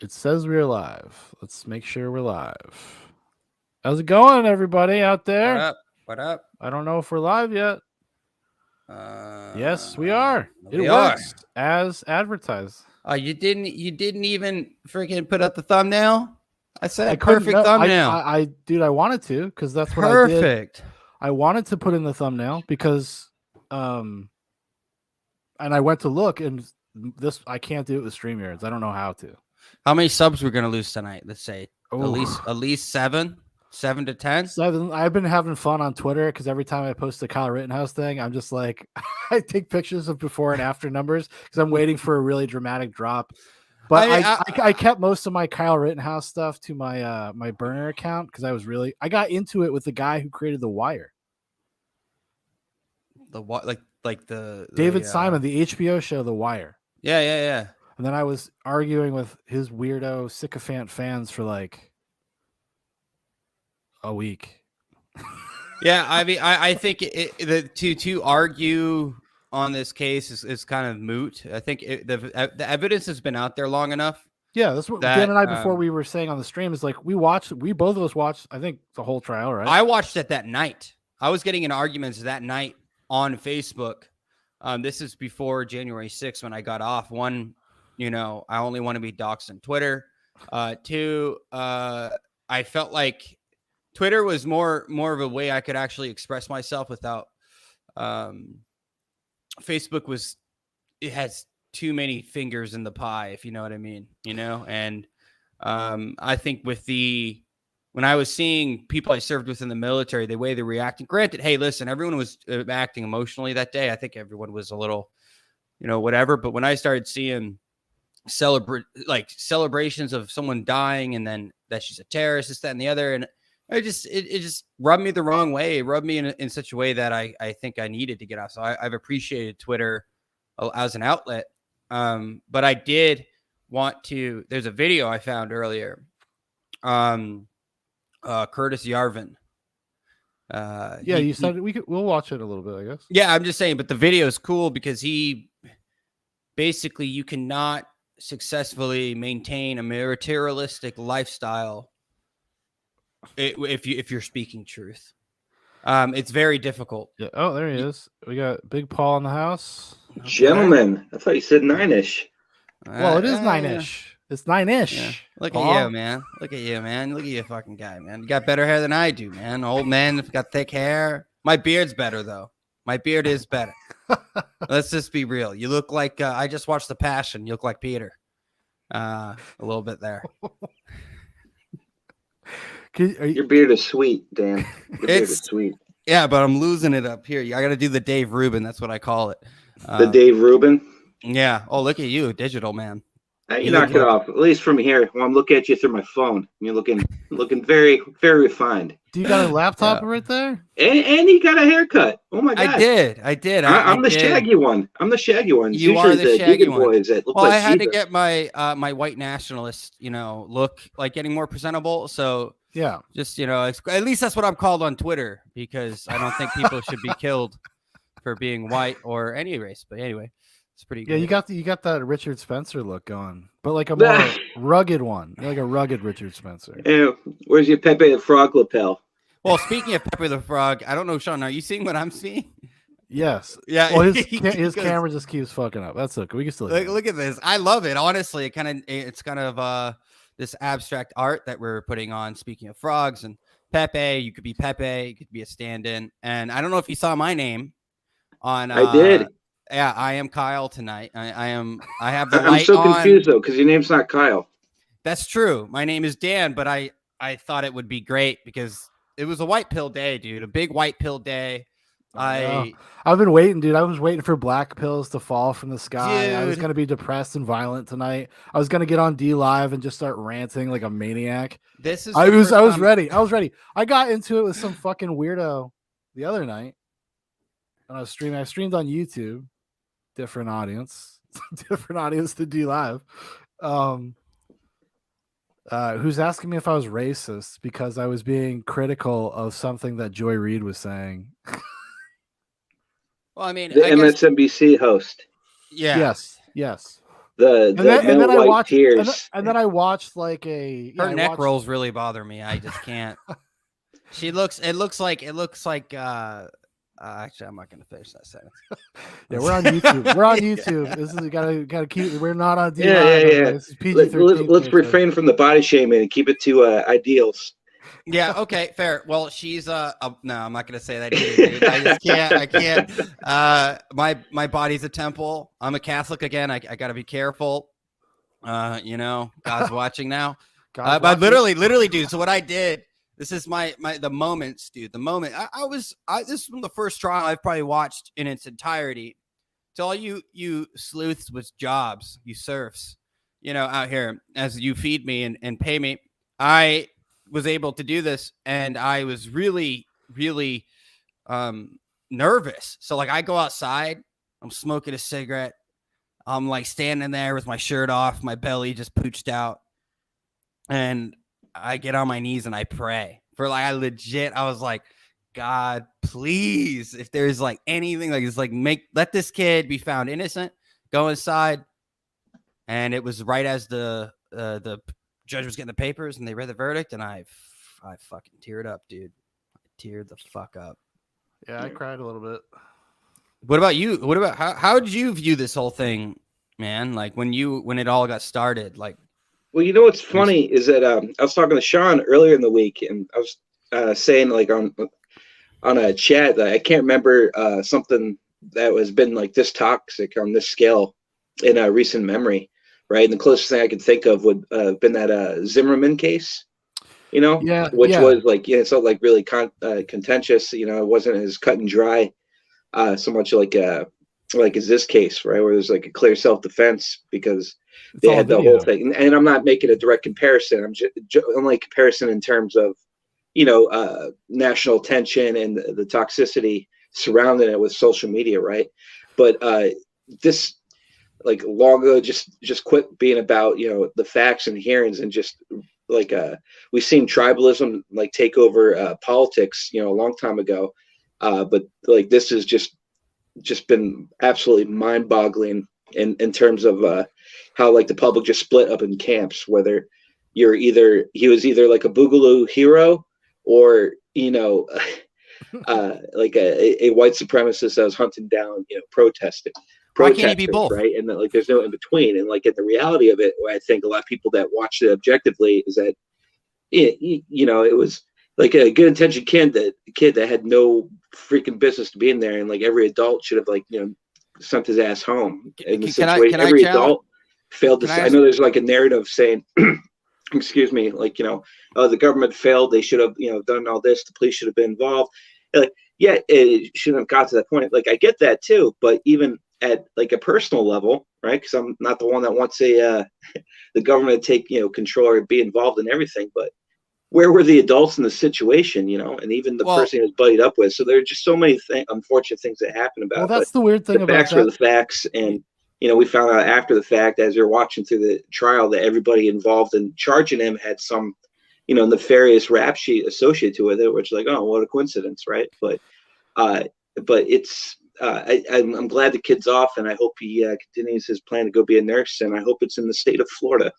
It says we're live. Let's make sure we're live. How's it going, everybody out What there? up? What up? I don't know if we're live yet. Yes, we are. It We are. works as advertised. You didn't even freaking put up the thumbnail? I said I couldn't. perfect No, thumbnail. dude, I wanted to because that's what I did. Perfect. I wanted to put in the thumbnail because, and I went to look and I can't do it with StreamYards. I don't know how to. How many subs we're gonna lose tonight? Let's say Ooh. at least 7 to 10. 7. I've been having fun on Twitter because every time I post the Kyle Rittenhouse thing, I'm just like, I take pictures of before and after numbers because I'm waiting for a really dramatic drop. But I kept most of my Kyle Rittenhouse stuff to my my burner account because I got into it with the guy who created The Wire. The what? Like the David Simon, the HBO show The Wire. Yeah. And then I was arguing with his weirdo sycophant fans for like a week. Yeah, I mean, I think to argue on this case is kind of moot. I think the evidence has been out there long enough. Yeah, that's what Dan and I before we were saying on the stream is like we both of us watched, I think, the whole trial, right? I watched it that night. I was getting in arguments that night on Facebook. This is before January 6th when I got off. One, I only want to be doxxed on Twitter. Two, I felt like Twitter was more of a way I could actually express myself without Facebook it has too many fingers in the pie, if you know what I mean, and I think when I was seeing people I served with in the military, the way they reacted, granted, hey, listen, everyone was acting emotionally that day. I think everyone was a little, whatever. But when I started seeing celebrations of someone dying and then that she's a terrorist, this, that, and the other, and it just rubbed me the wrong way. It rubbed me in such a way that I think I needed to get off. So I've appreciated Twitter as an outlet. But I did want to, there's a video I found earlier. Curtis Yarvin. You said we'll watch it a little bit, I guess. Yeah, I'm just saying, but the video is cool because he basically, you cannot successfully maintain a materialistic lifestyle if you're speaking truth. It's very difficult. Yeah. Oh, there he is. We got Big Paul in the house. Okay. Gentlemen, I thought you said 9-ish. Well, it is 9-ish. It's 9-ish. Yeah. Look at you, man. Look at you, fucking guy, man. You got better hair than I do, man. Old man, got thick hair. My beard's better, though. My beard is better. Let's just be real. You look like I just watched The Passion. You look like Peter. A little bit there. Your beard is sweet, Dan. Your beard is sweet. Yeah, but I'm losing it up here. I got to do the Dave Rubin. That's what I call it. The Dave Rubin? Yeah. Oh, look at you, digital man. You knock it off. At least from here, when I'm looking at you through my phone, you're looking very, very refined. Do you got a laptop right there? And you got a haircut. Oh my god! I did. I'm the shaggy one. I'm the shaggy one. You are the shaggy one. Boys that look like I had Seethe. to get my my white nationalist, look like getting more presentable. So yeah, just at least that's what I'm called on Twitter because I don't think people should be killed for being white or any race. But anyway. It's pretty good. Yeah, you got that Richard Spencer look going, but like a more rugged one. You're like a rugged Richard Spencer. Yeah, where's your Pepe the Frog lapel? Well, speaking of Pepe the Frog, I don't know, Sean, are you seeing what I'm seeing? Yes. Yeah. Well, his camera just keeps fucking up. That's okay. We can still look at this. I love it. Honestly, it's kind of this abstract art that we're putting on. Speaking of frogs and Pepe, you could be Pepe, you could be a stand-in, and I don't know if you saw my name on. I did. Yeah, I am Kyle tonight. I have the light on. I'm so confused though because your name's not Kyle. That's true. My name is Dan, but I thought it would be great because it was a white pill day, dude. A big white pill day. I've been waiting, dude. I was waiting for black pills to fall from the sky. Dude. I was gonna be depressed and violent tonight. I was gonna get on D Live and just start ranting like a maniac. I was ready. I got into it with some fucking weirdo the other night. And I was streaming. I streamed on YouTube. Different audience to D Live. Who's asking me if I was racist because I was being critical of something that Joy Reid was saying. Well, I mean, the MSNBC host. Yeah. Yes. then I watched tears. And then I watched like a her neck rolls really bother me. I just can't. It looks like actually, I'm not going to finish that sentence. Yeah, we're on YouTube. We're on YouTube. This is gotta keep. We're not on DLive. Yeah. This is PG-13. Let's refrain from the body shaming and keep it to ideals. Yeah. Okay. Fair. Well, she's no, I'm not going to say that either, dude. I just can't. I can't. My body's a temple. I'm a Catholic again. I got to be careful. God's watching now. But literally, dude. So what I did. This is the moments, dude. The moment this is from the first trial I've probably watched in its entirety. To all you sleuths with jobs, you serfs, out here, as you feed me and pay me, I was able to do this, and I was really, really nervous. So like, I go outside, I'm smoking a cigarette, I'm like standing there with my shirt off, my belly just pooched out, and I get on my knees and I pray for I was like, God, please, if there's like anything like this, like let this kid be found innocent, go inside. And it was right as the judge was getting the papers and they read the verdict, and I fucking teared up, dude. I teared the fuck up. Yeah, I cried a little bit. What about you? What about how did you view this whole thing, man? Like when it all got started, like. Well, what's funny is that I was talking to Sean earlier in the week, and I was saying like on a chat that I can't remember something that has been like this toxic on this scale in a recent memory, right? And the closest thing I could think of would have been that Zimmerman case, which was like it's not like really contentious, it wasn't as cut and dry, so much like is this case, right, where there's like a clear self-defense because they had the whole thing. And I'm not making a direct comparison. I'm just only comparison in terms of, national attention and the toxicity surrounding it with social media, right? But this, like, long ago, just quit being about, the facts and hearings, and just like we've seen tribalism like take over politics, a long time ago. But like this has just been absolutely mind-boggling in terms of how like the public just split up in camps, whether he was either like a boogaloo hero or like a white supremacist that was hunting down protesters. Why can't he be both? Right? And that, like there's no in between. And like in the reality of it, I think a lot of people that watched it objectively is that it was like a good intentioned kid that had no freaking business to be in there, and like every adult should have sent his ass home. In the situation, every adult failed to. I know there's like a narrative saying, excuse me, like the government failed. They should have done all this. The police should have been involved. Like, yeah, it shouldn't have got to that point. Like I get that too, but even at like a personal level, right? Because I'm not the one that wants the government to take control or be involved in everything, but where were the adults in the situation, and even the person he was buddied up with? So there are just so many unfortunate things that happen about it. Well, that's the weird thing the about facts that. Are the facts. And, we found out after the fact, as you're watching through the trial, that everybody involved in charging him had some, nefarious rap sheet associated with it, which is like, oh, what a coincidence, right? But it's, I'm glad the kid's off, and I hope he continues his plan to go be a nurse, and I hope it's in the state of Florida.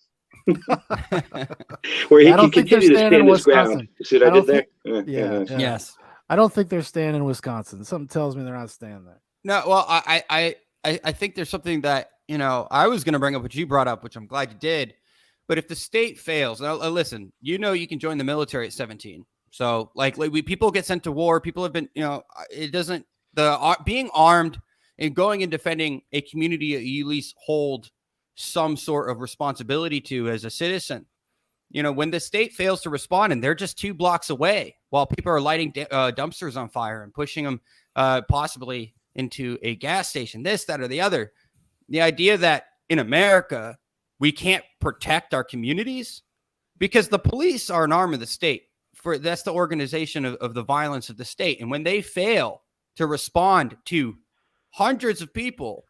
Where he can continue to stand his ground. You see what I did there? Yeah. Yes. I don't think they're staying in Wisconsin. Something tells me they're not staying there. No, well, I think there's something that, I was going to bring up what you brought up, which I'm glad you did. But if the state fails, now, listen, you can join the military at 17. So like people get sent to war. People have been, it doesn't, being armed and going and defending a community you at least hold some sort of responsibility to as a citizen. When the state fails to respond and they're just 2 blocks away while people are lighting dumpsters on fire and pushing them possibly into a gas station, this, that, or the other. The idea that in America, we can't protect our communities because the police are an arm of the state. That's the organization of the violence of the state. And when they fail to respond to hundreds of people,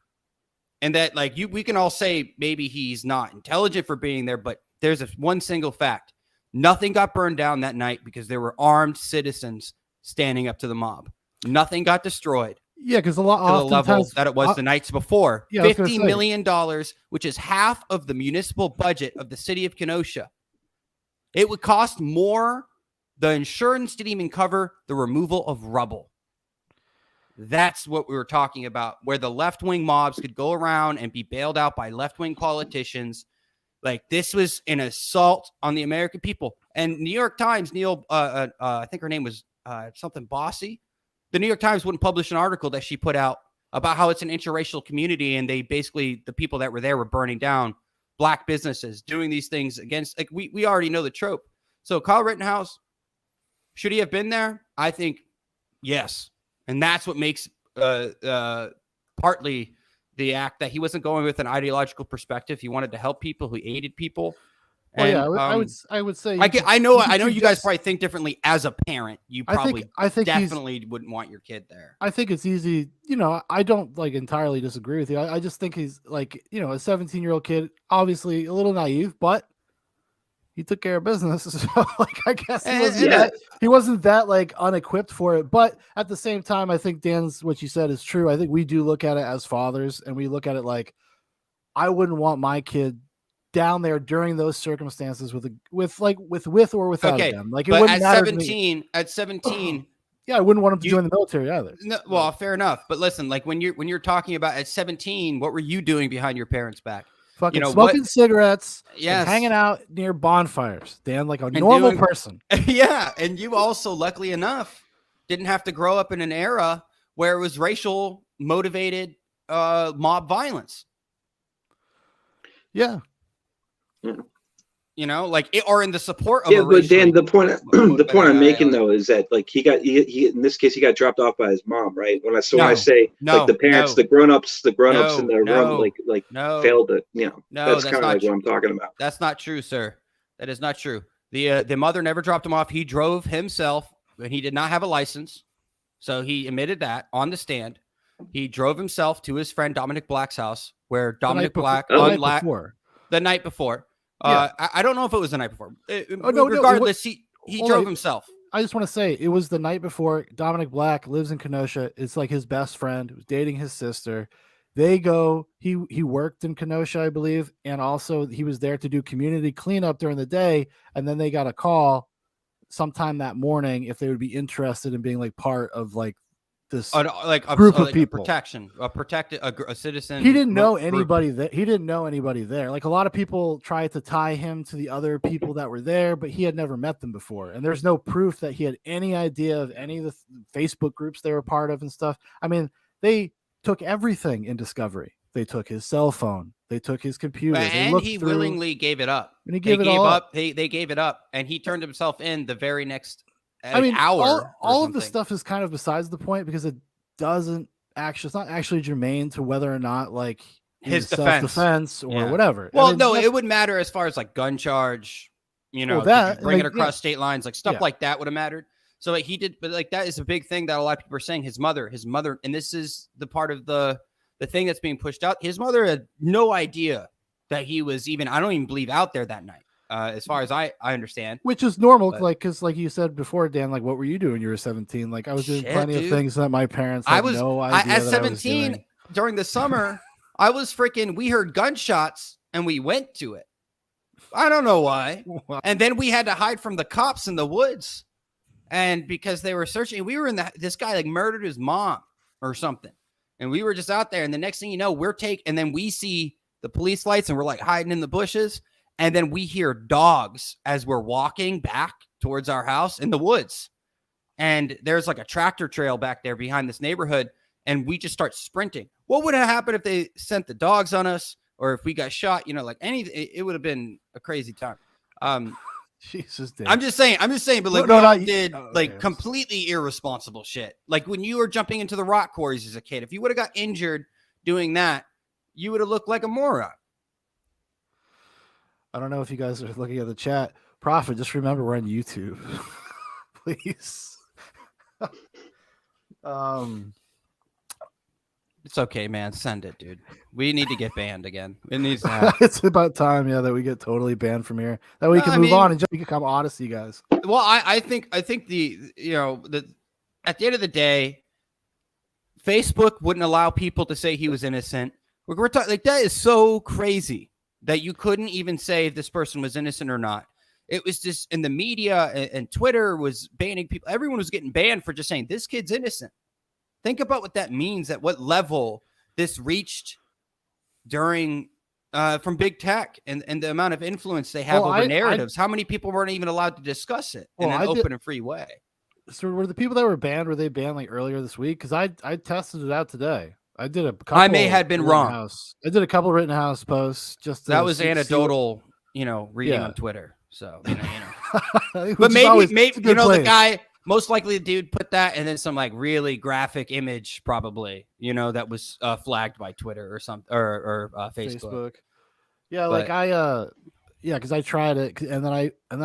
and that we can all say maybe he's not intelligent for being there, but there's one single fact. Nothing got burned down that night because there were armed citizens standing up to the mob. Nothing got destroyed. Yeah, because a lot to the level oftentimes that it was the nights before. Yeah, $50 million, which is half of the municipal budget of the city of Kenosha. It would cost more. The insurance didn't even cover the removal of rubble. That's what we were talking about, where the left-wing mobs could go around and be bailed out by left-wing politicians. Like, this was an assault on the American people. And New York Times, I think her name was something Bossy. The New York Times wouldn't publish an article that she put out about how it's an interracial community, and they basically, the people that were there were burning down black businesses, doing these things against, like, we already know the trope. So Kyle Rittenhouse, should he have been there? I think yes. And that's what makes partly the act that he wasn't going with an ideological perspective. He wanted to help people, who aided people. Well, and, I would say I know you guys probably think differently as a parent. You probably I think definitely wouldn't want your kid there. I think it's easy. I don't like entirely disagree with you. I just think he's like, a 17-year-old kid, obviously a little naive, but he took care of business. So like, I guess he wasn't that like unequipped for it. But at the same time, I think what you said is true. I think we do look at it as fathers, and we look at it like, I wouldn't want my kid down there during those circumstances with or without them. Like, it but wouldn't matter at 17, yeah, I wouldn't want him to join the military either. No, well, fair enough. But listen, like, when you're talking about at 17, what were you doing behind your parents' back? Fucking smoking cigarettes, and hanging out near bonfires, Dan, like a normal person. Yeah, and you also, luckily enough, didn't have to grow up in an era where it was racial motivated mob violence. Yeah. Or in the support of. Yeah, but Dan, the point I'm making though is that, like, he in this case he got dropped off by his mom, right? When I say like the parents, the grown-ups in the room failed it. That's kind of like what I'm talking about. That's not true, sir. That is not true. The mother never dropped him off. He drove himself, and he did not have a license, so he admitted that on the stand. He drove himself to his friend Dominic Black's house, where Dominic Black the night before. I don't know if it was the night before. Regardless, he drove himself. I just want to say, it was the night before. Dominic Black lives in Kenosha. It's like his best friend who's dating his sister. They go, he worked in Kenosha, I believe, and also he was there to do community cleanup during the day, and then they got a call sometime that morning if they would be interested in being like part of like this group of people. A citizen. He didn't know anybody that he didn't know anybody there. Like, a lot of people tried to tie him to the other people that were there, but he had never met them before. And there's no proof that he had any idea of any of the Facebook groups they were part of and stuff. I mean, they took everything in Discovery. They took his cell phone. They took his computer. And he willingly gave it up. And he gave it all up. They gave it up, and he turned himself in the very next hour. All of the stuff is kind of besides the point, because it's not actually germane to whether or not like his self-defense or whatever. Well, it would matter as far as like gun charge, bring it across state lines, like stuff like that would have mattered. So he did, but like that is a big thing that a lot of people are saying. His mother, and this is the part of the thing that's being pushed out. His mother had no idea that he was I don't even believe out there that night. As far as I understand, which is normal, because like you said before, Dan, like, what were you doing when you were 17? Like, I was doing plenty of things that my parents had no idea. At 17 during the summer, I was we heard gunshots and we went to it. I don't know why. And then we had to hide from the cops in the woods, and because they were searching, we were in this guy like murdered his mom or something, and we were just out there. And the next thing you know, and then we see the police lights, and we're like hiding in the bushes. And then we hear dogs as we're walking back towards our house in the woods. And there's like a tractor trail back there behind this neighborhood. And we just start sprinting. What would have happened if they sent the dogs on us, or if we got shot? It would have been a crazy time. Jesus, Dave. I'm just saying, but like completely irresponsible shit. Like when you were jumping into the rock quarries as a kid, if you would have got injured doing that, you would have looked like a moron. I don't know if you guys are looking at the chat. Prophet, just remember we're on YouTube. Please. It's okay, man. Send it, dude. We need to get banned again. It needs to happen. It's about time, that we get totally banned from here. That way we can move on and just become Odyssey guys. Well, I think at the end of the day, Facebook wouldn't allow people to say he was innocent. We're talking like that is so crazy that you couldn't even say if this person was innocent or not. It was just in the media and Twitter was banning people. Everyone was getting banned for just saying this kid's innocent. Think about what that means, at what level this reached during from big tech and the amount of influence they have over narratives. How many people weren't even allowed to discuss it in an open and free way? So were the people that were banned, were they banned like earlier this week? Because I tested it out today. I did a couple. I may have been wrong. I did a couple Rittenhouse posts. Just that was anecdotal, reading on Twitter. So but maybe the guy, most likely the dude put that and then some like really graphic image, probably that was flagged by Twitter or something or Facebook. Yeah, but, because I tried it and then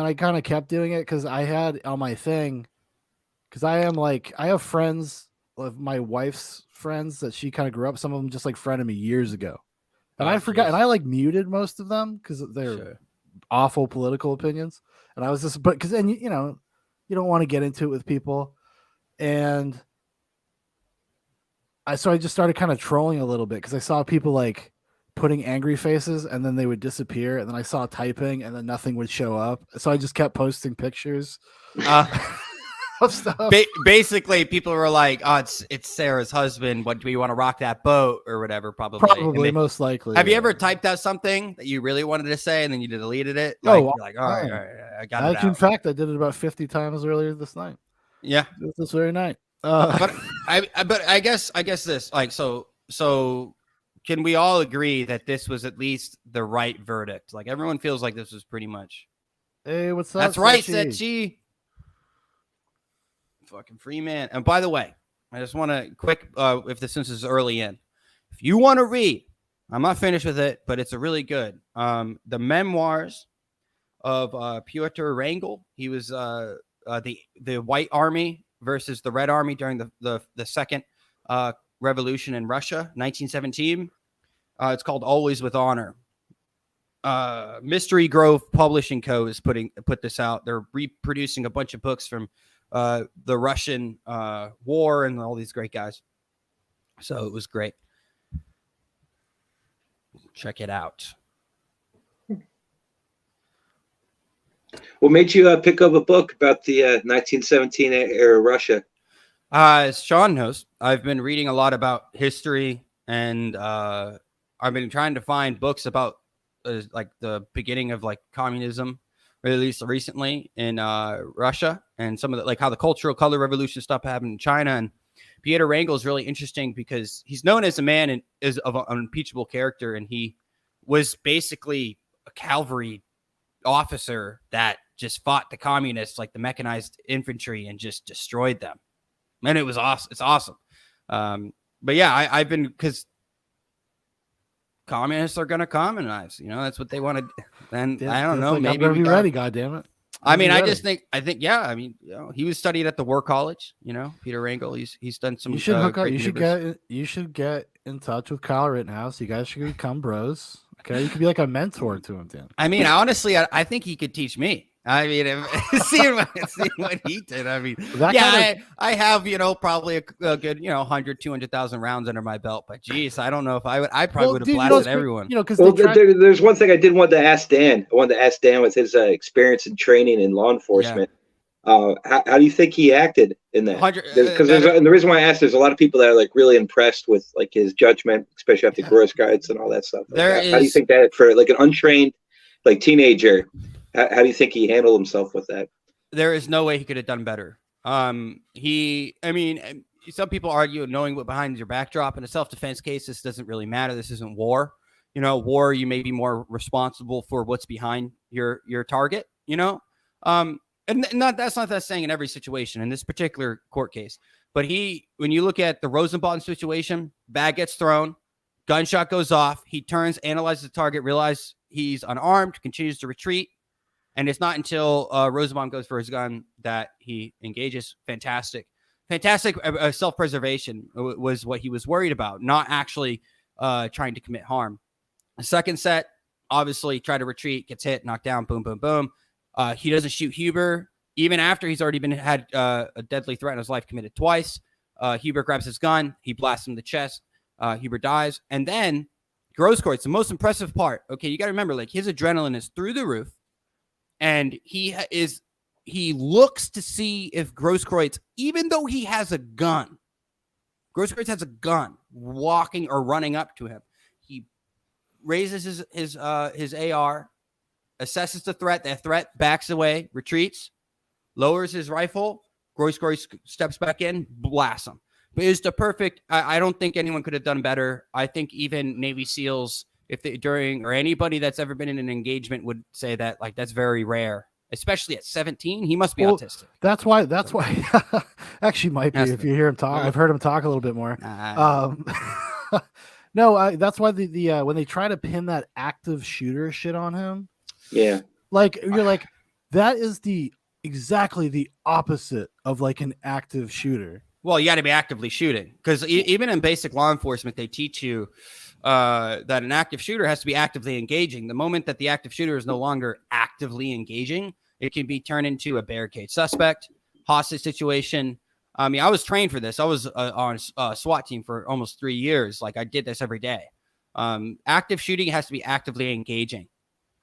I kind of kept doing it because I had on my thing because I have friends of my wife's friends that she kind of grew up. Some of them just like friended me years ago, and I forgot. And I like muted most of them because they're awful political opinions. And I was just, but because then you don't want to get into it with people, and so I just started kind of trolling a little bit because I saw people like putting angry faces and then they would disappear, and then I saw typing and then nothing would show up. So I just kept posting pictures. Of stuff. Basically, people were like, "Oh, it's Sarah's husband. What do we want to rock that boat or whatever?" Probably, most likely. Have you ever typed out something that you really wanted to say and then you deleted it? All right, I got it. In fact, I did it about 50 times earlier this night. Yeah, this very night. But I guess this so can we all agree that this was at least the right verdict? Like everyone feels like this was pretty much. Hey, what's up? That's right, said she. Fucking free man. And by the way, I just want to quick, since is early in, if you want to read, I'm not finished with it, but it's a really good, the memoirs of Pyotr Wrangel. He was the White Army versus the Red Army during the second revolution in Russia, 1917. It's called Always with Honor. Mystery Grove Publishing Co. is put this out. They're reproducing a bunch of books from the Russian war and all these great guys. So it was great. Check it out. What made you pick up a book about the 1917 era Russia? As Sean knows, I've been reading a lot about history, and I've been trying to find books about like the beginning of like communism, or at least recently in Russia, and some of the, like how the cultural color revolution stuff happened in China. And Pyotr Wrangel is really interesting because he's known as a man and is of an unimpeachable character, and he was basically a cavalry officer that just fought the communists, like the mechanized infantry, and just destroyed them. And it was awesome. It's awesome. But yeah, I've been, because communists are going to commonize, that's what they want to. And yeah, I don't know, like, maybe be ready. God damn it. I mean, I think, yeah. I mean, he was studied at the War College. Pyotr Wrangel. He's done some. You should hook up. You should get in touch with Kyle Rittenhouse. You guys should become bros. Okay, you could be like a mentor to him, Dan. I mean, honestly, I think he could teach me. I mean, seeing what he did. I mean, I have, probably a good, 100, 200,000 rounds under my belt. But geez, I don't know if I probably would have blasted everyone. Because there's one thing I did want to ask Dan. I wanted to ask Dan with his experience and training in law enforcement. Yeah. How do you think he acted in that? Because and the reason why I asked, there's a lot of people that are like really impressed with like his judgment, especially after Gross Guides and all that stuff. How do you think that for like an untrained like teenager? How do you think he handled himself with that? There is no way he could have done better. Some people argue knowing what behind your backdrop in a self-defense case, this doesn't really matter. This isn't war. War, you may be more responsible for what's behind your target, and that's not that saying in every situation in this particular court case. But when you look at the Rosenbaum situation, bag gets thrown, gunshot goes off. He turns, analyzes the target, realizes he's unarmed, continues to retreat. And it's not until Rosenbaum goes for his gun that he engages. Fantastic self-preservation was what he was worried about, not actually trying to commit harm. The second set, obviously, try to retreat, gets hit, knocked down, boom, boom, boom. He doesn't shoot Huber, even after he's already had a deadly threat in his life committed twice. Hubert grabs his gun. He blasts him in the chest. Hubert dies. And then Grosskreutz, the most impressive part. Okay, you got to remember, like, his adrenaline is through the roof. And he looks to see if Grosskreutz, even though he has a gun, Grosskreutz has a gun walking or running up to him. He raises his AR, assesses the threat. The threat backs away, retreats, lowers his rifle. Grosskreutz steps back in, blasts him. But it's the perfect. I don't think anyone could have done better. I think even Navy SEALs, or anybody that's ever been in an engagement would say that, like, that's very rare. Especially at 17, he must be autistic. That's why. Actually, might be if you hear him talk. I've heard him talk a little bit more. No, that's why the when they try to pin that active shooter shit on him. Yeah, like you're like, that is exactly the opposite of like an active shooter. Well, you got to be actively shooting, because even in basic law enforcement, they teach you that an active shooter has to be actively engaging. The moment that the active shooter is no longer actively engaging, it can be turned into a barricade suspect, hostage situation. I mean, I was trained for this. I was on a SWAT team for almost 3 years. Like, I did this every day. Active shooting has to be actively engaging.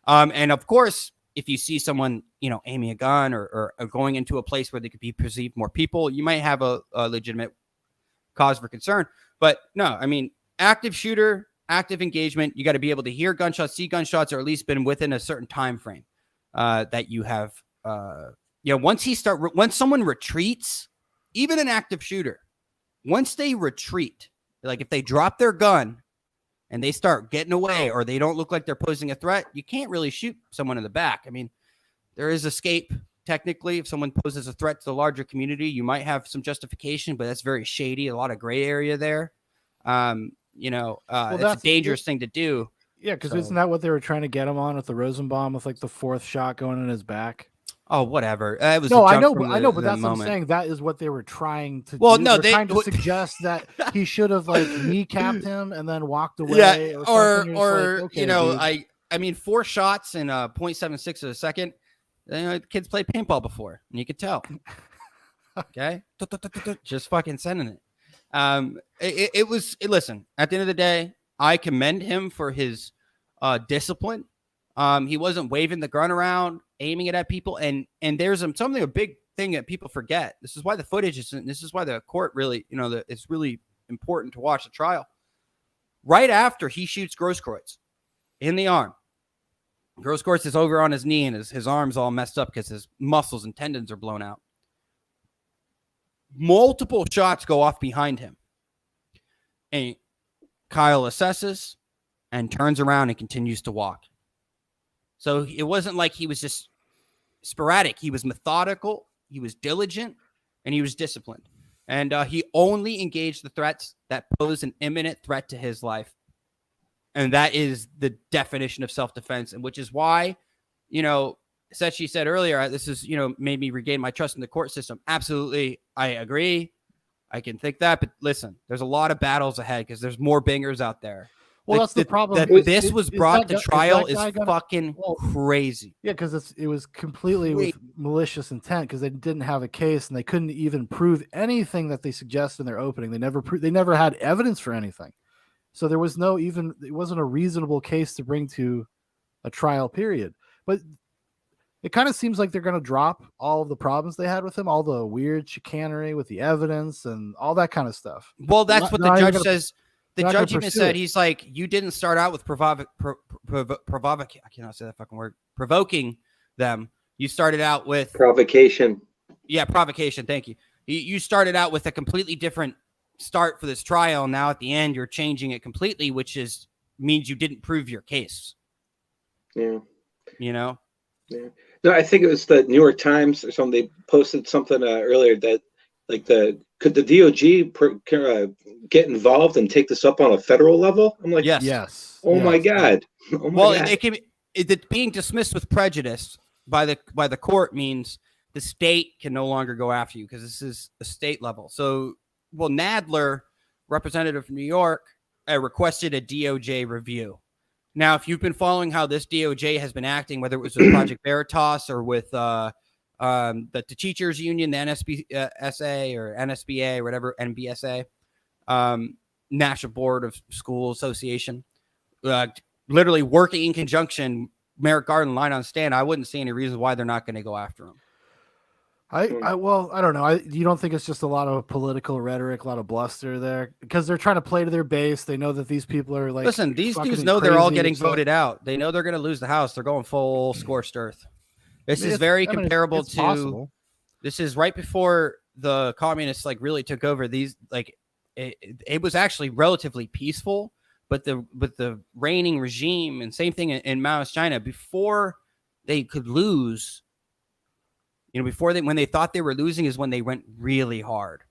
And of course, if you see someone, aiming a gun or going into a place where they could be perceived more people, you might have a legitimate cause for concern. But no, I mean, active shooter, active engagement, you got to be able to hear gunshots, see gunshots, or at least been within a certain time frame that you have. Once someone retreats, even an active shooter, once they retreat, like if they drop their gun and they start getting away, or they don't look like they're posing a threat, you can't really shoot someone in the back. I mean, there is escape. Technically, if someone poses a threat to the larger community, you might have some justification, but that's very shady. A lot of gray area there. It's a dangerous thing to do. Yeah, because isn't that what they were trying to get him on with the Rosenbaum, with like the fourth shot going in his back? Oh, whatever. It was I know, but that's what I'm saying. That is what they were trying to do. Well, no, they're trying to suggest that he should have like kneecapped him and then walked away. Yeah, or like, okay, I mean, 4 shots in 0.76 of a second. Kids played paintball before, and you could tell. Okay, just fucking sending it. Listen, at the end of the day, I commend him for his discipline. He wasn't waving the gun around, aiming it at people, and there's something, a big thing that people forget. This is why the footage isn't. This is why the court really, it's really important to watch the trial. Right after he shoots Grosskreutz in the arm, Grosskreutz is over on his knee, and his arm's all messed up because his muscles and tendons are blown out. Multiple shots go off behind him, and Kyle assesses and turns around and continues to walk. So it wasn't like he was just sporadic. He was methodical, he was diligent, and he was disciplined. And he only engaged the threats that pose an imminent threat to his life. And that is the definition of self-defense, and which is why, Seethe said earlier, this is, made me regain my trust in the court system. Absolutely, I agree. I can think that, but listen, there's a lot of battles ahead because there's more bangers out there. Well, that's the problem. That this was brought to trial is fucking crazy. Yeah, because it was completely with malicious intent, because they didn't have a case and they couldn't even prove anything that they suggested in their opening. They never had evidence for anything. So there was it wasn't a reasonable case to bring to a trial period. But it kind of seems like they're going to drop all of the problems they had with him, all the weird chicanery with the evidence and all that kind of stuff. Well, that's what the judge says. The judge even said, he's like, you didn't start out with I cannot say that fucking word. Provoking them. You started out with provocation. Yeah, provocation. Thank you. You started out with a completely different start for this trial. Now at the end, you're changing it completely, which means you didn't prove your case. Yeah. Yeah. No, I think it was the New York Times or something. They posted something earlier that like could the DOJ get involved and take this up on a federal level? I'm like, yes. Oh my God. Oh my God. It can being dismissed with prejudice by the court means the state can no longer go after you because this is a state level. So, Nadler, representative from New York, requested a DOJ review. Now, if you've been following how this DOJ has been acting, whether it was with Project Veritas or with the teachers union, the NSBSA or NSBA or whatever, NBSA, National Board of School Association, literally working in conjunction, Merrick Garland line on stand. I wouldn't see any reason why they're not going to go after him. Well, I don't know. You don't think it's just a lot of political rhetoric, a lot of bluster there, because they're trying to play to their base. They know that these people are like, listen, these dudes know they're all getting voted out. They know they're going to lose the House. They're going full scorched earth. This is very comparable to possible. This is right before the communists like really took over. These like it was actually relatively peaceful, but the reigning regime, and same thing in Maoist China, before they could lose. When they thought they were losing is when they went really hard.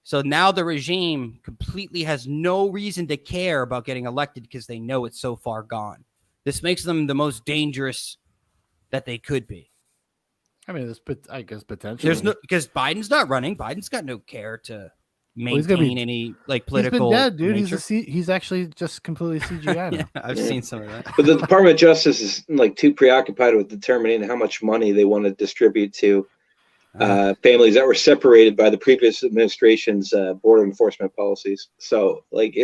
So now the regime completely has no reason to care about getting elected because they know it's so far gone. This makes them the most dangerous that they could be. I mean, I guess potentially. Because Biden's not running. Biden's got no care to maintain any like political. He's been dead, dude. He's actually just completely CGI now. Yeah, I've seen some of that. But the Department of Justice is like too preoccupied with determining how much money they want to distribute to families that were separated by the previous administration's border enforcement policies. So like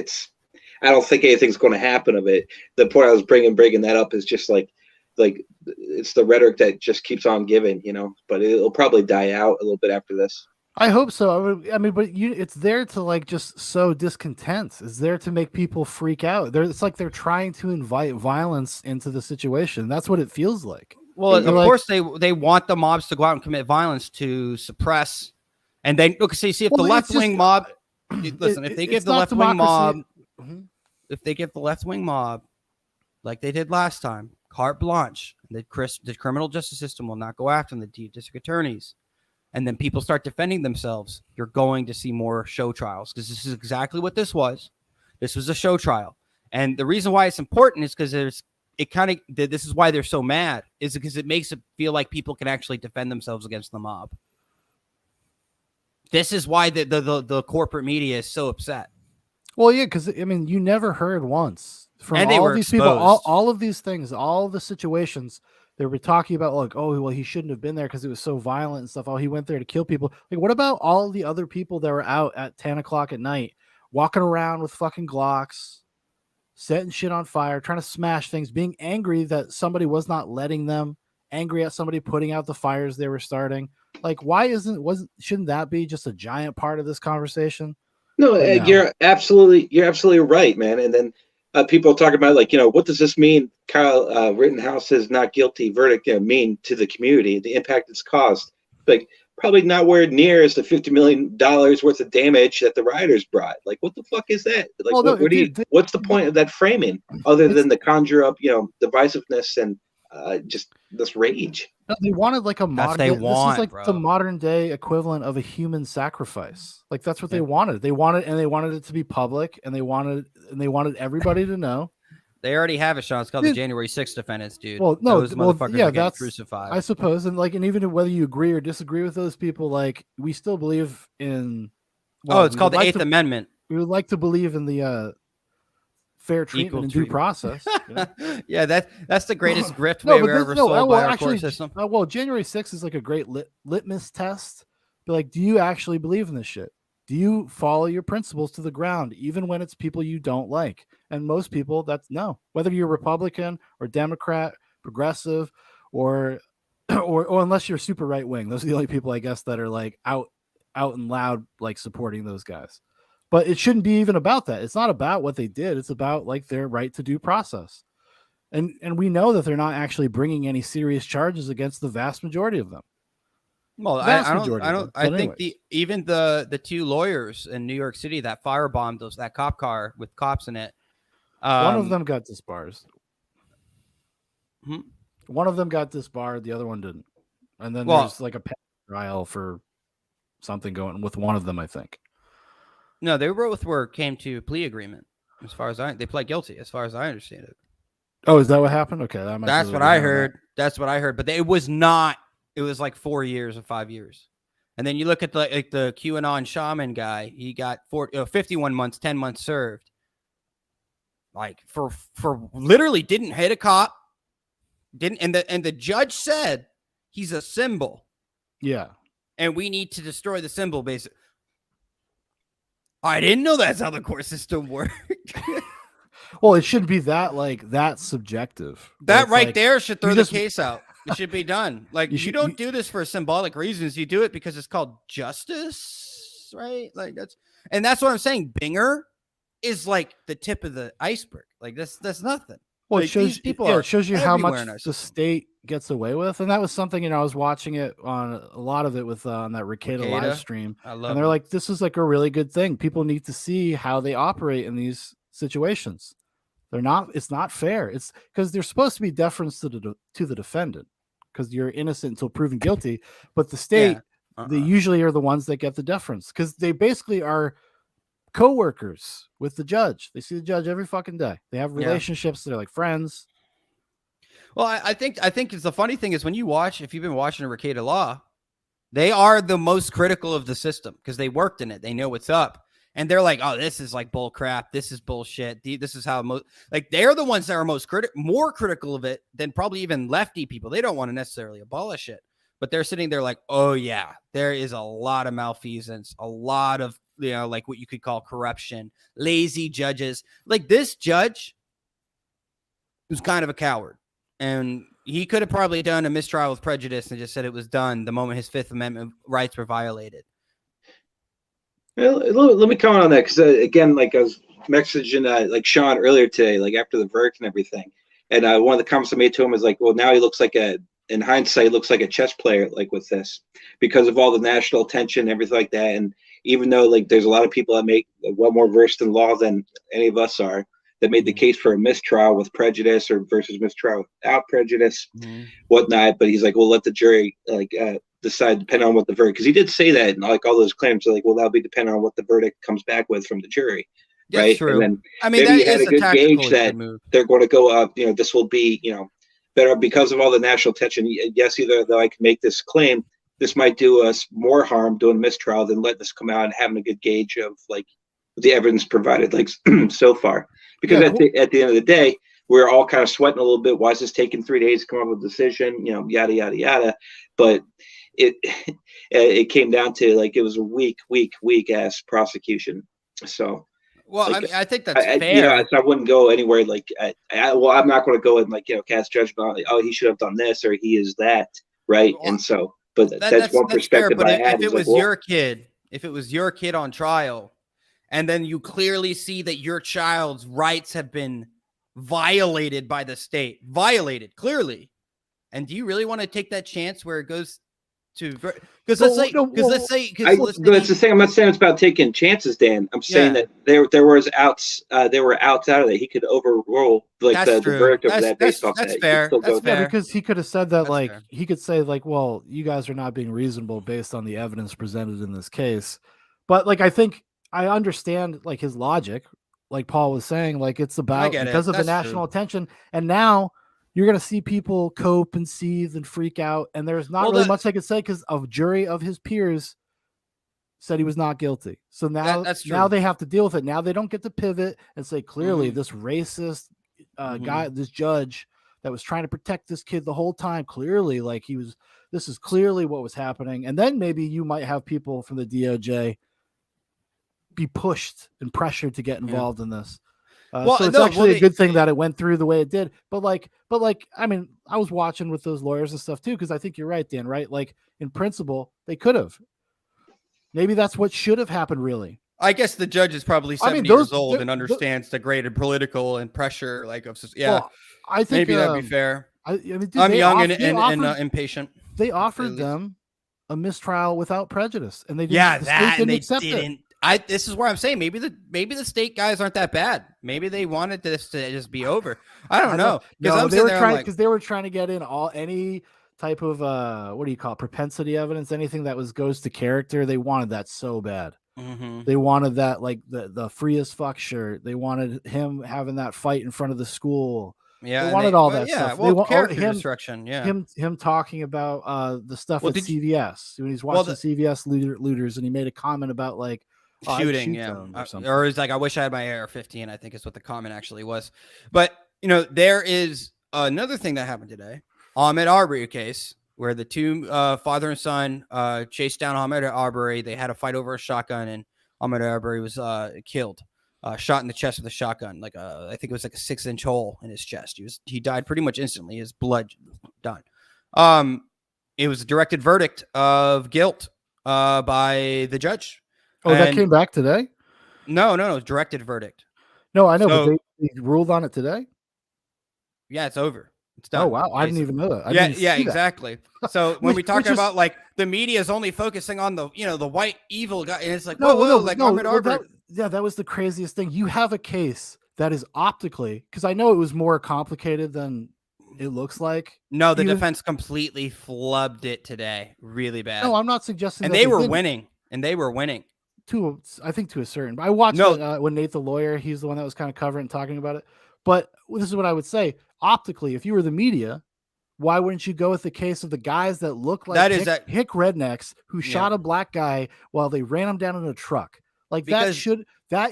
I don't think anything's going to happen of it. The point I was bringing that up is just like it's the rhetoric that just keeps on giving, but it'll probably die out a little bit after this. I hope so. I mean, but it's there to like just sow discontent. It's there to make people freak out. It's like they're trying to invite violence into the situation. That's what it feels like. Well, of course they want the mobs to go out and commit violence to suppress, and then see if the left wing mob. Listen, if they give the left wing mob, if they give the left wing mob, like they did last time, carte blanche, the criminal justice system will not go after them. The district attorneys. And then people start defending themselves, you're going to see more show trials, because this is exactly what this was. This was a show trial. And the reason why it's important is because this is why they're so mad, is because it makes it feel like people can actually defend themselves against the mob. This is why the corporate media is so upset. Well, yeah, because I mean, you never heard once from all of these people, all of these things, all of the situations. They were talking about like, oh, well, he shouldn't have been there because it was so violent and stuff. Oh, he went there to kill people. Like, what about all the other people that were out at 10 o'clock at night, walking around with fucking Glocks, setting shit on fire, trying to smash things, being angry that somebody was not letting them, angry at somebody putting out the fires they were starting? Like, shouldn't that be just a giant part of this conversation? No, you're absolutely right, man. And then people talking about like, what does this mean? Kyle Rittenhouse says not guilty verdict mean to the community, the impact it's caused. Like probably not where near as the $50 million worth of damage that the rioters brought. Like, what the fuck is that? Like, what's the point of that framing other than to conjure up, divisiveness and just this rage? No, they wanted like a modern. This is like the modern day equivalent of a human sacrifice. Like that's what they wanted. They wanted it to be public, and they wanted everybody to know. They already have it, Sean. It's called the January 6th defendants, dude. Well, no, those motherfuckers are getting crucified. I suppose, and even whether you agree or disagree with those people, like we still believe in. Well, it's called the Eighth Amendment. We would like to believe in the fair treatment and due process. Yeah, that's the greatest grift we ever sold by our court system. Well, January 6th is like a great litmus test. But like, do you actually believe in this shit? Do you follow your principles to the ground, even when it's people you don't like? And most people, that's no. Whether you're Republican or Democrat, progressive, or unless you're super right wing, those are the only people, I guess, that are like out and loud, like supporting those guys. But it shouldn't be even about that. It's not about what they did. It's about like their right to due process. And we know that they're not actually bringing any serious charges against the vast majority of them. Well, I think even the two lawyers in New York City that firebombed that cop car with cops in it. One of them got disbarred. One of them got disbarred. The other one didn't. And then there's like a trial for something going with one of them, I think. No, they both came to plea agreement. As far as they pled guilty, as far as I understand it. Oh, is that what happened? Okay, that's what I heard. That's what I heard. But it was not. It was like 4 years or 5 years. And then you look at the QAnon Shaman Guy. He got 51 months, 10 months served. Like for literally didn't hit a cop. And the judge said he's a symbol. Yeah. And we need to destroy the symbol, basically. I didn't know that's how the court system worked. Well, it shouldn't be that subjective. That right there should throw the case out. It should be done. Like, you don't do this for symbolic reasons. You do it because it's called justice, right? Like and that's what I'm saying. Binger is like the tip of the iceberg. Like that's nothing. Well, like, it shows you how much the state gets away with, and that was something I was watching it on a lot of it with on that Ricada live stream, and they're like, this is like a really good thing. People need to see how they operate in these situations. It's not fair. It's because there's supposed to be deference to the defendant because you're innocent until proven guilty, but the state they usually are the ones that get the deference because they basically are co-workers with the judge. They see the judge every fucking day. They have relationships. They're like friends. Well, I think it's the funny thing is when you watch, if you've been watching a Ricada Law, they are the most critical of the system because they worked in it. They know what's up. And they're like, oh, this is like bull crap. This is bullshit. This is how they're the ones that are more critical of it than probably even lefty people. They don't want to necessarily abolish it, but they're sitting there like, oh yeah, there is a lot of malfeasance, a lot of, like what you could call corruption, lazy judges. Like this judge was kind of a coward, and he could have probably done a mistrial with prejudice and just said it was done the moment his Fifth Amendment rights were violated. Well, let me comment on that because again, like I was messaging like Sean earlier today, like after the verdict and everything, and one of the comments I made to him is like, well, now he looks like in hindsight, looks like a chess player, like with this, because of all the national attention and everything like that. And even though like there's a lot of people that make well more versed in law than any of us are, that made the case for a mistrial with prejudice or versus mistrial without prejudice, whatnot. But he's like, well, let the jury decide depending on what the verdict, because he did say that, and like all those claims are like, well, that'll be dependent on what the verdict comes back with from the jury. That's right. True. And then I mean, that had is a good gauge that move. They're going to go up, this will be, better because of all the national attention. Yes, either though I can make this claim, this might do us more harm doing mistrial than letting this come out and having a good gauge of like the evidence provided like so far. Because at the end of the day, we're all kind of sweating a little bit. Why is this taking 3 days to come up with a decision? Yada, yada, yada. But it came down to like it was a weak ass prosecution. So, well, like, I mean, I think that's fair. I wouldn't go anywhere like, I'm not going to go and like cast judgment on like, oh, he should have done this or he is that, right? Well, and so, but that's one perspective fair, I had. If it was your kid, if it was your kid on trial, and then you clearly see that your child's rights have been violated by the state, clearly, and do you really want to take that chance where it goes to, because let's say it's the thing. I'm not saying it's about taking chances, Dan. I'm saying that there was outs out of that. He could overrule like the verdict of that based off that. That's fair. That's fair. Because he could have said that he could say like, well, you guys are not being reasonable based on the evidence presented in this case. But like, I think I understand like his logic, like Paul was saying, like it's about because of the national attention, and now you're going to see people cope and seethe and freak out. And there's not really much I could say because a jury of his peers said he was not guilty. So now they have to deal with it. Now they don't get to pivot and say, clearly this racist guy, this judge that was trying to protect this kid the whole time, clearly like this is clearly what was happening. And then maybe you might have people from the DOJ be pushed and pressured to get involved in this. So it's actually a good thing that it went through the way it did. But I mean, I was watching with those lawyers and stuff too, because I think you're right, Dan, right? Like in principle, they could have. Maybe that's what should have happened, really. I guess the judge is probably 70 years old and understands the greater political and pressure. Like, well, I think maybe that'd be fair. I'm young and impatient. They offered them a mistrial without prejudice, and they didn't accept it. This is where I'm saying maybe the state guys aren't that bad. Maybe they wanted this to just be over. I don't know. No, they were trying to get in any type of what do you call it? Propensity evidence, anything that goes to character. They wanted that so bad. They wanted that like the free as fuck shirt. They wanted him having that fight in front of the school. Yeah, they wanted all that stuff. Well, character destruction. Yeah, him talking about the stuff at CVS when he's watching CVS looters, and he made a comment about like. Shooting, or it's like I wish I had my AR-15. I think is what the comment actually was. But there is another thing that happened today. Ahmaud Arbery case where the two father and son chased down Ahmaud Arbery. They had a fight over a shotgun, and Ahmaud Arbery was killed, shot in the chest with a shotgun. I think it was like a 6-inch hole in his chest. He died pretty much instantly. His blood done. It was a directed verdict of guilt by the judge. Oh, that came back today? No, directed verdict. No, I know, but they ruled on it today? Yeah, it's over. It's done. Oh, wow. Basically. I didn't even know that. Yeah, exactly. So when we talk about like the media is only focusing on the white evil guy, and it's like, that was the craziest thing. You have a case that is optically, because I know it was more complicated than it looks like. No, the defense completely flubbed it today, really bad. No, I'm not suggesting. And they were winning. I think to a certain. I watched it, when Nate the lawyer, he's the one that was kind of covering and talking about it. But this is what I would say. Optically, if you were the media, why wouldn't you go with the case of the guys that look like hick rednecks who shot a black guy while they ran him down in a truck? Like that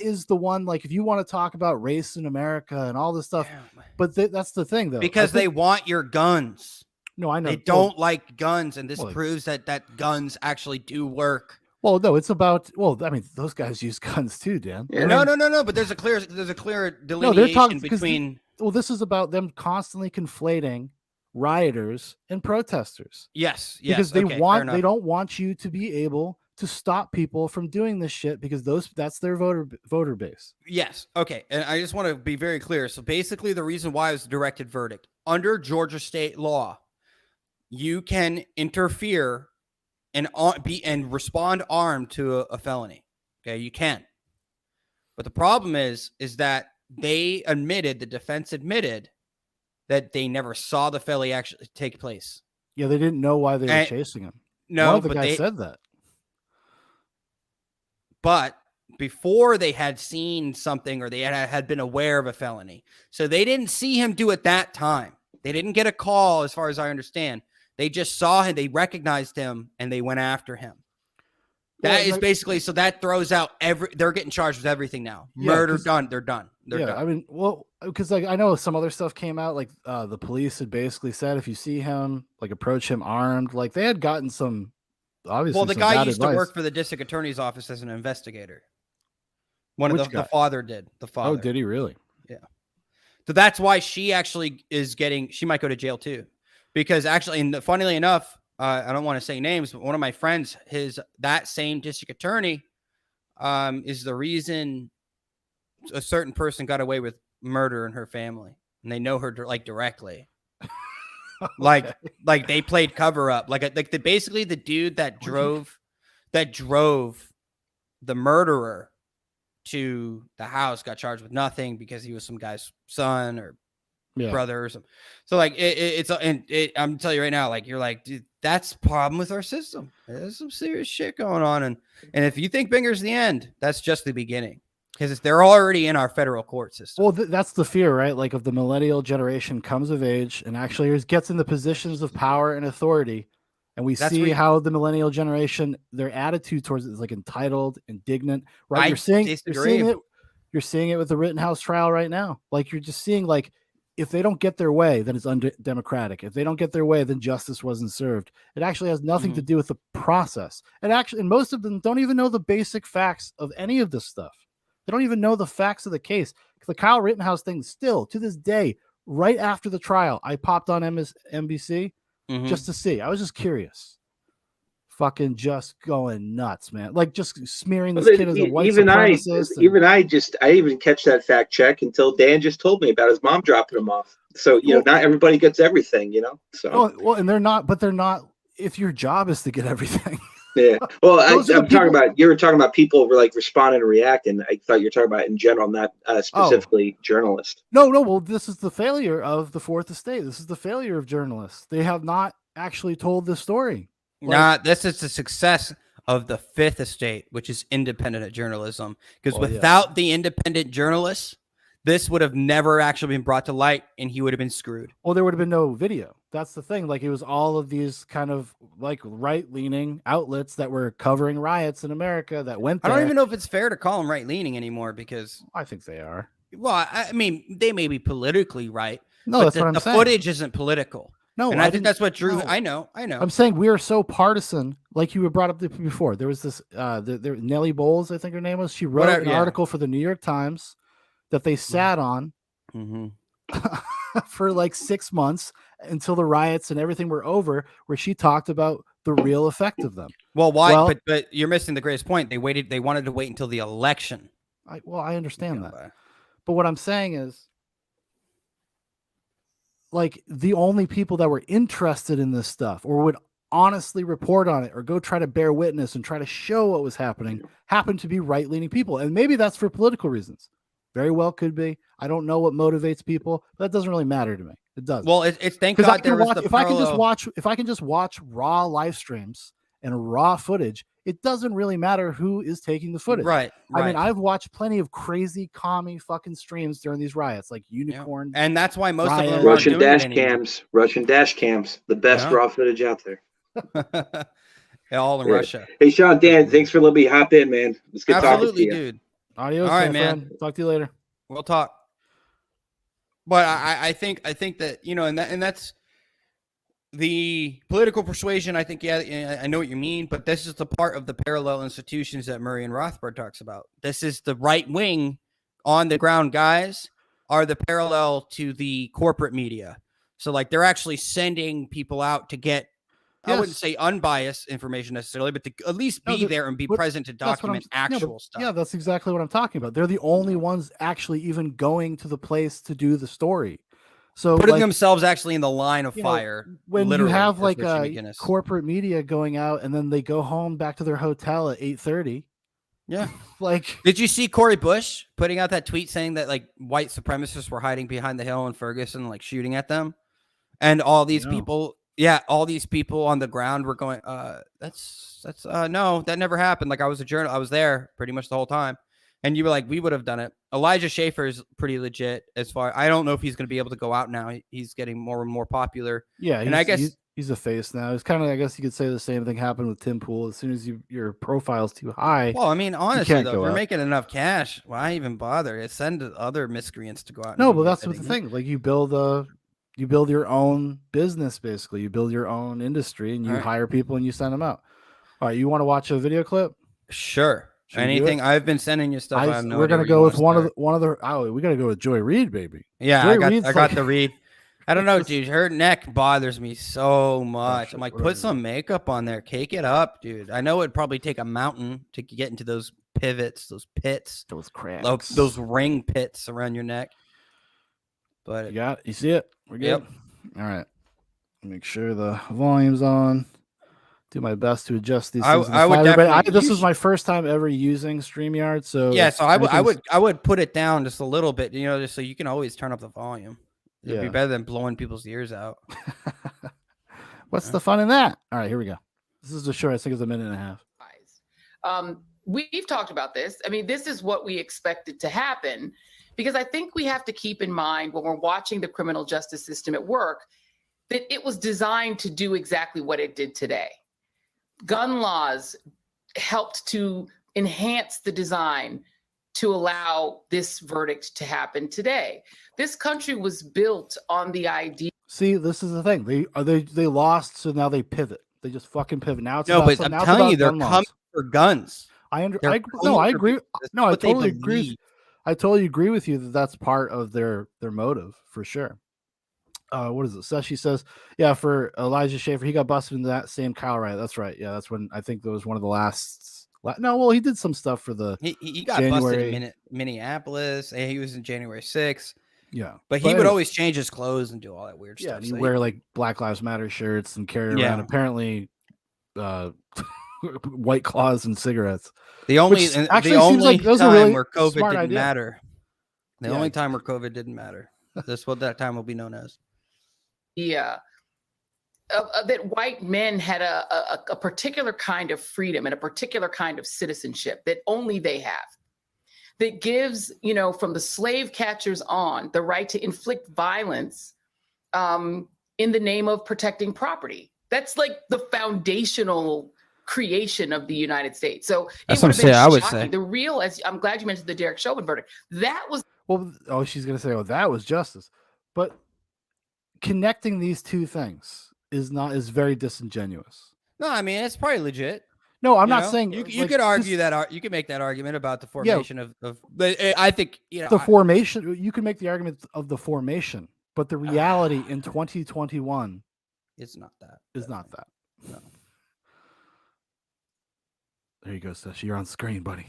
is the one, like if you want to talk about race in America and all this stuff, but that's the thing though. Because they want your guns. No, I know. They don't like guns, and this proves that guns actually do work. Well, no, it's about. Well, I mean, those guys use guns too, Dan. Yeah. No. But there's a clear delineation between. This is about them constantly conflating rioters and protesters. Yes, because they don't want you to be able to stop people from doing this shit because that's their voter base. Yes. Okay. And I just want to be very clear. So basically, the reason why it was a directed verdict under Georgia state law, you can interfere and respond armed to a felony. Okay, you can. But the problem is that the defense admitted that they never saw the felony actually take place. Yeah, they didn't know why they were chasing him. No, one of the guys said that. But before they had seen something or they had been aware of a felony. So they didn't see him do it that time. They didn't get a call, as far as I understand. They just saw him, they recognized him, and they went after him. That is basically, so that throws out they're getting charged with everything now. Murder done. They're done. They're done. I mean, because I know some other stuff came out, like the police had basically said if you see him, like approach him armed. Like they had gotten some, obviously. Well, the guy used to work for the district attorney's office as an investigator. The father did. The father. Oh, did he really? Yeah. So that's why she actually she might go to jail too. Because actually, and funnily enough, I don't want to say names, but one of my friends, that same district attorney, is the reason a certain person got away with murder in her family, and they know her directly. Okay. Like they played cover up, basically the dude that drove the murderer to the house got charged with nothing because he was some guy's son or brother or something. So like I'm telling you right now, like you're like, dude, that's the problem with our system. There's some serious shit going on, and if you think Binger's the end, that's just the beginning, because they're already in our federal court system. Well, that's the fear, right? Like if the millennial generation comes of age and actually gets in the positions of power and authority, and we see how the millennial generation, their attitude towards it is like entitled, indignant, right? You're seeing it with the Rittenhouse trial right now. Like you're just seeing like, if they don't get their way, then it's undemocratic. If they don't get their way, then justice wasn't served. It actually has nothing to do with the process. And most of them don't even know the basic facts of any of this stuff. They don't even know the facts of the case. The Kyle Rittenhouse thing, still to this day, right after the trial, I popped on NBC just to see. I was just curious. Fucking just going nuts, man. Like just smearing this kid as a white supremacist. I even catch that fact check until Dan just told me about his mom dropping him off. So, not everybody gets everything, So and they're not if your job is to get everything. Yeah. Well, you were talking about people who like responding and reacting. I thought you were talking about in general, not specifically journalists. No. Well, this is the failure of the Fourth Estate. This is the failure of journalists. They have not actually told the story. This is the success of the Fifth Estate, which is independent journalism. Because without the independent journalists, this would have never actually been brought to light, and he would have been screwed. Well, there would have been no video. That's the thing. Like it was all of these kind of like right-leaning outlets that were covering riots in America that went there. I don't even know if it's fair to call them right-leaning anymore, because I think they are. Well, I mean, they may be politically right. No, that's what I'm saying. The footage isn't political. No, and I think that's what Drew. No. I know. I'm saying we are so partisan, like you brought up before. There was this Nellie Bowles, I think her name was. She wrote an article for the New York Times that they sat on for like 6 months until the riots and everything were over, where she talked about the real effect of them. Well, why? Well, but you're missing the greatest point. They wanted to wait until the election. I understand that. But what I'm saying is, like, the only people that were interested in this stuff or would honestly report on it or go try to bear witness and try to show what was happening happened to be right-leaning people. And maybe that's for political reasons. Very well could be. I don't know what motivates people. But that doesn't really matter to me. It does. Well, it's thank God there was the if I can just watch raw live streams and raw footage, it doesn't really matter who is taking the footage. Right. I mean, I've watched plenty of crazy commie fucking streams during these riots, like Unicorn. And that's why most of them Russian dash cams, the best raw footage out there. All in Russia. Hey, Sean, Dan, thanks for letting me hop in, man. It's good talking to you. Dude. Adios, all right, man. Talk to you later. We'll talk. But I think that, you know, and that's the political persuasion. I think, I know what you mean, but this is the part of the parallel institutions that Murray and Rothbard talks about. This is the right wing on the ground guys are the parallel to the corporate media. So like they're actually sending people out to get, I wouldn't say unbiased information necessarily, but to at least be there and be present to document actual stuff. Yeah, that's exactly what I'm talking about. They're the only ones actually even going to the place to do the story. So putting themselves actually in the line of fire. When you have like a corporate media going out and then they go home back to their hotel at 8:30. Yeah. Like, did you see Cori Bush putting out that tweet saying that like white supremacists were hiding behind the hill in Ferguson, like shooting at them? And all these people, all these people on the ground were going, that's no, that never happened. Like I was I was there pretty much the whole time. And you were like, we would have done it. Elijah Schaffer is pretty legit as far. I don't know if he's going to be able to go out now. He's getting more and more popular. Yeah. And I guess he's a face now. It's kind of, I guess you could say the same thing happened with Tim Pool. As soon as your profile's too high. Well, I mean, honestly, though, if you're making enough cash, why even bother? Send other miscreants to go out. No, but that's the thing. Like you build your own business, basically. You build your own industry and you hire people and you send them out. All right. You want to watch a video clip? Sure. Anything. I've been sending you stuff. We're gonna go with one of the. Oh, we gotta go with Joy Reid, baby. Yeah, I got the Reid. I don't know, dude. Her neck bothers me so much. I'm like, put some makeup on there, cake it up, dude. I know it'd probably take a mountain to get into those pivots, those pits, those cracks, those ring pits around your neck. But you see it? We're good. Yep. All right. Make sure the volume's on. Do my best to adjust these things. I would definitely. This is my first time ever using StreamYard, so so I would put it down just a little bit, you know, just so you can always turn up the volume. It'd be better than blowing people's ears out. What's the fun in that? All right, here we go. This is the short. I think it's a minute and a half. We've talked about this. I mean, this is what we expected to happen, because I think we have to keep in mind when we're watching the criminal justice system at work that it was designed to do exactly what it did today. Gun laws helped to enhance the design to allow this verdict to happen today. This country was built on the idea. See, this is the thing. They lost, so now they pivot. They just fucking pivot. Now it's but I'm telling you, they're coming for guns. I agree. No, I totally agree. I totally agree with you that that's part of their motive for sure. What is it? So she says, for Elijah Schaffer, he got busted in that same Kyle riot. That's right. Yeah, that's when I think that was one of the last. No, well, he did some stuff for the. He got busted in Minneapolis. He was in January 6th. Yeah, but he would always change his clothes and do all that weird stuff. Yeah, and he'd wear like Black Lives Matter shirts and carry around apparently White Claws and cigarettes. The only time where COVID didn't matter. The only time where COVID didn't matter. That's what that time will be known as. Yeah. That white men had a particular kind of freedom and a particular kind of citizenship that only they have. That gives, from the slave catchers on, the right to inflict violence in the name of protecting property. That's like the foundational creation of the United States. So that's what I would say. The real, I'm glad you mentioned the Derek Chauvin verdict. That was. Well, she's going to say, that was justice. But connecting these two things is very disingenuous. No, I mean it's probably legit. No, I'm not saying you could argue that you could make that argument about the formation of but I think the formation. You can make the argument of the formation, but the reality in 2021 it's not that. Is not that. No. There you go, Sesh. You're on screen, buddy.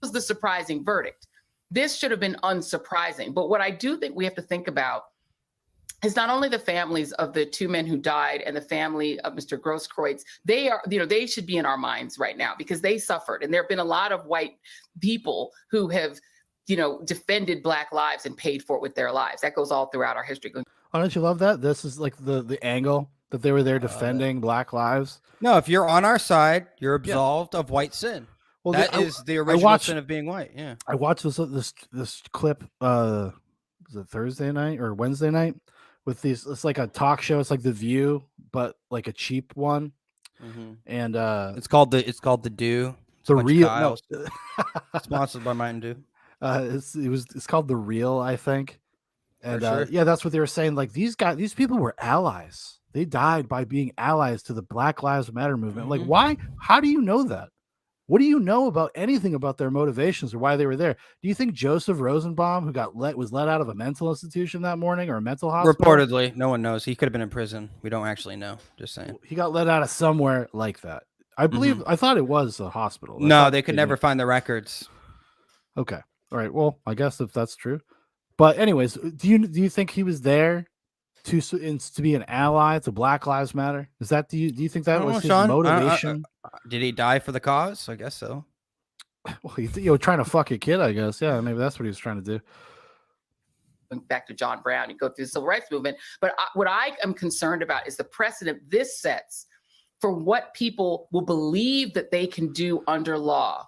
Was the surprising verdict. This should have been unsurprising, but what I do think we have to think about is not only the families of the two men who died and the family of Mr. Grosskreutz. They are, they should be in our minds right now because they suffered. And there have been a lot of white people who have, defended Black lives and paid for it with their lives. That goes all throughout our history. Oh, don't you love that? This is like the angle that they were there defending Black lives. No, if you're on our side, you're absolved of white sin. Well, that is the original sin of being white. Yeah. I watched this clip, was it Thursday night or Wednesday night? With these, it's like a talk show. It's like The View, but like a cheap one. Mm-hmm. And it's called the Do. The Real. No. Sponsored by Mountain Dew. It's called The Real, I think. And sure. yeah, that's what they were saying. Like these people were allies. They died by being allies to the Black Lives Matter movement. Mm-hmm. Like why? How do you know that? What do you know about anything about their motivations or why they were there? Do you think Joseph Rosenbaum, who was let out of a mental institution that morning or a mental hospital? Reportedly, no one knows. He could have been in prison. We don't actually know. Just saying. He got let out of somewhere like that. I believe. Mm-hmm. I thought it was a hospital. No, they could never find the records. Okay. All right. Well, I guess if that's true. But anyways, do you think he was there to be an ally to Black Lives Matter? Is that do you think that was his motivation? Did he die for the cause? I guess so. Well, he's trying to fuck a kid, I guess. Yeah, maybe that's what he was trying to do. Back to John Brown, you go through the civil rights movement. But what I am concerned about is the precedent this sets for what people will believe that they can do under law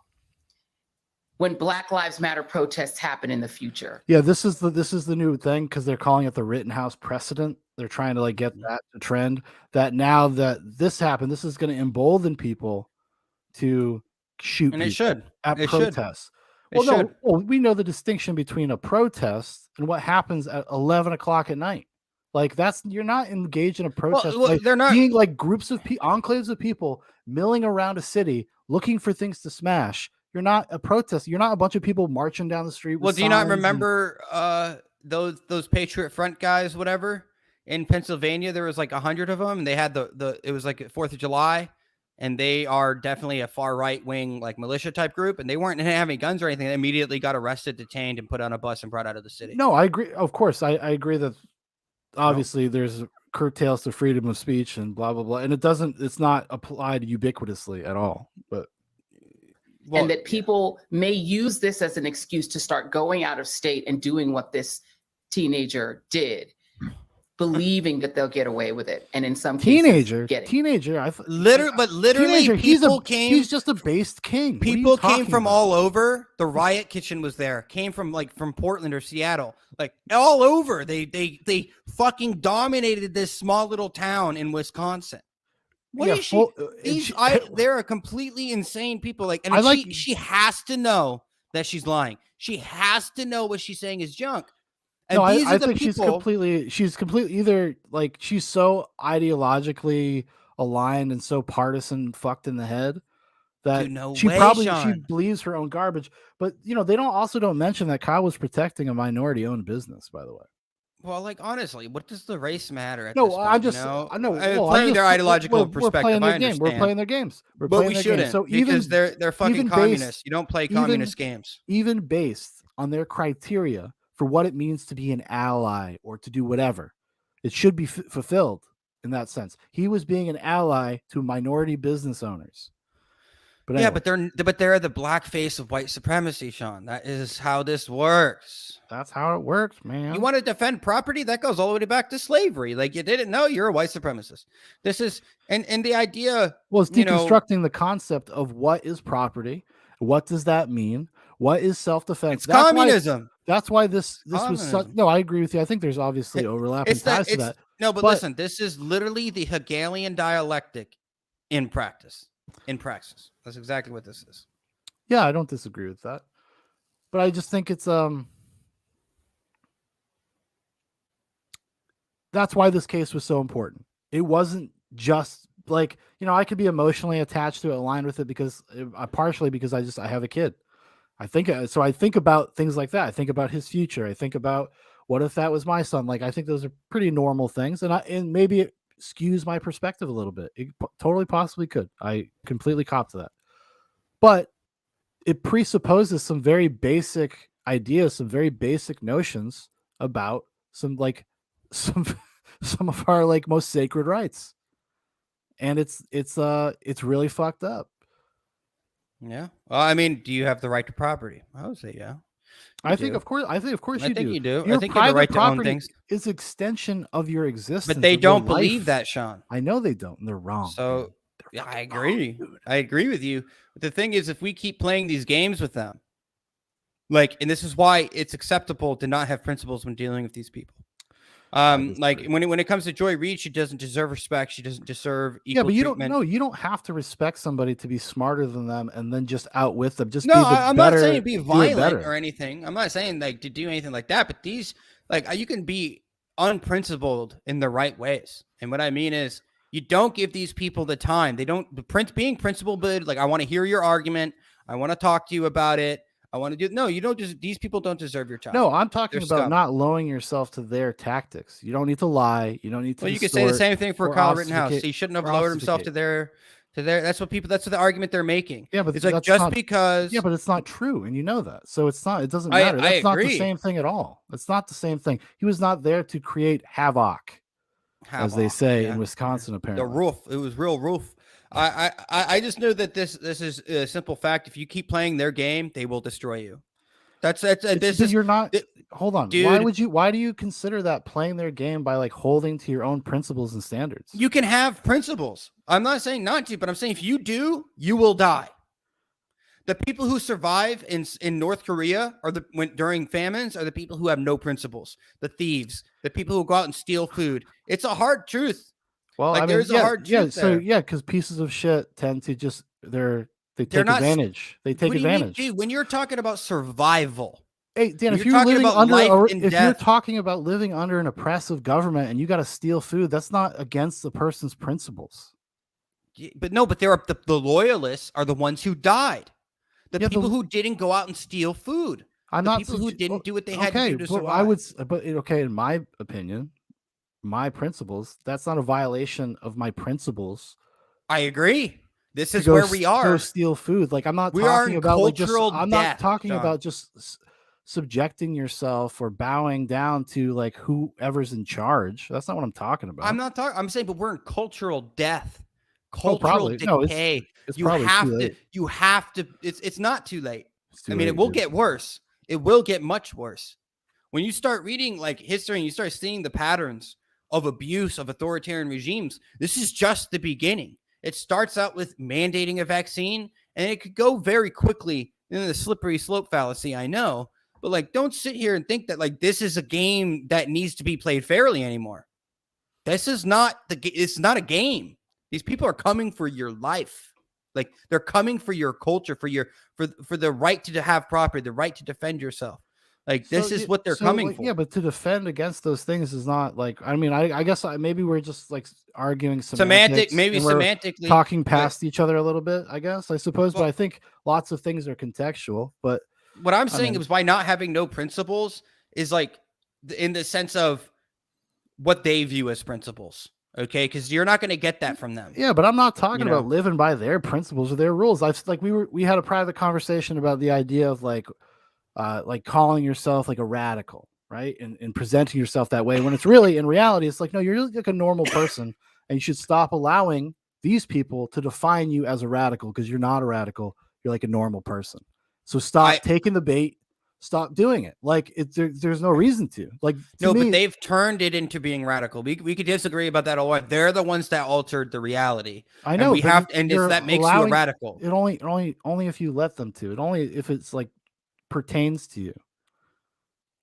when Black Lives Matter protests happen in the future. Yeah, this is the new thing because they're calling it the Rittenhouse precedent. They're trying to get that to trend. That now that this happened, this is going to embolden people to shoot. And it should at protests. Well, we know the distinction between a protest and what happens at 11 o'clock at night. Like you're not engaged in a protest. Well, they're not being like groups of enclaves of people milling around a city looking for things to smash. You're not a protest. You're not a bunch of people marching down the street. Well, do you not remember those Patriot Front guys, whatever, in Pennsylvania? There was like 100 of them, and they had it was like 4th of July, and they are definitely a far right wing like militia type group, and they didn't have any guns or anything. They immediately got arrested, detained, and put on a bus and brought out of the city. No, I agree. Of course, I agree that obviously there's curtails to freedom of speech and blah blah blah, and it's not applied ubiquitously at all, but. And that people may use this as an excuse to start going out of state and doing what this teenager did, believing that they'll get away with it. And in some cases, teenager, literally, he's just a based king. People came from all over. The riot kitchen was there. Came from Portland or Seattle, like all over. They fucking dominated this small little town in Wisconsin. They're completely insane people. She has to know that she's lying. She has to know what she's saying is junk. And I think she's completely either like she's so ideologically aligned and so partisan fucked in the head that she believes her own garbage. But they don't mention that Kyle was protecting a minority owned business, by the way. Well, honestly, what does the race matter at this point? I know. Playing their ideological perspective. We're playing their games. But we shouldn't. So because they're fucking communists. You don't play communist games. Even based on their criteria for what it means to be an ally or to do whatever, it should be fulfilled in that sense. He was being an ally to minority business owners. But anyway. but they're the black face of white supremacy, Sean. That is how this works. That's how it works, man. You want to defend property? That goes all the way back to slavery. Like you didn't know you're a white supremacist. This is and the idea. Well, it's deconstructing the concept of what is property. What does that mean? What is self-defense? That's communism. That's why this was such. No, I agree with you. I think there's obviously overlapping ties to that. No, but listen, this is literally the Hegelian dialectic in practice. In praxis. That's exactly what this is. Yeah, I don't disagree with that. But I just think it's that's why this case was so important. It wasn't just like, I could be emotionally attached to it, aligned with it because partially because I have a kid. I think about things like that. I think about his future. I think about what if that was my son? Like, I think those are pretty normal things. And maybe it skews my perspective a little bit. It totally possibly could. I completely cop to that. But it presupposes some very basic ideas, some very basic notions about some of our like most sacred rights. And it's really fucked up. Yeah. Well, I mean, do you have the right to property? I would say yeah. I think of course you do. You do. Your I think you have the right to own things. Is extension of your existence. But they don't believe that, Sean. I know they don't, and they're wrong. So yeah, I agree. I agree with you. But the thing is, if we keep playing these games with them, like, and this is why it's acceptable to not have principles when dealing with these people. Like when it comes to Joy Reid, she doesn't deserve respect. She doesn't deserve equal treatment. You don't have to respect somebody to be smarter than them and then just outwit them. I'm not saying be violent or anything. I'm not saying like to do anything like that. But these, like, you can be unprincipled in the right ways. And what I mean is, you don't give these people the time. They don't. Being principled, but like, I want to hear your argument. I want to talk to you about it. I want to do. No, you don't. These people don't deserve your time. No, I'm talking about not lowering yourself to their tactics. You don't need to lie. You don't need to. Well, you could say the same thing for Kyle Rittenhouse. He shouldn't have lowered himself to their. That's what the argument they're making. Yeah, but it's like because. Yeah, but it's not true, and you know that. So it's not. It doesn't matter. That's not the same thing at all. It's not the same thing. He was not there to create havoc, as they say in Wisconsin. Apparently, the roof. It was real roof. I just know that this is a simple fact. If you keep playing their game, they will destroy you. You're not. Hold on, dude. Why do you consider that playing their game by like holding to your own principles and standards? You can have principles. I'm not saying not to, but I'm saying if you do, you will die. The people who survive in North Korea during famines are the people who have no principles. The thieves, the people who go out and steal food. It's a hard truth. Well, like, there's a hard truth there. Because pieces of shit tend to just they take advantage. They take advantage. Dude, when you're talking about survival, hey Dan, if you're talking about living under an oppressive government and you got to steal food, that's not against the person's principles. But the loyalists are the ones who died. The people who didn't go out and steal food. People who didn't do what they had to do to survive. In my opinion, my principles, that's not a violation of my principles. I agree. This is where we are. Go steal food. Like, I'm not talking about just subjecting yourself or bowing down to like whoever's in charge. That's not what I'm talking about. I'm saying, but we're in cultural death, cultural decay. It's you have to. It's not too late. It will get worse. It will get much worse. When you start reading like history and you start seeing the patterns of abuse of authoritarian regimes, this is just the beginning. It starts out with mandating a vaccine, and it could go very quickly in the slippery slope fallacy. I know, but like, don't sit here and think that like this is a game that needs to be played fairly anymore. This is not it's not a game. These people are coming for your life. Like, they're coming for your culture, for the right to have property, the right to defend yourself. Like, this is what they're coming for. Yeah, but to defend against those things is not like, I mean, I guess maybe we're just like arguing semantically talking past each other a little bit, I guess, I suppose. But I think lots of things are contextual. But what I'm saying is by not having no principles is like in the sense of what they view as principles. Okay, because you're not going to get that from them. Yeah, but I'm not talking about living by their principles or their rules. We had a private conversation about the idea of like calling yourself like a radical, right? And presenting yourself that way when it's really, in reality, it's like, no, you're like a normal person, and you should stop allowing these people to define you as a radical, because you're not a radical. You're like a normal person. So stop taking the bait. Stop doing it. Like, there's no reason to. Like, but they've turned it into being radical. We could disagree about that a lot. They're the ones that altered the reality. I know. That makes you a radical. It only if you let them to. It only if it's like pertains to you.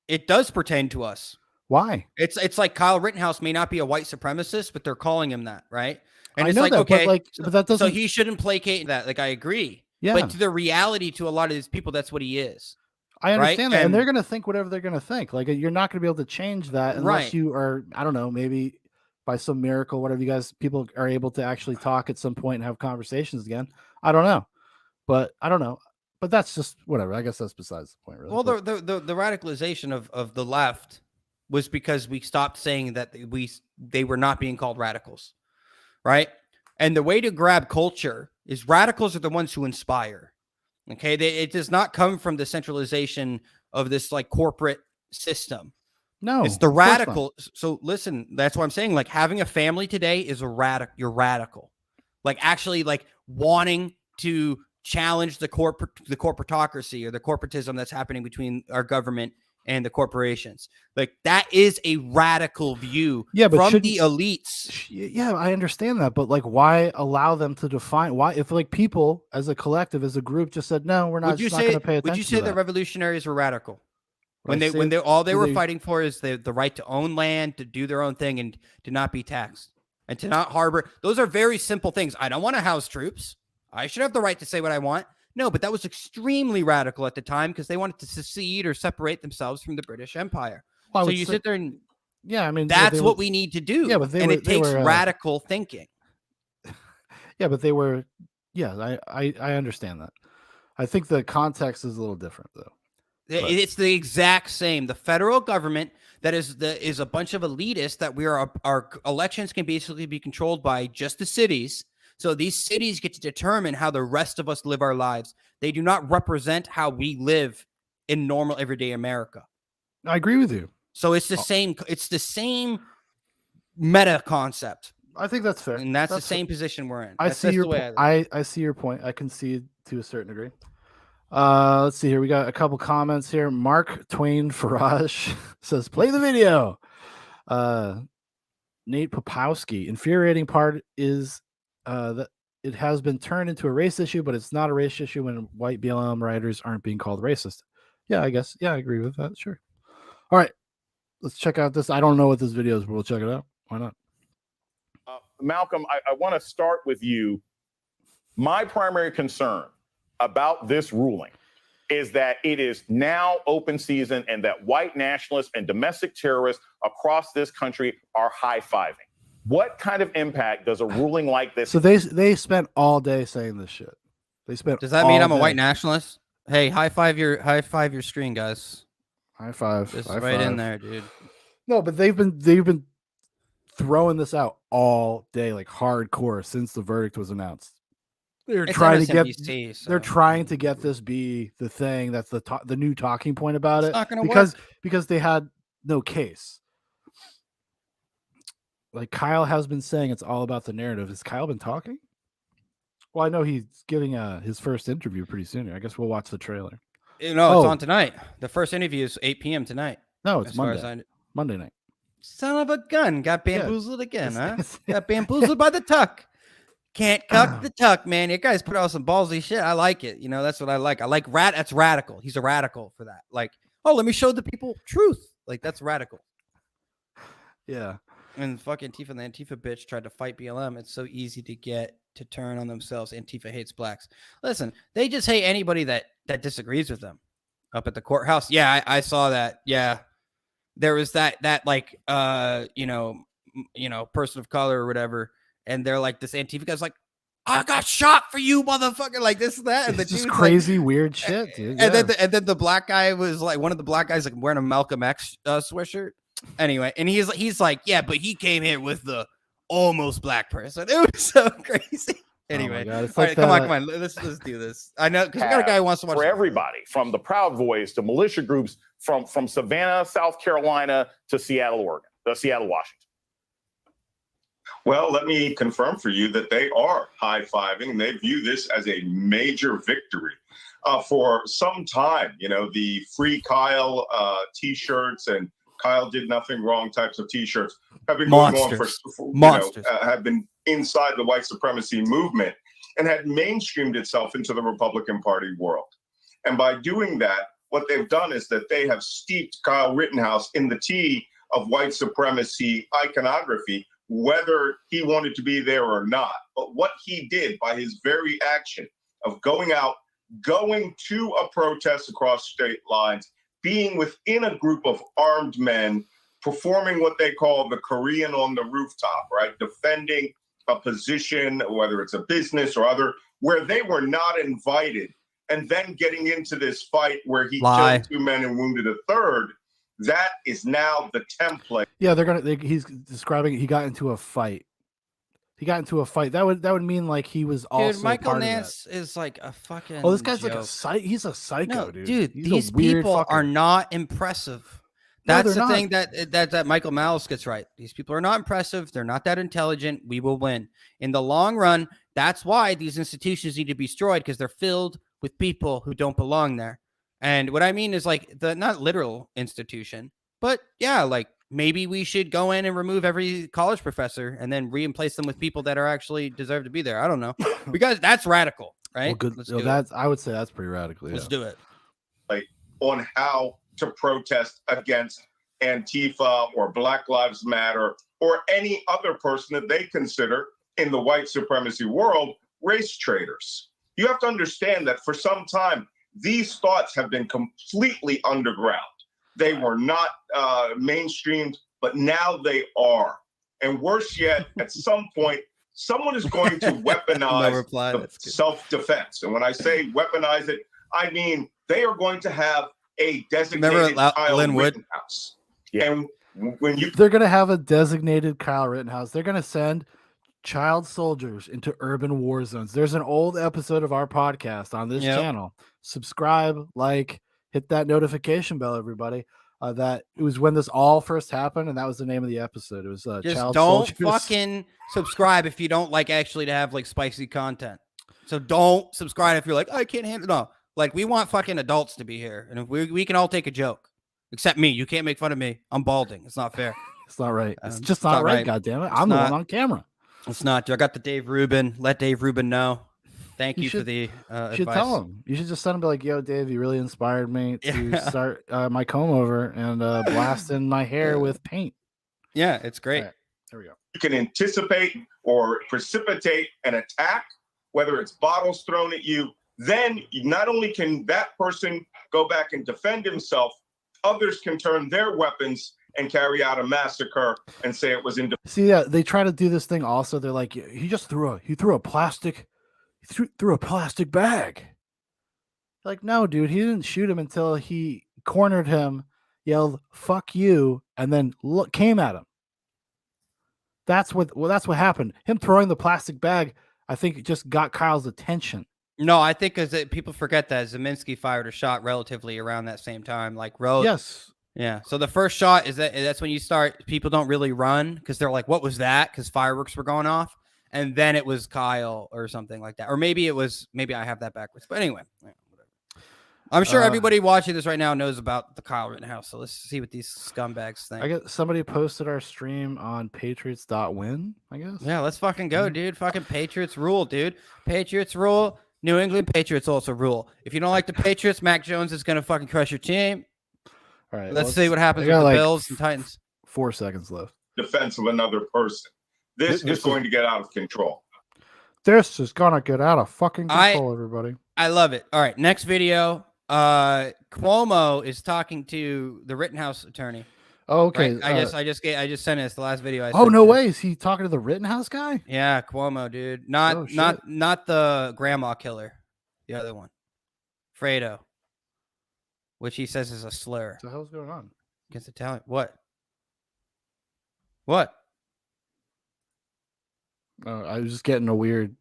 It does pertain to us. Why? It's like Kyle Rittenhouse may not be a white supremacist, but they're calling him that, right? And I know like, that, okay, but that doesn't. So he shouldn't placate that. Like, I agree. Yeah. But to the reality, to a lot of these people, that's what he is. I understand right? that, and they're going to think whatever they're going to think. Like you're not going to be able to change that unless you are, I don't know, maybe by some miracle, whatever people are able to actually talk at some point and have conversations again. I don't know, but that's just whatever. I guess that's besides the point, really. Well, the radicalization of the left was because we stopped saying that they were not being called radicals, right? And the way to grab culture is radicals are the ones who inspire. Okay, it does not come from the centralization of this like corporate system. No, it's the radical. So listen, that's what I'm saying. Like having a family today is a radical. You're radical. Like actually, like wanting to challenge the corporatocracy or the corporatism that's happening between our government and the corporations. Like that is a radical view from the elites. Yeah, I understand that, but like why allow them to define why if like people as a collective, as a group just said, no, we're not going to pay attention. Would you say the revolutionaries were radical? When they were fighting for is the right to own land, to do their own thing, and to not be taxed and to not harbor. Those are very simple things. I don't want to house troops. I should have the right to say what I want. No, but that was extremely radical at the time because they wanted to secede or separate themselves from the British Empire. So you sit there and that's what we need to do. Yeah, but it takes radical thinking. Yeah, but they were. Yeah, I understand that. I think the context is a little different though. It's the exact same. The federal government that is a bunch of elitists that our elections can basically be controlled by just the cities. So these cities get to determine how the rest of us live our lives. They do not represent how we live in normal everyday America. I agree with you. So it's the same. It's the same meta concept. I think that's fair, and that's the same position we're in. I see your point. I concede to a certain degree. Let's see here. We got a couple comments here. Mark Twain Farage says, "Play the video." Nate Popowski. Infuriating part is that it has been turned into a race issue, but it's not a race issue when white BLM writers aren't being called racist. Yeah, I guess. Yeah, I agree with that. Sure. All right. Let's check out this. I don't know what this video is, but we'll check it out. Why not? Malcolm, I want to start with you. My primary concern about this ruling is that it is now open season and that white nationalists and domestic terrorists across this country are high-fiving. What kind of impact does a ruling like this? So they spent all day saying this shit. Does that mean I'm a white nationalist? Hey, high five your screen, guys. High five. Just right in there, dude. No, but they've been throwing this out all day, like hardcore, since the verdict was announced. They're trying to get this be the thing that's the new talking point about it because they had no case. Like Kyle has been saying, it's all about the narrative. Has Kyle been talking? Well, I know he's giving his first interview pretty soon. I guess we'll watch the trailer. No, it's on tonight. The first interview is 8 p.m. tonight. No, it's Monday night. Son of a gun. Got bamboozled again, huh? Got bamboozled by the tuck. Can't cuck the tuck, man. You guys put out some ballsy shit. I like it. That's what I like. I like that's radical. He's a radical for that. Like, let me show the people truth. Like, that's radical. Yeah. And fucking Antifa, the Antifa bitch tried to fight BLM. It's so easy to get to turn on themselves. Antifa hates blacks. Listen, they just hate anybody that disagrees with them. Up at the courthouse. Yeah, I saw that. Yeah. There was that like person of color or whatever. And they're like, this Antifa guy's like, I got shot for you, motherfucker. Like this and that. And it's just crazy, weird shit, dude. And then the black guy was like, one of the black guys like wearing a Malcolm X sweatshirt. Anyway, and he's like, yeah, but he came here with the almost black person. It was so crazy. Anyway, all right, come on. Let's do this. I know because we got a guy who wants to watch for everybody, from the Proud Boys to militia groups, from Savannah, South Carolina to Seattle, Washington. Well, let me confirm for you that they are high-fiving. They view this as a major victory. For some time, the Free Kyle T-shirts and Kyle did nothing wrong types of T-shirts have been going on have been inside the white supremacy movement and had mainstreamed itself into the Republican Party world. And by doing that, what they've done is that they have steeped Kyle Rittenhouse in the tea of white supremacy iconography, whether he wanted to be there or not. But what he did by his very action of going out, going to a protest across state lines, being within a group of armed men, performing what they call the Korean on the rooftop, right? Defending a position, whether it's a business or other, where they were not invited, and then getting into this fight where he killed 2 men and wounded a third. That is now the template. Yeah, he's describing he got into a fight. He got into a fight. That would mean like he was also. Dude, Michael part Nance is like a fucking. Oh, this guy's joke. like he's a psycho, No, dude. These people are not impressive. That's the thing that Michael Malice gets right. These people are not impressive. They're not that intelligent. We will win in the long run. That's why these institutions need to be destroyed, because they're filled with people who don't belong there. And what I mean is like the not literal institution, but yeah, like maybe we should go in and remove every college professor and then replace them with people that are actually deserve to be there. I don't know, because that's radical, right? Well, good. I would say that's pretty radical. Yeah. Let's do it. Like on how to protest against Antifa or Black Lives Matter or any other person that they consider in the white supremacy world race traitors. You have to understand that for some time, these thoughts have been completely underground. They were not mainstreamed, but now they are. And worse yet, at some point, someone is going to weaponize self-defense. And when I say weaponize it, I mean they are going to have a designated Kyle Rittenhouse. Yeah. And they're going to have a designated Kyle Rittenhouse. They're going to send child soldiers into urban war zones. There's an old episode of our podcast on this channel. Subscribe, like, hit that notification bell, everybody. That it was when this all first happened, and that was the name of the episode. It was just child don't soldiers. Fucking subscribe if you don't like actually to have like spicy content. So don't subscribe if you're like, I can't handle it. No, like we want fucking adults to be here, and if we can all take a joke, except me. You can't make fun of me. I'm balding. It's not fair. It's not right. It's just not right. God damn it! I'm the one on camera. It's not. I got the Dave Rubin. Let Dave Rubin know. Thank you for the advice. You should tell him. You should just send him, be like, yo, Dave, you really inspired me to start my comb over and blasting my hair with paint. Yeah, it's great. Right, there we go. You can anticipate or precipitate an attack, whether it's bottles thrown at you. Then not only can that person go back and defend himself, others can turn their weapons and carry out a massacre and say it was in. See, yeah, they try to do this thing also. They're like, he threw a plastic bag. Like, no, dude, he didn't shoot him until he cornered him, yelled "fuck you," and then came at him. That's what happened. Him throwing the plastic bag, I think, just got Kyle's attention. No, I think because people forget that Zeminski fired a shot relatively around that same time. Like, yes. Yeah. So the first shot that's when you start. People don't really run because they're like, "What was that?" Because fireworks were going off, and then it was Kyle or something like that, or maybe I have that backwards. But anyway, whatever. I'm sure everybody watching this right now knows about the Kyle Rittenhouse. So let's see what these scumbags think. I guess somebody posted our stream on Patriots.win. I guess. Yeah, let's fucking go, dude. Fucking Patriots rule, dude. Patriots rule. New England Patriots also rule. If you don't like the Patriots, Mac Jones is gonna fucking crush your team. All right, let's see what happens with the Bills and Titans. 4 seconds left. Defense of another person. This is going to get out of control. This is gonna get out of fucking control, everybody. I love it. All right, next video. Cuomo is talking to the Rittenhouse attorney. Oh, okay. Right? I just sent it. It's the last video. No way! Is he talking to the Rittenhouse guy? Yeah, Cuomo, dude. Not the grandma killer. The other one, Fredo, which he says is a slur. What the hell's going on? Against Italian. What? What? I was just getting a weird.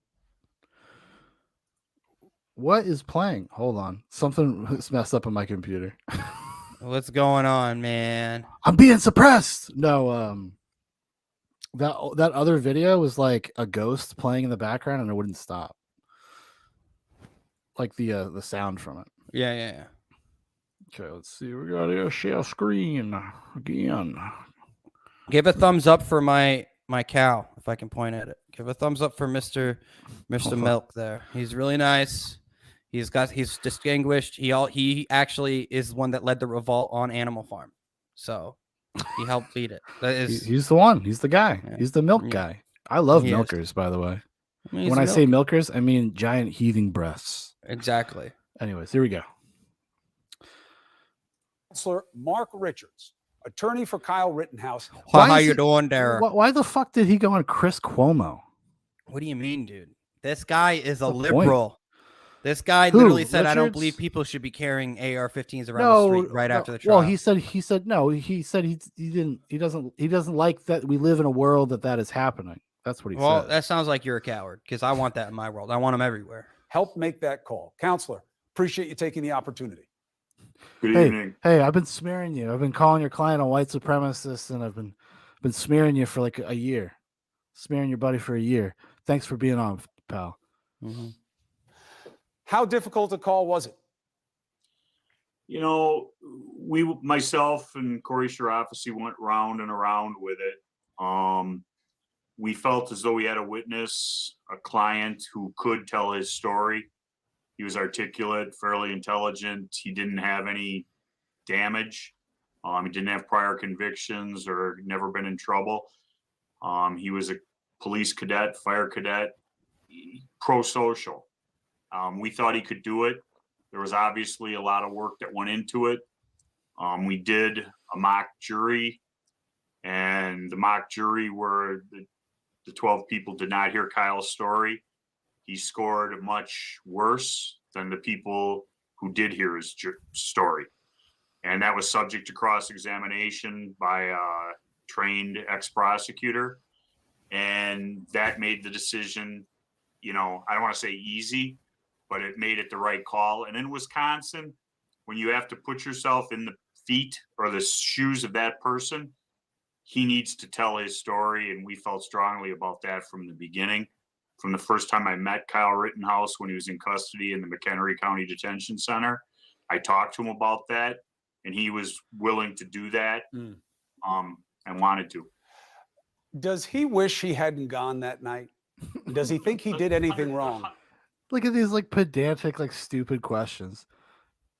What is playing? Hold on. Something's messed up on my computer. What's going on, man? I'm being suppressed. No, that other video was like a ghost playing in the background and it wouldn't stop. Like the sound from it. Yeah. Okay, let's see. We got to share screen again. Give a thumbs up for my cow, if I can point at it. Give a thumbs up for Mr. Milk there. He's really nice. He's distinguished. He actually is one that led the revolt on Animal Farm. So he helped lead it. He's the one. He's the guy. Yeah. He's the milk guy. I love milkers, by the way. When I say milkers, I mean giant heaving breasts. Exactly. Anyways, here we go. Counselor Mark Richards, attorney for Kyle Rittenhouse. How you doing, Derek? Why the fuck did he go on Chris Cuomo? What do you mean, dude? This guy is a The liberal. point. This guy Who, literally said, "I don't Richards? believe people should be carrying AR-15s around the street right after the trial." Well, he said no. He said he doesn't like that we live in a world that is happening. That's what he Well, said. that sounds like you're a coward because I want that in my world. I want them everywhere. Help make that call. Counselor, appreciate you taking the opportunity. Good evening. Hey, I've been smearing you. I've been calling your client a white supremacist, and I've been smearing you for like a year. Smearing your buddy for a year. Thanks for being on, pal. Mm-hmm. How difficult a call was it? You know, myself and Corey Shirafisi went round and around with it. We felt as though we had a witness, a client who could tell his story. He was articulate, fairly intelligent. He didn't have any damage. He didn't have prior convictions or never been in trouble. He was a police cadet, fire cadet, pro-social. We thought he could do it. There was obviously a lot of work that went into it. We did a mock jury, and the mock jury were the 12 people did not hear Kyle's story. He scored much worse than the people who did hear his story. And that was subject to cross-examination by a trained ex-prosecutor. And that made the decision, I don't want to say easy, but it made it the right call. And in Wisconsin, when you have to put yourself in the feet or the shoes of that person, he needs to tell his story. And we felt strongly about that from the beginning. From the first time I met Kyle Rittenhouse when he was in custody in the McHenry County Detention Center, I talked to him about that, and he was willing to do that and wanted to. Does he wish he hadn't gone that night? Does he think he did anything wrong? Look at these like pedantic, like stupid questions.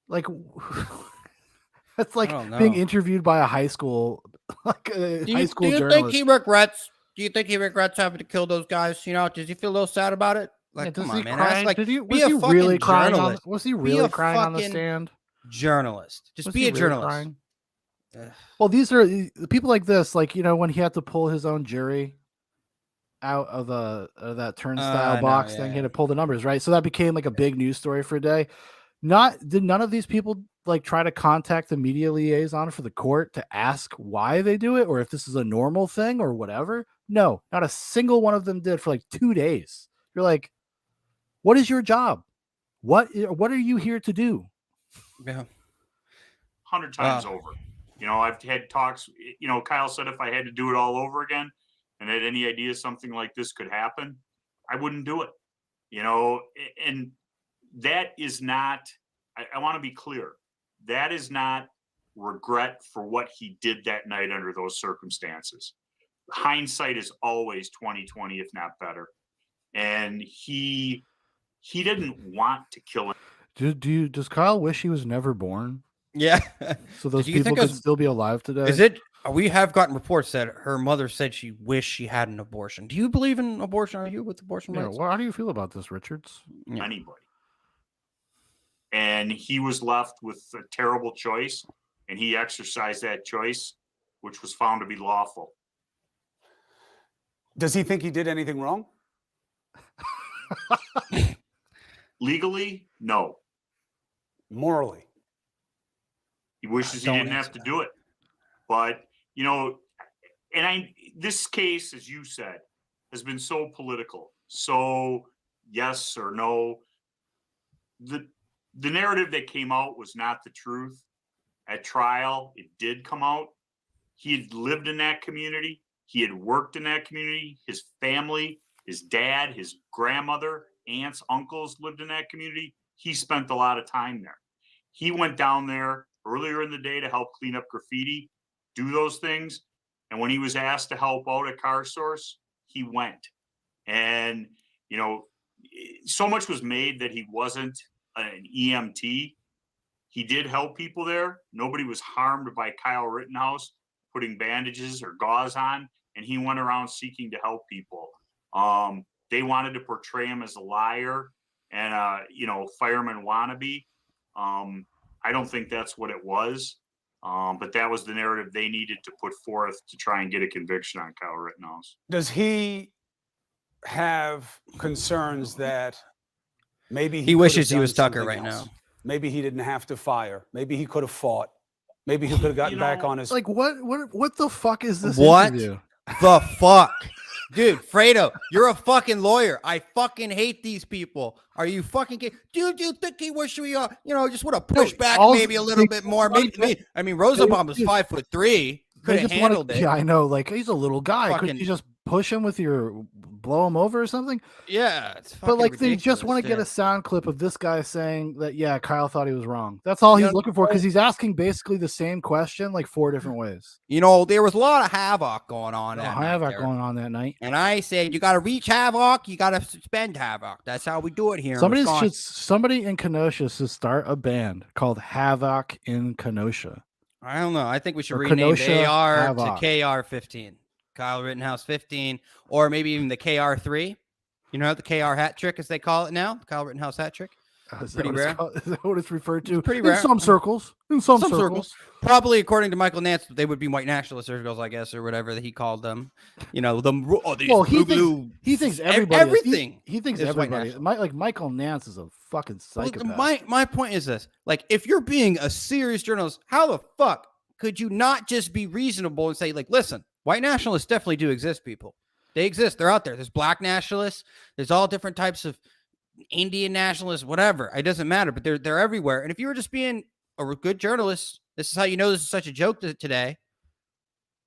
Like that's like being interviewed by a high school, like a high school journalist. Think he regrets? Do you think he regrets having to kill those guys? Does he feel a little sad about it? Like, come on, man. That's like, was he really crying on the stand? Journalist. Just be a journalist. Well, these are people like this, like, when he had to pull his own jury out of that turnstile box thing, he had to pull the numbers, right? So that became like a big news story for a day. Did none of these people like try to contact the media liaison for the court to ask why they do it or if this is a normal thing or whatever? No, not a single one of them did for like 2 days. You're like, what is your job? What are you here to do? Yeah. 100 times over. I've had talks, Kyle said if I had to do it all over again and had any idea something like this could happen, I wouldn't do it. And that is not, I want to be clear, that is not regret for what he did that night under those circumstances. Hindsight is always 20/20, if not better. And he didn't want to kill him. Does Kyle wish he was never born? Yeah. So those people could still be alive today? Is it? We have gotten reports that her mother said she wished she had an abortion. Do you believe in abortion? Are you with abortion rights? Well, how do you feel about this, Richards? Anybody. And he was left with a terrible choice, and he exercised that choice, which was found to be lawful. Does he think he did anything wrong? Legally, no. Morally? He wishes he didn't have to do it. But, this case, as you said, has been so political. So yes or no. The narrative that came out was not the truth. At trial, it did come out. He had lived in that community. He had worked in that community. His family, his dad, his grandmother, aunts, uncles lived in that community. He spent a lot of time there. He went down there earlier in the day to help clean up graffiti, do those things. And when he was asked to help out at Car Source, he went. And, so much was made that he wasn't an EMT. He did help people there. Nobody was harmed by Kyle Rittenhouse putting bandages or gauze on, and he went around seeking to help people. They wanted to portray him as a liar and fireman wannabe. I don't think that's what it was. But that was the narrative they needed to put forth to try and get a conviction on Kyle Rittenhouse. Does he have concerns that maybe he wishes he was Tucker right now? Maybe he didn't have to fire. Maybe he could have fought. Maybe he could have gotten back on his. Like what the fuck is this? What interview? the fuck? Dude, Fredo, you're a fucking lawyer. I fucking hate these people. Are you fucking kidding? Dude, you think he wish we just would have pushed back maybe a little bit more? Maybe. I mean, Rosenbaum was 5'3". Could have handled it. Yeah, I know. Like, he's a little guy. Couldn't you just push him with blow him over or something? Yeah. But like, they just want to get a sound clip of this guy saying that, yeah, Kyle thought he was wrong. That's all he's looking for, because he's asking basically the same question like 4 different ways. There was a lot of havoc going on. Going on that night. And I said, you got to reach havoc, you got to suspend havoc. That's how we do it here. Somebody in Kenosha should start a band called Havoc in Kenosha. I don't know. I think we should rename the AR to KR-15. Kyle Rittenhouse 15, or maybe even the KR-3. You know the KR hat trick, as they call it now? The Kyle Rittenhouse hat trick. Pretty rare. Is that what it's referred to? Pretty rare. In some circles. Probably, according to Michael Nance, they would be white nationalist circles, I guess, or whatever that he called them. He thinks everybody. Everything. He thinks everybody. Michael Nance is a fucking psychopath. My point is this: like, if you're being a serious journalist, how the fuck could you not just be reasonable and say, like, listen, white nationalists definitely do exist, people. They exist. They're out there. There's black nationalists. There's all different types of Indian nationalists, whatever. It doesn't matter, but they're everywhere. And if you were just being a good journalist, this is how you know this is such a joke today,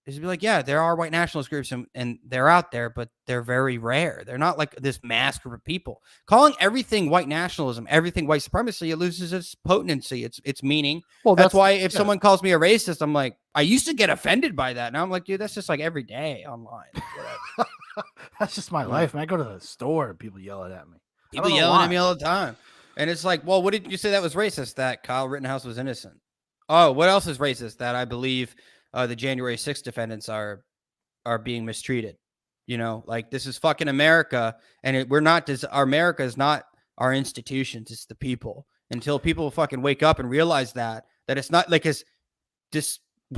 is to be like, yeah, there are white nationalist groups and they're out there, but they're very rare. They're not like this mass group of people. Calling everything white nationalism, everything white supremacy, it loses its potency, its meaning. Well, that's why if someone calls me a racist, I'm like, I used to get offended by that. Now I'm like, dude, that's just like every day online. That's just my life, man. I go to the store and people yelling at me. People yelling at me all the time. And it's like, well, what did you say that was racist? That Kyle Rittenhouse was innocent. Oh, what else is racist? That I believe the January 6th defendants are being mistreated. Like, this is fucking America. And our America is not our institutions. It's the people. Until people fucking wake up and realize that it's not like this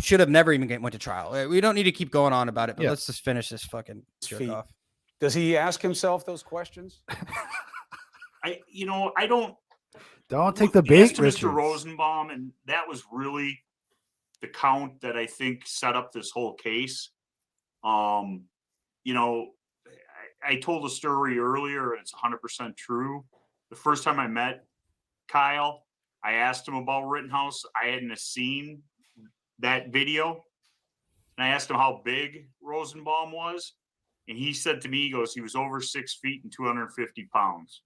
should have never even went to trial. We don't need to keep going on about it, but let's just finish this fucking jerk off. Does he ask himself those questions? I don't take the bait, Mr. Rosenbaum, and that was really the count that I think set up this whole case. I told a story earlier, and it's 100% true. The first time I met Kyle, I asked him about Rittenhouse. I hadn't seen that video, and I asked him how big Rosenbaum was, and he said to me, he goes, he was over 6 feet and 250 pounds.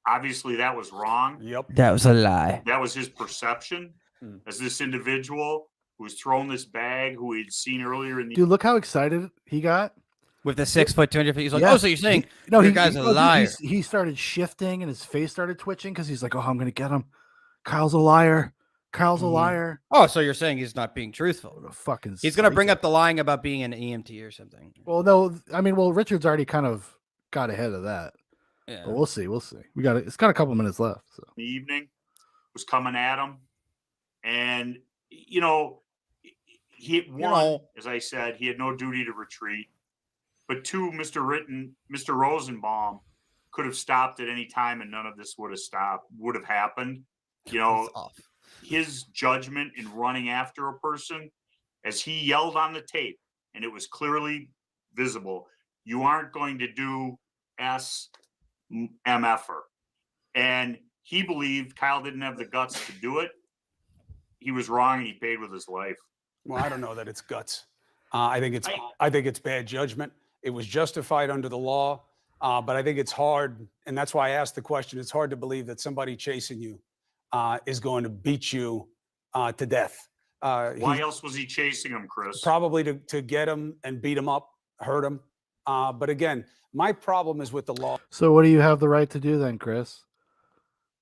Obviously, that was wrong. Yep. That was a lie. That was his perception as this individual who was throwing this bag, who he'd seen earlier in the. Dude, look how excited he got with the 6 foot 250. He's like, oh, so you're saying your guy's a liar? He started shifting and his face started twitching because he's like, oh, I'm gonna get him. Kyle's a liar. Kyle's a liar. Oh, so you're saying he's not being truthful? He's gonna bring up the lying about being an EMT or something. Well, no, I mean, Richard's already kind of got ahead of that. Yeah, but we'll see. It's got a couple minutes left. So the evening was coming at him, and he had one, as I said, he had no duty to retreat. But two, Mr. Rosenbaum could have stopped at any time, and none of this would have happened. His judgment in running after a person, as he yelled on the tape, and it was clearly visible, you aren't going to do MFer. And he believed Kyle didn't have the guts to do it. He was wrong, and he paid with his life. Well, I don't know that it's guts. I think it's bad judgment. It was justified under the law, but I think it's hard, and that's why I asked the question. It's hard to believe that somebody chasing you is going to beat you to death. Why else was he chasing him, Chris? Probably to get him and beat him up, hurt him. But again, my problem is with the law. So what do you have the right to do then, Chris?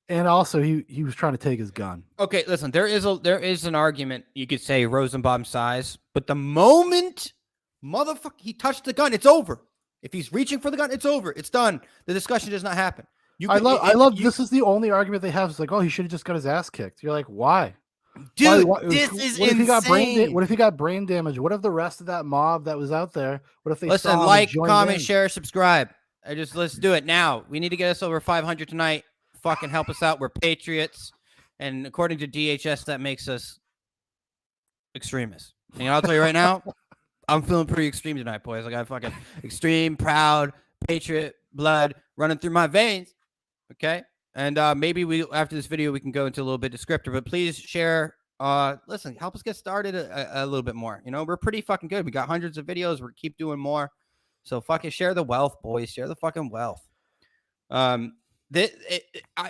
And also, he was trying to take his gun. Okay, listen, there is an argument you could say Rosenbaum size, but the moment he touched the gun, it's over. If he's reaching for the gun, it's over. It's done. The discussion does not happen. I love. This is the only argument they have. It's like, oh, he should have just got his ass kicked. You're like, why? Dude, this is insane. If he got what if he got brain damage? What if the rest of that mob that was out there? What if they listen, saw him like, and comment, in? share, subscribe. Let's do it now. We need to get us over 500 tonight. Fucking help us out. We're patriots, and according to DHS, that makes us extremists. And I'll tell you right now, I'm feeling pretty extreme tonight, boys. I got fucking extreme, proud, patriot blood running through my veins. Okay. And maybe after this video, we can go into a little bit descriptor, but please share. Listen, help us get started a little bit more. You know, we're pretty fucking good. We got hundreds of videos. We're keep doing more. So fucking share the wealth, boys. Share the fucking wealth.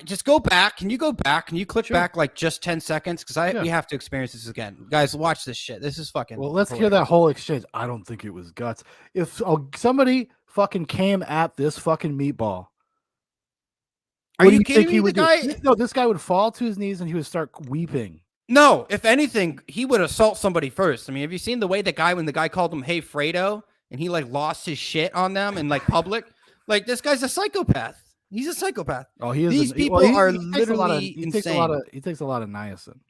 Just go back. Can you go back? Can you click back like just 10 seconds? Because we have to experience this again. Guys, watch this shit. This is fucking. Well, let's hear that whole exchange. I don't think it was guts. If somebody fucking came at this fucking meatball. Are you kidding me? The guy? No, this guy would fall to his knees and he would start weeping. No, if anything, he would assault somebody first. I mean, have you seen the way when the guy called him "Hey Fredo" and he like lost his shit on them in like public? Like, this guy's a psychopath. He's a psychopath. Oh, he is. These people are literally insane. He takes a lot of niacin.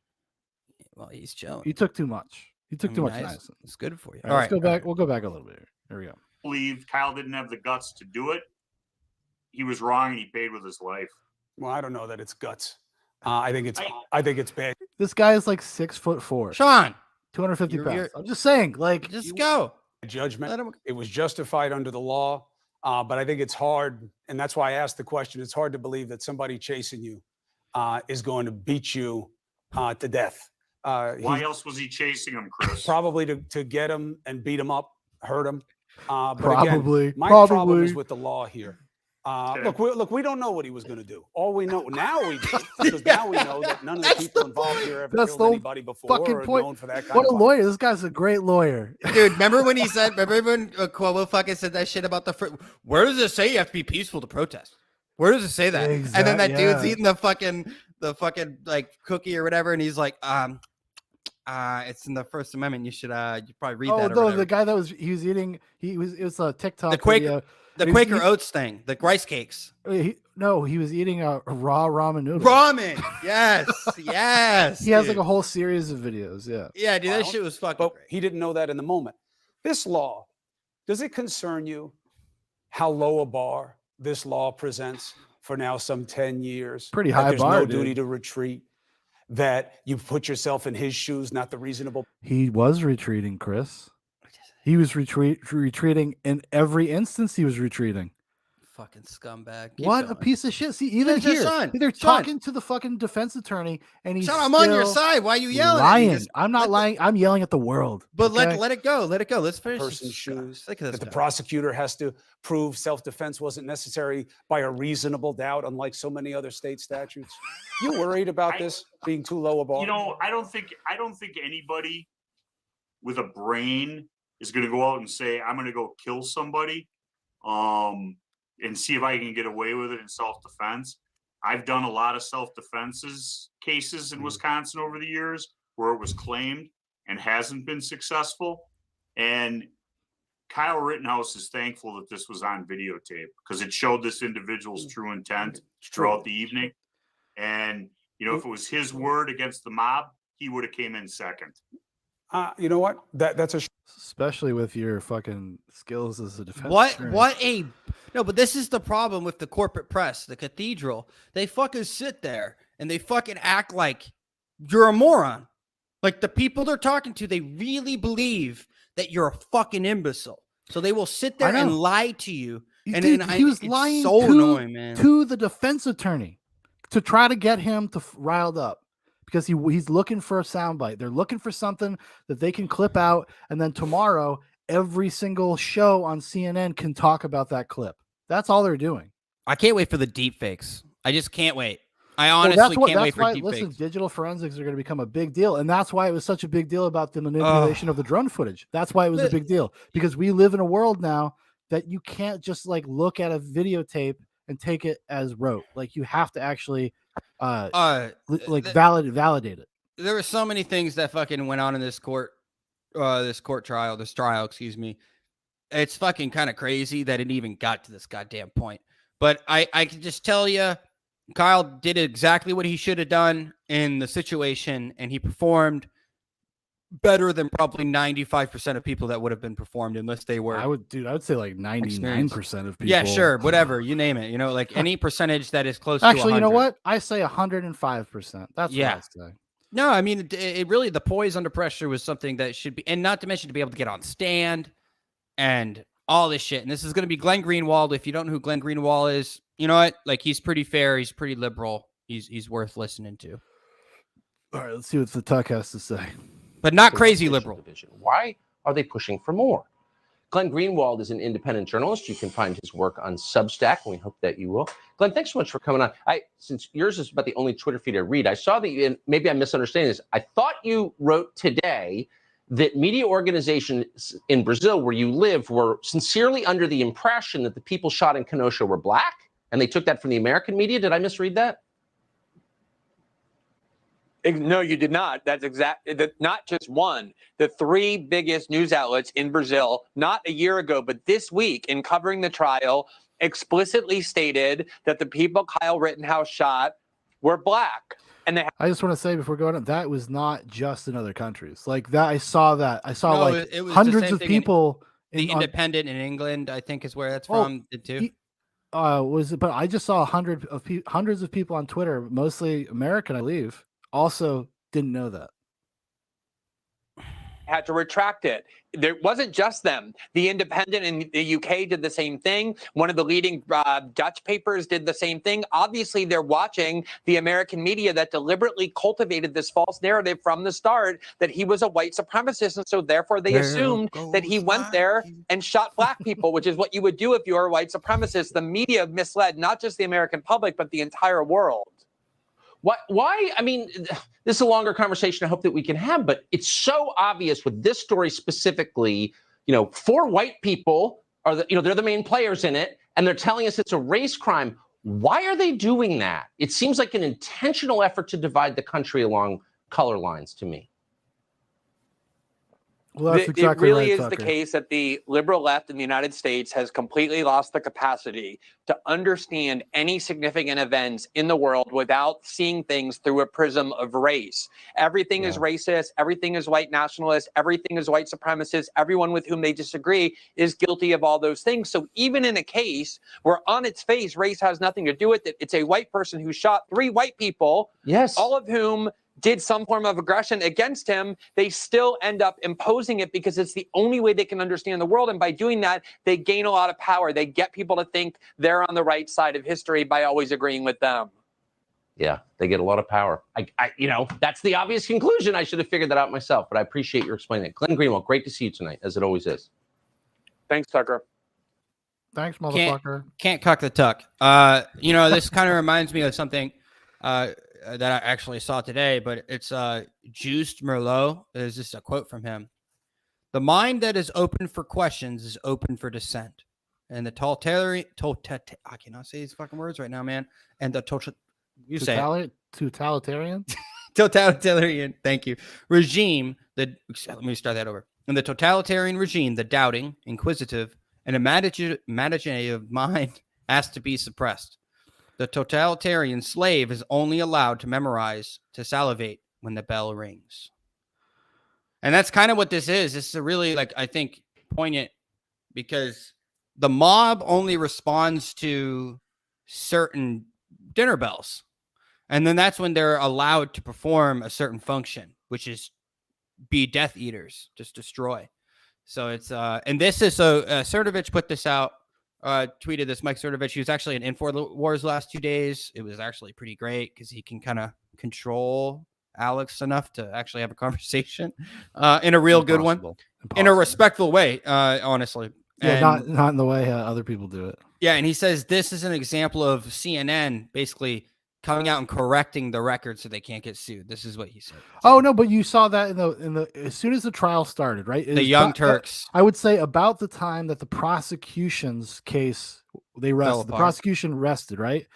Well, he's chilling. He took too much. He took too much niacin. It's good for you. All right, let's go back. We'll go back a little bit. Here we go. Believe Kyle didn't have the guts to do it. He was wrong, and he paid with his life. Well, I don't know that it's guts. I think it's bad. This guy is like 6'4". Sean, 250 pounds. I'm just saying, like, just go. Judgment. It was justified under the law, but I think it's hard, and that's why I asked the question. It's hard to believe that somebody chasing you is going to beat you to death. Why else was he chasing him, Chris? Probably to get him and beat him up, hurt him. But probably. Again, my problem is with the law here. Look, we don't know what he was going to do. All we know now we do, because now we know that none of the people involved here ever killed anybody before or known for that kind What of a lawyer. This guy's a great lawyer. Dude, remember when Cuomo fucking said that shit about where does it say you have to be peaceful to protest? Where does it say that? Exactly, and then that dude's eating the fucking like cookie or whatever, and he's like, it's in the First Amendment. You should you probably read that. Oh, no, the guy that was eating, it was a TikTok video. The Quaker Oats thing, the rice cakes. He was eating a raw ramen noodle. Ramen, yes, yes. He has like a whole series of videos. Yeah, dude, that shit was fucking. But he didn't know that in the moment. This law, does it concern you how low a bar this law presents for now some 10 years? Pretty high there's bar. No duty to retreat. That you put yourself in his shoes, not the reasonable. He was retreating, Chris. He was retreating in every instance. He was retreating. Fucking scumbag. What a piece of shit. See, even here, they're talking to the fucking defense attorney, and he's Sean, I'm on your side. Why are you yelling? Lying. I'm not lying. I'm yelling at the world. But let it go. Let it go. Let's finish. Person's shoes. That the prosecutor has to prove self-defense wasn't necessary by a reasonable doubt, unlike so many other state statutes. You worried about this being too low a bar? You know, I don't think anybody with a brain is going to go out and say, I'm going to go kill somebody and see if I can get away with it in self-defense. I've done a lot of self-defense cases in Wisconsin over the years where it was claimed and hasn't been successful. And Kyle Rittenhouse is thankful that this was on videotape because it showed this individual's true intent throughout the evening. And, you know, if it was his word against the mob, he would have came in second. You know what? That's especially with your fucking skills as a defense. No, but this is the problem with the corporate press, the cathedral. They fucking sit there and they fucking act like you're a moron. Like the people they're talking to, they really believe that you're a fucking imbecile. So they will sit there and lie to you. And he was lying to the defense attorney to try to get him to riled up. Because he's looking for a soundbite. They're looking for something that they can clip out, and then tomorrow every single show on CNN can talk about that clip. That's all they're doing. I can't wait for the deep fakes. I just can't wait. I honestly can't wait for deep fakes. Listen, digital forensics are going to become a big deal, and that's why it was such a big deal about the manipulation of the drone footage. That's why it was a big deal, because we live in a world now that you can't just like look at a videotape and take it as rote. Like you have to actually validate it. There were so many things that fucking went on in this trial, excuse me. It's fucking kind of crazy that it even got to this goddamn point. But I can just tell you, Kyle did exactly what he should have done in the situation, and he performed better than probably 95% of people that would have been performed unless they were. I would say like 99% of people. Yeah, sure, whatever, you name it. Like any percentage that is close. Actually, to 100. you know what? I say 105%. That's what I say. No, I mean, it really, the poise under pressure was something that should be, and not to mention to be able to get on stand and all this shit. And this is going to be Glenn Greenwald. If you don't know who Glenn Greenwald is, you know what? Like, he's pretty fair. He's pretty liberal. He's worth listening to. All right, let's see what the Tuck has to say. But not crazy liberal. Division. Why are they pushing for more? Glenn Greenwald is an independent journalist. You can find his work on Substack, and we hope that you will. Glenn, thanks so much for coming on. Since yours is about the only Twitter feed I read, I saw that you, maybe I'm misunderstanding this. I thought you wrote today that media organizations in Brazil where you live were sincerely under the impression that the people shot in Kenosha were black, and they took that from the American media. Did I misread that? No, you did not. That's not just one. The three biggest news outlets in Brazil, not a year ago, but this week in covering the trial, explicitly stated that the people Kyle Rittenhouse shot were black. And I just want to say before going on, that was not just in other countries. Like that, I saw it was hundreds of people. The Independent in England, I think, is where that's from too. But I just saw hundreds of people on Twitter, mostly American, I believe, also didn't know that. Had to retract it. There wasn't just them. The Independent in the UK did the same thing. One of the leading Dutch papers did the same thing. Obviously, they're watching the American media that deliberately cultivated this false narrative from the start that he was a white supremacist. And so therefore they assumed that he went there and shot black people, which is what you would do if you were a white supremacist. The media misled not just the American public, but the entire world. Why? I mean, this is a longer conversation I hope that we can have, but it's so obvious with this story specifically, 4 white people are they're the main players in it, and they're telling us it's a race crime. Why are they doing that? It seems like an intentional effort to divide the country along color lines to me. Well, that's exactly it really right, is Tucker. the case that the liberal left in the United States has completely lost the capacity to understand any significant events in the world without seeing things through a prism of race. Everything is racist. Everything is white nationalist. Everything is white supremacist. Everyone with whom they disagree is guilty of all those things. So even in a case where on its face, race has nothing to do with it, it's a white person who shot 3 white people, all of whom did some form of aggression against him, they still end up imposing it because it's the only way they can understand the world. And by doing that, they gain a lot of power. They get people to think they're on the right side of history by always agreeing with them. Yeah, they get a lot of power. That's the obvious conclusion. I should have figured that out myself, but I appreciate your explaining it. Glenn Greenwald, great to see you tonight, as it always is. Thanks, Tucker. Thanks, motherfucker. Can't cuck the tuck. This kind of reminds me of something that I actually saw today, but it's Juiced Merlot. There's just a quote from him. The mind that is open for questions is open for dissent. And the I cannot say these fucking words right now, man. And the totalitarian? Totalitarian, thank you. Regime, let me start that over. In the totalitarian regime, the doubting, inquisitive, and imaginative mind has to be suppressed. The totalitarian slave is only allowed to memorize, to salivate when the bell rings. And that's kind of what this is. This is a really, I think, poignant, because the mob only responds to certain dinner bells. And then that's when they're allowed to perform a certain function, which is be Death Eaters, just destroy. So it's, and this is, Cernovich put this out. Tweeted this, Mike Cernovich. He was actually in InfoWars last 2 days. It was actually pretty great because he can kind of control Alex enough to actually have a conversation in a real good one, in a respectful way, honestly. Yeah, not in the way other people do it. Yeah, and he says this is an example of CNN basically coming out and correcting the record so they can't get sued. This is what he said. Oh no, but you saw that in the as soon as the trial started, right? The Young Turks. I would say about the time that the prosecution's case the prosecution rested, right?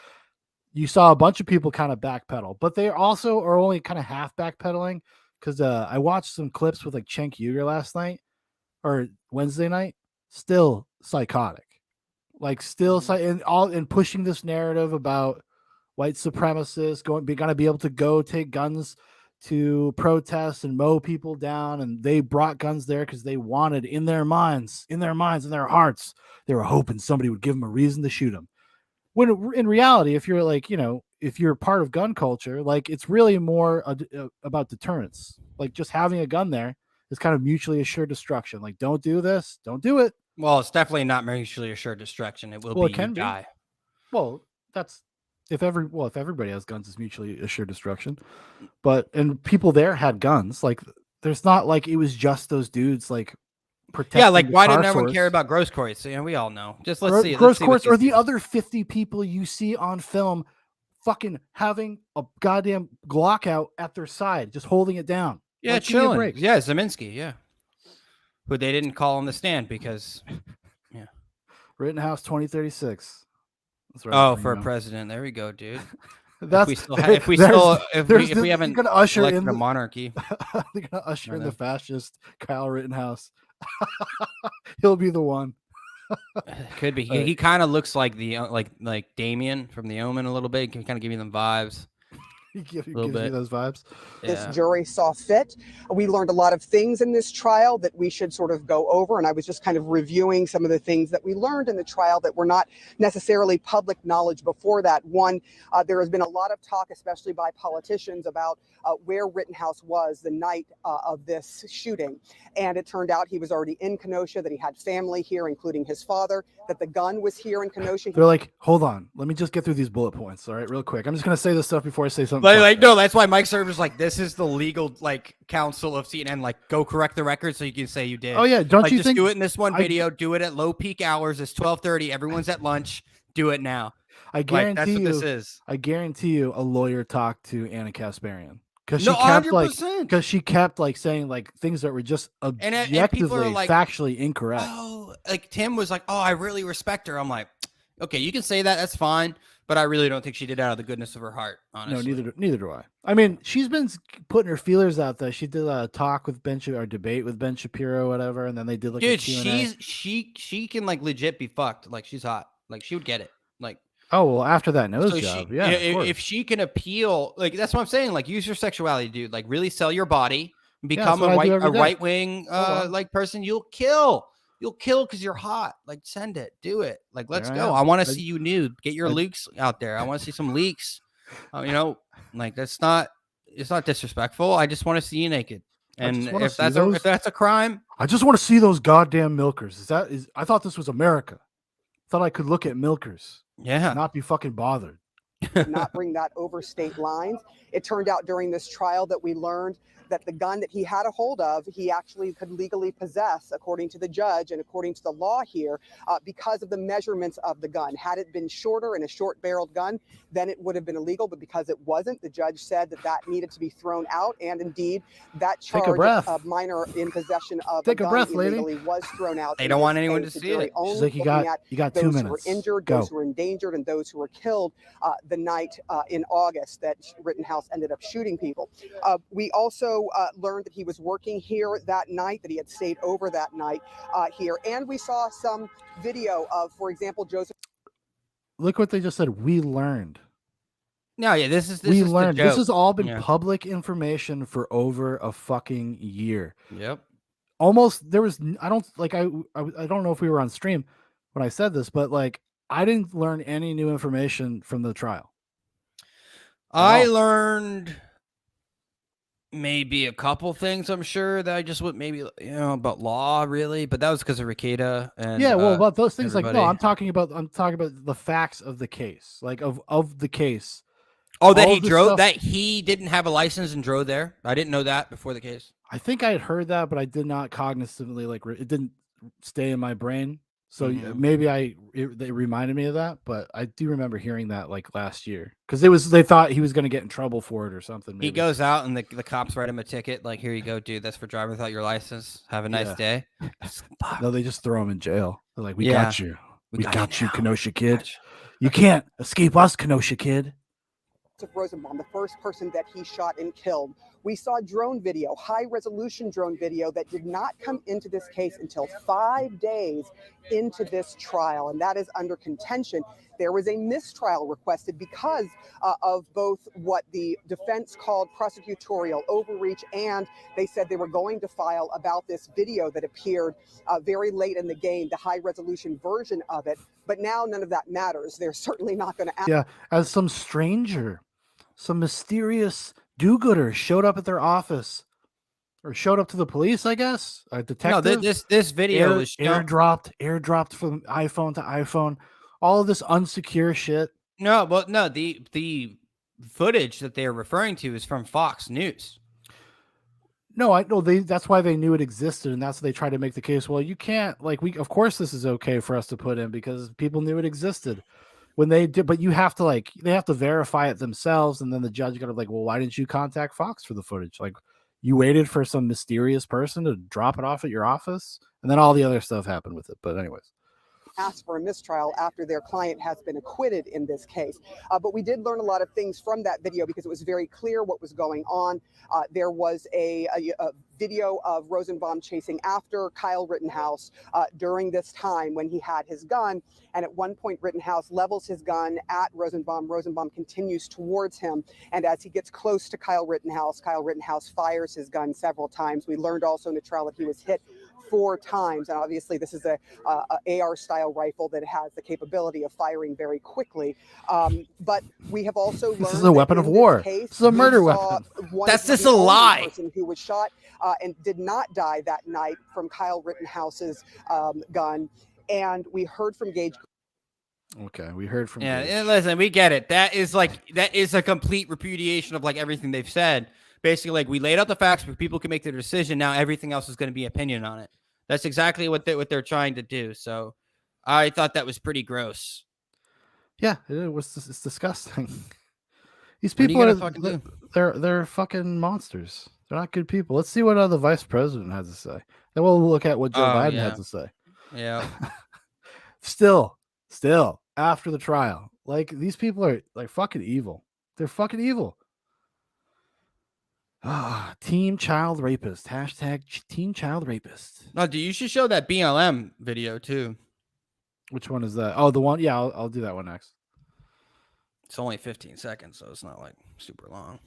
You saw a bunch of people kind of backpedal, but they also are only kind of half backpedaling because I watched some clips with Cenk Uygur last night or Wednesday night. Still psychotic. like still and pushing this narrative about white supremacists gonna be able to go take guns to protest and mow people down, and they brought guns there because they wanted in their minds, in their hearts, they were hoping somebody would give them a reason to shoot them. When in reality, if you're like, if you're part of gun culture, like it's really more about deterrence. Like just having a gun there is kind of mutually assured destruction. Like, don't do this, don't do it. Well, it's definitely not mutually assured destruction. It will be you die. Well, that's if everybody has guns, it's mutually assured destruction. And people there had guns. Like, there's not like it was just those dudes like protecting. Yeah, like why didn't everyone care about Grosskreutz? We all know. Just let's see. Grosskreutz or the other 50 people you see on film fucking having a goddamn Glock out at their side, just holding it down. Yeah, like, chilling. Yeah, Zeminski, yeah. Who they didn't call on the stand because Rittenhouse 2036. Right, for president. There we go, dude. That's if we haven't gonna usher elected in a monarchy. They're gonna usher in the fascist Kyle Rittenhouse. He'll be the one. Could be. He kind of looks like the like Damien from The Omen a little bit. He can kind of give you them vibes. He gives you those vibes. This jury saw fit. We learned a lot of things in this trial that we should sort of go over. And I was just kind of reviewing some of the things that we learned in the trial that were not necessarily public knowledge before that. One, there has been a lot of talk, especially by politicians, about where Rittenhouse was the night of this shooting. And it turned out he was already in Kenosha, that he had family here, including his father, that the gun was here in Kenosha. They're like, hold on, let me just get through these bullet points. All right, real quick. I'm just going to say this stuff before I say something. No, that's why Mike Server's like, this is the legal counsel of CNN. Like, go correct the record so you can say you did. Oh yeah, don't you just think? Do it in this one video. Do it at low peak hours. It's 12:30. Everyone's at lunch. Do it now. I guarantee that's what you. This is. I guarantee you, a lawyer talked to Anna Kasparian because she kept saying things that were just objectively factually incorrect. Oh, like Tim was like, oh, I really respect her. I'm like, okay, you can say that. That's fine. But I really don't think she did it out of the goodness of her heart, honestly. No, neither do I. I mean, she's been putting her feelers out there. She did a talk with debate with Ben Shapiro, or whatever, and then they did a Q&A. She can legit be fucked. Like, she's hot. Like, she would get it. Like, oh well, after that nose job, if she can appeal, that's what I'm saying. Like, use your sexuality, dude. Like, really sell your body, become a right wing person. You'll kill. You'll kill because you're hot. Like, send it. Do it. Like, let's go. I want to see you nude. Get your leaks out there. I want to see some leaks. It's not disrespectful. I just want to see you naked. And if that's a crime, I just want to see those goddamn milkers. I thought this was America. Thought I could look at milkers. Yeah. Not be fucking bothered. Not bring that over state lines. It turned out during this trial that we learned that the gun that he had a hold of, he actually could legally possess, according to the judge and according to the law here, because of the measurements of the gun. Had it been shorter and a short-barreled gun, then it would have been illegal. But because it wasn't, the judge said that needed to be thrown out. And indeed, that charge of minor in possession of a gun illegally was thrown out. They don't want anyone to see it. She's like, you got 2 minutes. Those who were injured, those who were endangered, and those who were killed the night in August that Rittenhouse ended up shooting people. We also learned that he was working here that night, that he had stayed over that night here. And we saw some video of, for example, Joseph. Look what they just said. We learned. No, yeah, this is learned. This has all been public information for over a fucking year. Yep. Almost there was. I don't know if we were on stream when I said this, but I didn't learn any new information from the trial. I learned maybe a couple things, I'm sure, that I just would about law, really, but that was because of Ricada and about those things. Everybody. I'm talking about the facts of the case, of the case. Oh, that he drove, that he didn't have a license and drove there. I didn't know that before the case. I think I had heard that, but I did not cognitively it didn't stay in my brain. So maybe they reminded me of that, but I do remember hearing that last year because they thought he was going to get in trouble for it or something. Maybe. He goes out and the cops write him a ticket. Like, here you go, dude. That's for driving without your license. Have a nice day. No, they just throw him in jail. They're like, we got you. We got you, Kenosha kid. You can't escape us, Kenosha kid. Rosenbaum, the first person that he shot and killed, We saw drone video, high resolution drone video that did not come into this case until 5 days into this trial, and that is under contention. There was a mistrial requested because of both what the defense called prosecutorial overreach, and they said they were going to file about this video that appeared very late in the game, the high resolution version of it. But now none of that matters. They're certainly not going to. Yeah, as some stranger, some mysterious do-gooder showed up at their office, or showed up to the police, I guess. A detective. No, this video was airdropped from iPhone to iPhone. All of this unsecure shit. No, well, no, the footage that they're referring to is from Fox News. No, I know that's why they knew it existed, and that's why they tried to make the case. Well, you can't, of course this is okay for us to put in because people knew it existed when they did, but you have to they have to verify it themselves, and then the judge got to well, why didn't you contact Fox for the footage? You waited for some mysterious person to drop it off at your office, and then all the other stuff happened with it. But anyways. Ask for a mistrial after their client has been acquitted in this case. But we did learn a lot of things from that video because it was very clear what was going on. There was a video of Rosenbaum chasing after Kyle Rittenhouse during this time when he had his gun. And at one point, Rittenhouse levels his gun at Rosenbaum. Rosenbaum continues towards him. And as he gets close to Kyle Rittenhouse fires his gun several times. We learned also in the trial that he was hit 4 times. And obviously this is a AR style rifle that has the capability of firing very quickly. But we have also learned this is a weapon of war. This is a murder weapon. That's just a lie. Person who was shot and did not die that night from Kyle Rittenhouse's gun. And we heard from Gage. Okay, we heard from. Yeah, Gage. and listen, we get it. That is a complete repudiation of everything they've said. Basically, we laid out the facts where people can make their decision. Now everything else is going to be opinion on it. That's exactly what they're trying to do. So I thought that was pretty gross. Yeah, it's disgusting. These people they're fucking monsters. They're not good people. Let's see what the vice president has to say. Then we'll look at what Joe Biden had to say. Yeah. Still after the trial, these people are fucking evil. They're fucking evil. Teen child rapist. Hashtag teen child rapist. No, dude, you should show that BLM video too. Which one is that? Oh, the one. Yeah, I'll do that one next. It's only 15 seconds, so it's not super long.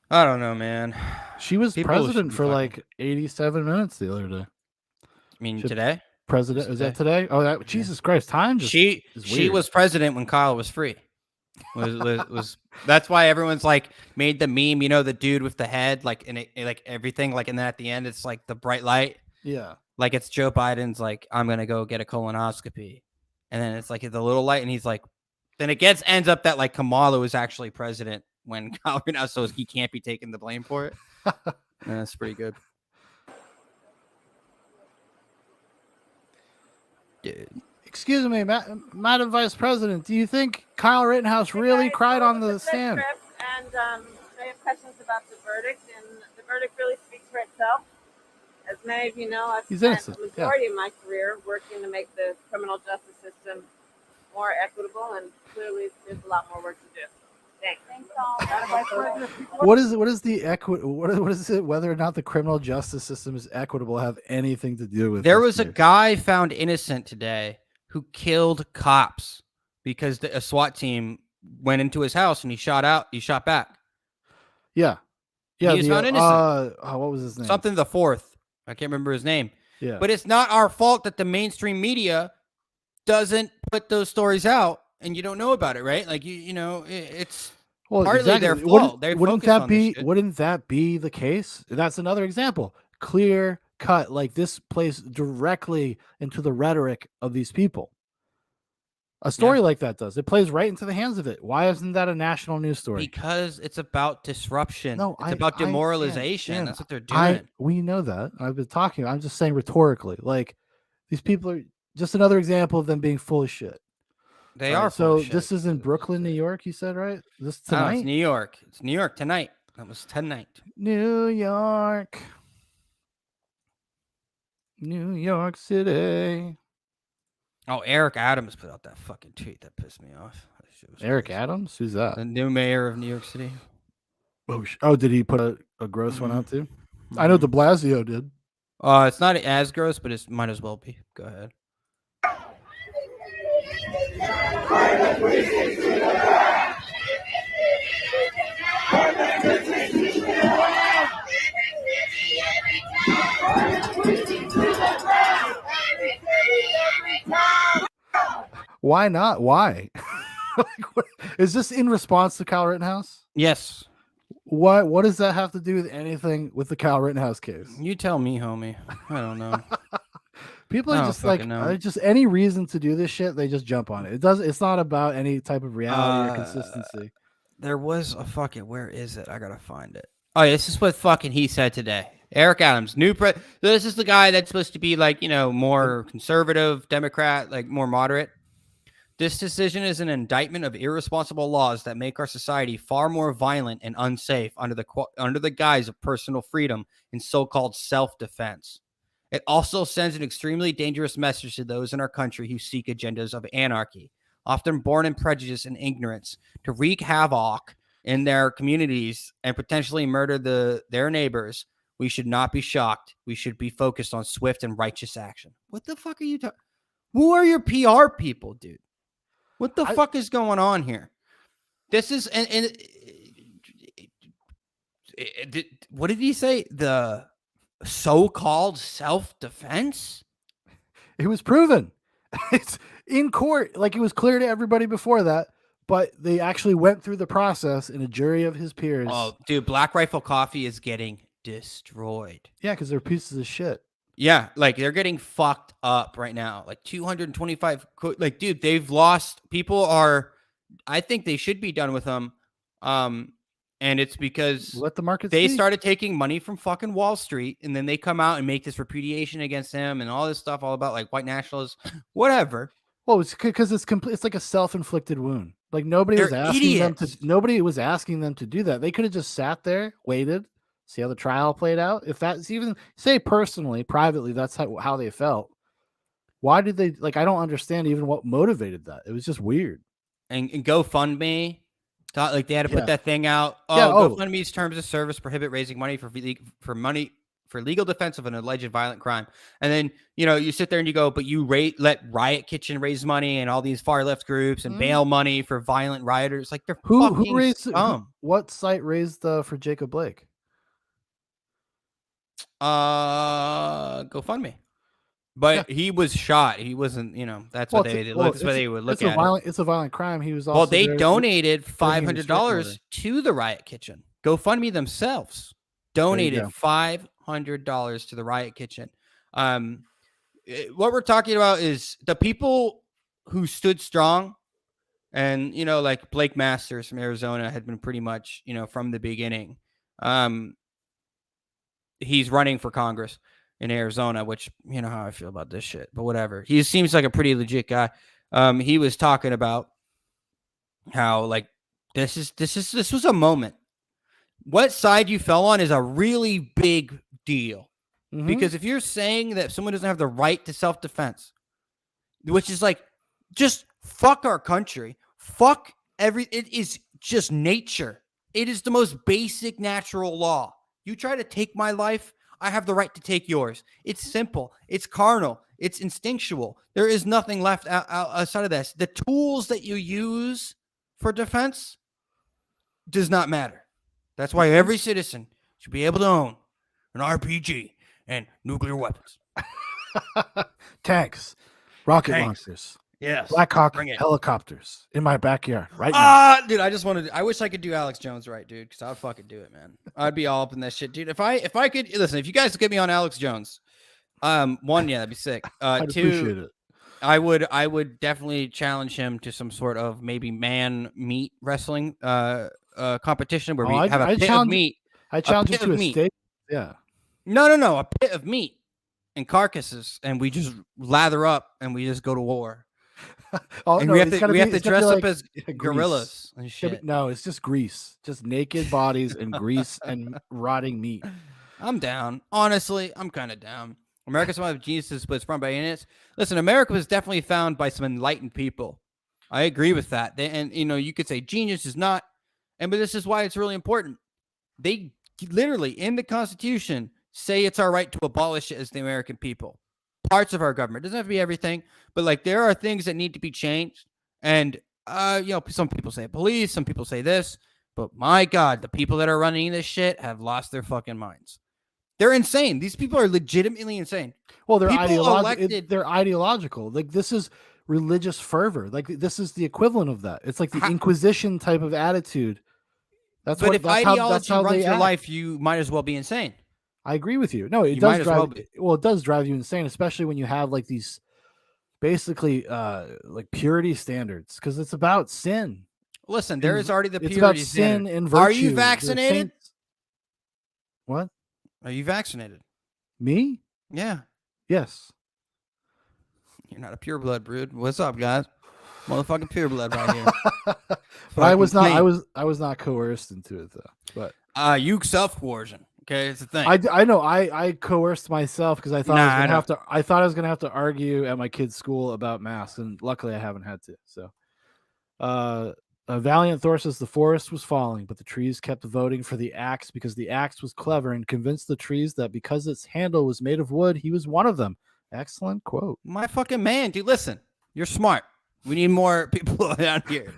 I don't know, man. She was president for 87 minutes the other day. I mean, today? President? Is that today? Oh, Jesus Christ. Time just She was president when Kyle was free. Was that's why everyone's made the meme, the dude with the head, and everything, and then at the end, it's the bright light. Yeah. It's Joe Biden's I'm going to go get a colonoscopy. And then it's the little light. And he's then it ends up that Kamala was actually president when Kyle Rittenhouse, so he can't be taking the blame for it. And that's pretty good. Dude. Excuse me, Madam Vice President, do you think Kyle Rittenhouse really cried on the stand? And I have questions about the verdict, and the verdict really speaks for itself. As many of you know, I've spent the majority of my career working to make the criminal justice system more equitable, and clearly there's a lot more work to do. Thanks all. What is the equity? What is it? Whether or not the criminal justice system is equitable have anything to do with? There was a guy found innocent today who killed cops because a SWAT team went into his house and he shot back. Yeah. He was found innocent. What was his name? Something the Fourth. I can't remember his name. Yeah. But it's not our fault that the mainstream media doesn't put those stories out and you don't know about it, right? It's partly their fault. Wouldn't that be the case? That's another example. Clear cut, this plays directly into the rhetoric of these people. A story like that does. It plays right into the hands of it. Why isn't that a national news story? Because it's about disruption. No, it's about demoralization. That's what they're doing. We know that. I've been talking. I'm just saying rhetorically. These people are just another example of them being full of shit. They are. So this is in Brooklyn, New York. You said, right? This tonight. No, it's New York. It's New York tonight. That was tonight. New York City. Oh, Eric Adams put out that fucking tweet that pissed me off. Eric Adams? Who's that? The new mayor of New York City. Oh, did he put a gross one out too? I know De Blasio did. It's not as gross, but it might as well be. Go ahead. Why not? Why? Is this in response to Kyle Rittenhouse? Yes. What does that have to do with anything with the Kyle Rittenhouse case? You tell me, homie. I don't know. People are just like, just any reason to do this shit, they just jump on it. It's not about any type of reality or consistency. There was a fucking, where is it? I gotta find it. Oh, yeah, this is what fucking he said today. Eric Adams, this is the guy that's supposed to be like, more conservative, Democrat, like more moderate. This decision is an indictment of irresponsible laws that make our society far more violent and unsafe under the guise of personal freedom and so-called self-defense. It also sends an extremely dangerous message to those in our country who seek agendas of anarchy, often born in prejudice and ignorance, to wreak havoc in their communities and potentially murder their neighbors. We should not be shocked. We should be focused on swift and righteous action. What the fuck are you talking? Who are your PR people, dude? What the fuck is going on here? This is what did he say? The so-called self-defense? It was proven. It's in court. Like, it was clear to everybody before that, but they actually went through the process in a jury of his peers. Oh, dude, Black Rifle Coffee is getting destroyed. Yeah, because they're pieces of shit. Yeah, like they're getting fucked up right now. Like 225, like, dude, they've lost. People are, I think they should be done with them. And it's because let the market they speak. Started taking money from fucking Wall Street, and then they come out and make this repudiation against him and all this stuff, all about like white nationalists, whatever. Well, it's because it's complete. It's like a self-inflicted wound. Like nobody was asking them to do that. They could have just sat there, waited, see how the trial played out. If that's even, say personally, privately, that's how they felt. Why did they, like, I don't understand even what motivated that. It was just weird. And GoFundMe, like they had to put that thing out. GoFundMe's terms of service prohibit raising money for legal defense of an alleged violent crime. And then, you sit there and you go, but you let Riot Kitchen raise money and all these far left groups and bail money for violent rioters. Like they're who raised scum. What site raised for Jacob Blake? GoFundMe. But he was shot. He wasn't, that's what they would look at. It's a violent crime. He was also. Well, they donated $500 to the Riot Kitchen. GoFundMe themselves donated $500 to the Riot Kitchen. What we're talking about is the people who stood strong, and like Blake Masters from Arizona had been pretty much, from the beginning. He's running for Congress in Arizona, which you know how I feel about this shit, but whatever. He seems like a pretty legit guy. He was talking about how like this was a moment. What side you fell on is a really big deal. Mm-hmm. Because if you're saying that someone doesn't have the right to self-defense, which is like just fuck our country, it is just nature. It is the most basic natural law. You try to take my life, I have the right to take yours. It's simple. It's carnal. It's instinctual. There is nothing left outside of this. The tools that you use for defense does not matter. That's why every citizen should be able to own an RPG and nuclear weapons. Tanks, rocket launchers. Yes. Black Hawk helicopters in my backyard right now. Dude, I wish I could do Alex Jones right, dude, because I would fucking do it, man. I'd be all up in that shit, dude. If I could listen, if you guys get me on Alex Jones, one, that'd be sick. I'd two, appreciate it. I would definitely challenge him to some sort of maybe man meat wrestling competition where we have a pit of meat. I challenge him to a steak. Yeah. No, a pit of meat and carcasses, and we just lather up and we just go to war. We have to dress up as gorillas and shit. No, it's just grease, just naked bodies and grease and rotting meat. I'm down. Honestly, I'm kind of down. America's one of geniuses, but it's run by idiots. Listen, America was definitely found by some enlightened people. I agree with that. And you could say genius is not, but this is why it's really important. They literally in the Constitution say it's our right to abolish it as the American people. Parts of our government. It doesn't have to be everything, but like there are things that need to be changed. And some people say police, some people say this, but my God, the people that are running this shit have lost their fucking minds. They're insane. These people are legitimately insane. Well, they're ideological. Like this is religious fervor. Like this is the equivalent of that. It's like the Inquisition type of attitude. If ideology runs your life, you might as well be insane. I agree with you. No, it does drive. Well, it does drive you insane, especially when you have like these basically like purity standards, because it's about sin. Listen, there is already the purity about sin and virtue. Are you vaccinated? What? Are you vaccinated? Me? Yeah. Yes. You're not a pureblood, brood. What's up, guys? Motherfucking pureblood right here. But I was not. I was not coerced into it though. But you self-coercion. Okay, it's the thing. I know. I coerced myself because I thought I was gonna have to. I thought I was gonna have to argue at my kid's school about masks, and luckily I haven't had to. So, Valiant Thor says the forest was falling, but the trees kept voting for the axe because the axe was clever and convinced the trees that because its handle was made of wood, he was one of them. Excellent quote. My fucking man, dude. Listen, you're smart. We need more people down here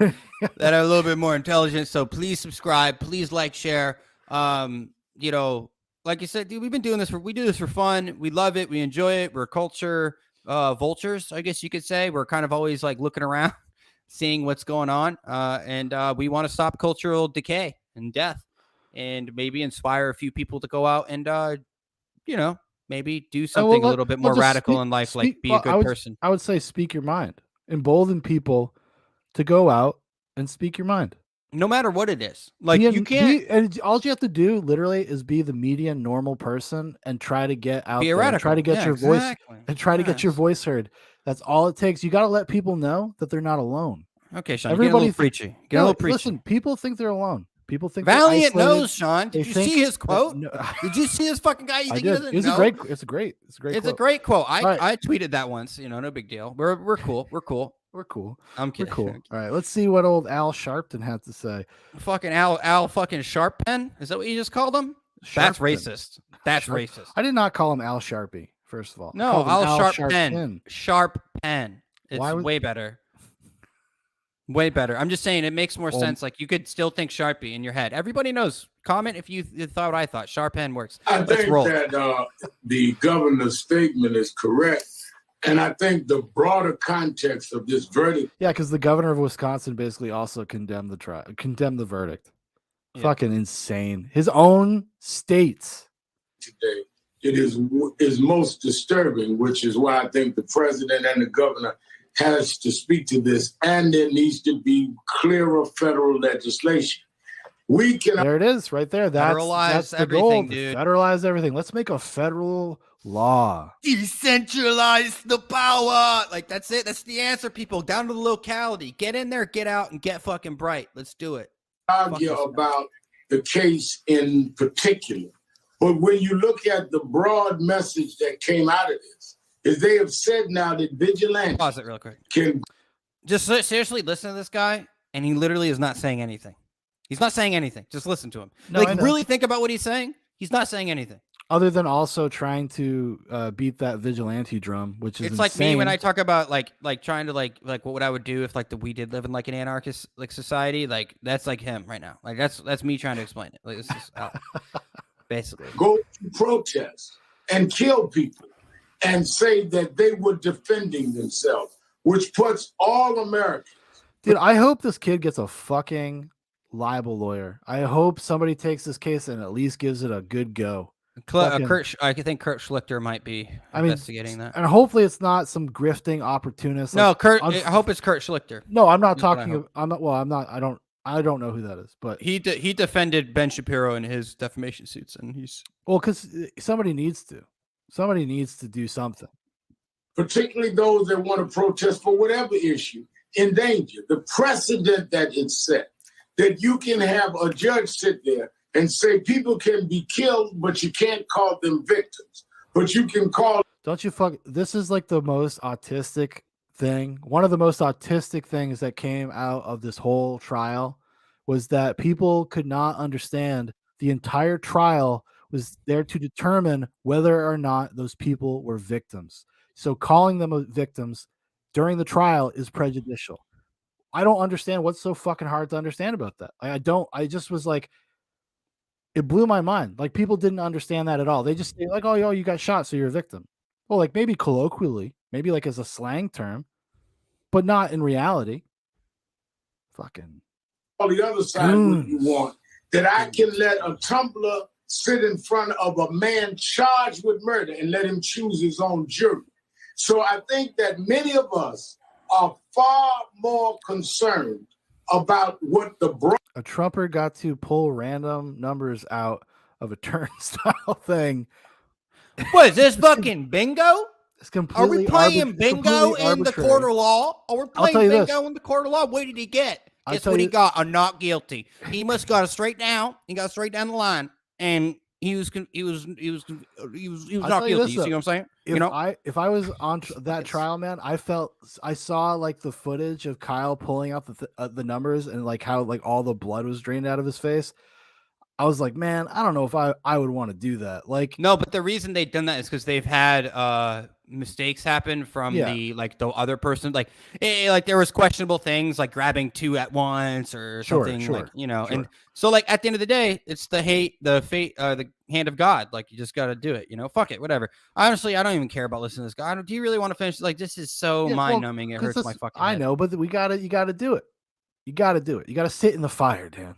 that are a little bit more intelligent. So please subscribe. Please like, share. Like you said, dude, we do this for fun. We love it. We enjoy it. We're culture vultures, I guess you could say. We're kind of always like looking around, seeing what's going on. And we want to stop cultural decay and death and maybe inspire a few people to go out and, maybe do something a little bit more radical in life, like be a good person. I would say speak your mind. Embolden people to go out and speak your mind. No matter what it is. Like you can't. And all you have to do literally is be the median normal person and try to get out there. And try to get your voice and try to get your voice heard. That's all it takes. You got to let people know that they're not alone. Okay, Sean. Everybody preachy. Get a little preachy. Listen, people think they're alone. People think Valiant knows, Sean. Did you see his quote? Did you see this fucking guy? You think he doesn't know? It's a great quote. A great quote. I tweeted that once. No big deal. We're cool. We're cool. I'm kidding. We're cool. All right, let's see what old Al Sharpton had to say. Fucking Al fucking Sharppen? Is that what you just called him? That's racist. That's racist. I did not call him Al Sharpie, first of all. No, Al Sharppen. Sharp pen. It's way better. Way better. I'm just saying it makes more sense. Like you could still think Sharpie in your head. Everybody knows. Comment if you thought what I thought. Sharp pen works. I think that the governor's statement is correct. And I think the broader context of this verdict. Yeah, because the governor of Wisconsin basically also condemned the verdict. Yeah. Fucking insane. His own states. Today, it is most disturbing, which is why I think the president and the governor has to speak to this, and there needs to be clearer federal legislation. We can. There it is, right there. That's the goal. Dude. Federalize everything. Let's make a federal law. Decentralize the power. Like that's it. That's the answer, people. Down to the locality. Get in there, get out, and get fucking bright. Let's do it. Argue about the case in particular, but when you look at the broad message that came out of this, is they have said now that vigilantes. Pause it real quick. Just seriously listen to this guy, and he literally is not saying anything. He's not saying anything. Just listen to him. No, really think about what he's saying. He's not saying anything. Other than also trying to beat that vigilante drum, which is it's like me when I talk about like trying to like what would I would do if like we did live in like an anarchist like society. Like that's like him right now. Like that's me trying to explain it. Like this is basically go to protest and kill people and say that they were defending themselves, which puts all Americans. Dude, I hope this kid gets a fucking libel lawyer. I hope somebody takes this case and at least gives it a good go. I think Kurt Schlichter might be investigating that. And hopefully it's not some grifting opportunist. No, I hope it's Kurt Schlichter. No, I'm not talking. I'm not. I don't know who that is, but he defended Ben Shapiro in his defamation suits, and he's because somebody needs to. Somebody needs to do something. Particularly those that want to protest for whatever issue in danger. The precedent that it's set, that you can have a judge sit there and say people can be killed, but you can't call them victims. But you can call. Don't you fuck. This is like the most autistic thing. One of the most autistic things that came out of this whole trial was that people could not understand The entire trial was there to determine whether or not those people were victims. So calling them victims during the trial is prejudicial. I don't understand what's so fucking hard to understand about that. I just was like, it blew my mind. Like, people didn't understand that at all. They just say like, oh, yo, you got shot, so you're a victim. Well, like maybe colloquially, maybe like as a slang term, but not in reality. Fucking. On the other side, what you want, that I can let a tumbler sit in front of a man charged with murder and let him choose his own jury. So I think that many of us are far more concerned about what a Trumper got to pull random numbers out of a turnstile thing. What is this fucking bingo? It's completely. Are we playing bingo in the court of law? Are we playing bingo in the court of law? What did he get? Guess what he got? A not guilty. He must got it straight down. He got straight down the line, and he was not guilty. You see what I'm saying? If I was on that trial, man, I saw like the footage of Kyle pulling out the numbers and like how like all the blood was drained out of his face. I was like, man, I don't know if I would want to do that. Like, no, but the reason they've done that is because they've had mistakes happen from the other person. Like there was questionable things like grabbing two at once or something, like, you know. And so like at the end of the day, it's the fate, the hand of God. Like, you just got to do it, you know. Fuck it, whatever. Honestly, I don't even care about listening to this guy. Do you really want to finish? Like, this is so mind numbing. It hurts my fucking head. I know, but you got to do it. You got to do it. You got to sit in the fire, Dan.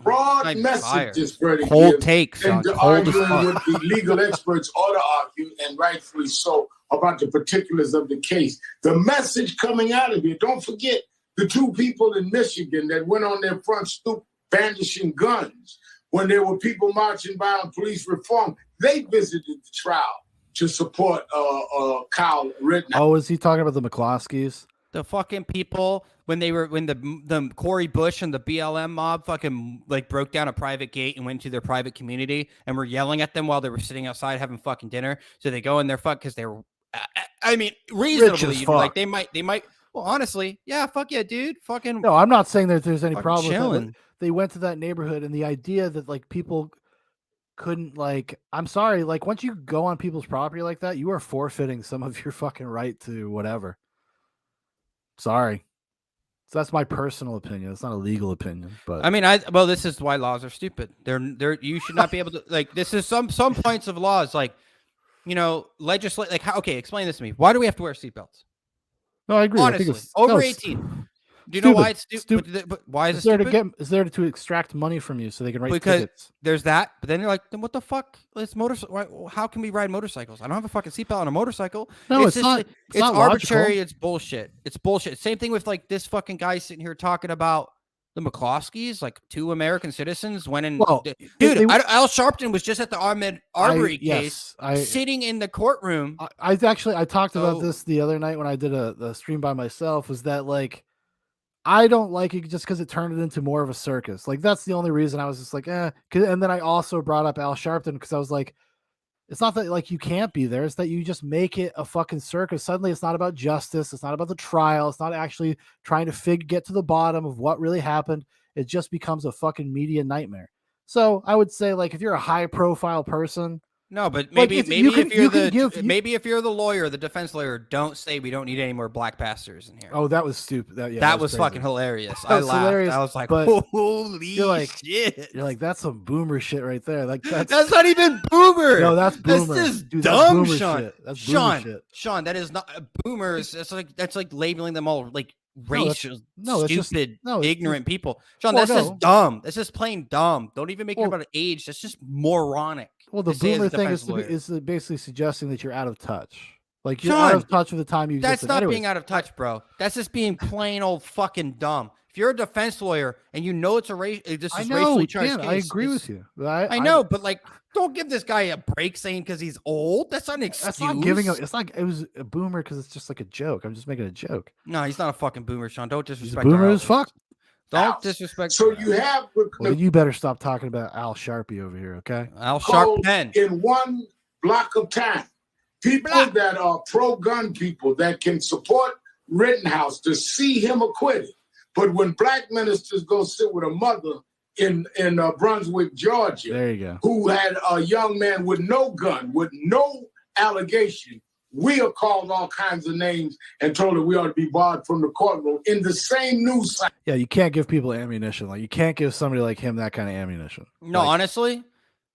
Broad messages, cold takes, and arguing with the legal experts ought to argue, and rightfully so, about the particulars of the case. The message coming out of it, don't forget the two people in Michigan that went on their front stoop brandishing guns when there were people marching by on police reform. They visited the trial to support Kyle Rittenhouse. Oh, is he talking about the McCloskeys? The fucking people when the Corey Bush and the BLM mob fucking like broke down a private gate and went to their private community and were yelling at them while they were sitting outside having fucking dinner. So they go in their fuck because they were, I mean, reasonably like they might. Well, honestly, yeah, fuck yeah, dude, fucking. No, I'm not saying that there's any problem chilling. with that. They went to that neighborhood, and the idea that like people couldn't like, I'm sorry, like once you go on people's property like that, you are forfeiting some of your fucking right to whatever. Sorry. So that's my personal opinion. It's not a legal opinion, but I mean, this is why laws are stupid. You should not be able to like. This is some points of laws, like, you know, legislate. Like, okay, explain this to me. Why do we have to wear seatbelts? No, I agree. Honestly, over 18. Do you know why it's stupid? But why is it stupid? Is there to extract money from you so they can write because tickets? There's that, but then you're like, then what the fuck? It's how can we ride motorcycles? I don't have a fucking seatbelt on a motorcycle. No, it's not. It's not arbitrary. logical. It's bullshit. It's bullshit. Same thing with like this fucking guy sitting here talking about the McCloskeys, like two American citizens went in. Well, Al Sharpton was just at the Ahmaud Arbery case, sitting in the courtroom. I talked about this the other night when I did the stream by myself. Was that like, I don't like it just because it turned it into more of a circus. Like, that's the only reason I was just like, eh. And then I also brought up Al Sharpton because I was like, it's not that like you can't be there. It's that you just make it a fucking circus. Suddenly it's not about justice. It's not about the trial. It's not actually trying to get to the bottom of what really happened. It just becomes a fucking media nightmare. So I would say, like, if you're a high profile person, no, but maybe if you're the lawyer, the defense lawyer, don't say we don't need any more black pastors in here. Oh, that was stupid. That was fucking hilarious. I laughed. Hilarious, I was like, holy shit. You're like, that's some boomer shit right there. Like that's not even boomer. No, that's boomer. This is Dude, dumb, that's Sean. Shit. That's boomer shit. Sean, that is not boomers. That's like labeling them all like racial, stupid, ignorant people. Sean, that's just dumb. That's just plain dumb. Don't even make it about age. That's just moronic. Well, the boomer thing is basically suggesting that you're out of touch. Like, you're out of touch with the time you existed. That's not being out of touch, bro. That's just being plain old fucking dumb. If you're a defense lawyer and you know it's racially charged case, I agree with you. I know, but like, don't give this guy a break saying because he's old. That's not an excuse. That's not giving it was a boomer because it's just like a joke. I'm just making a joke. No, he's not a fucking boomer, Sean. Don't disrespect. He's a boomer as fuck. Don't disrespect. So you have. Well, you better stop talking about Al Sharpie over here, okay? Al Sharpton. In one block of time, people that are pro-gun people that can support Rittenhouse to see him acquitted. But when black ministers go sit with a mother in Brunswick, Georgia. There you go. Who had a young man with no gun, with no allegation. We are called all kinds of names and told that we ought to be barred from the courtroom in the same news cycle. Yeah, you can't give people ammunition. Like, you can't give somebody like him that kind of ammunition. No, like, honestly,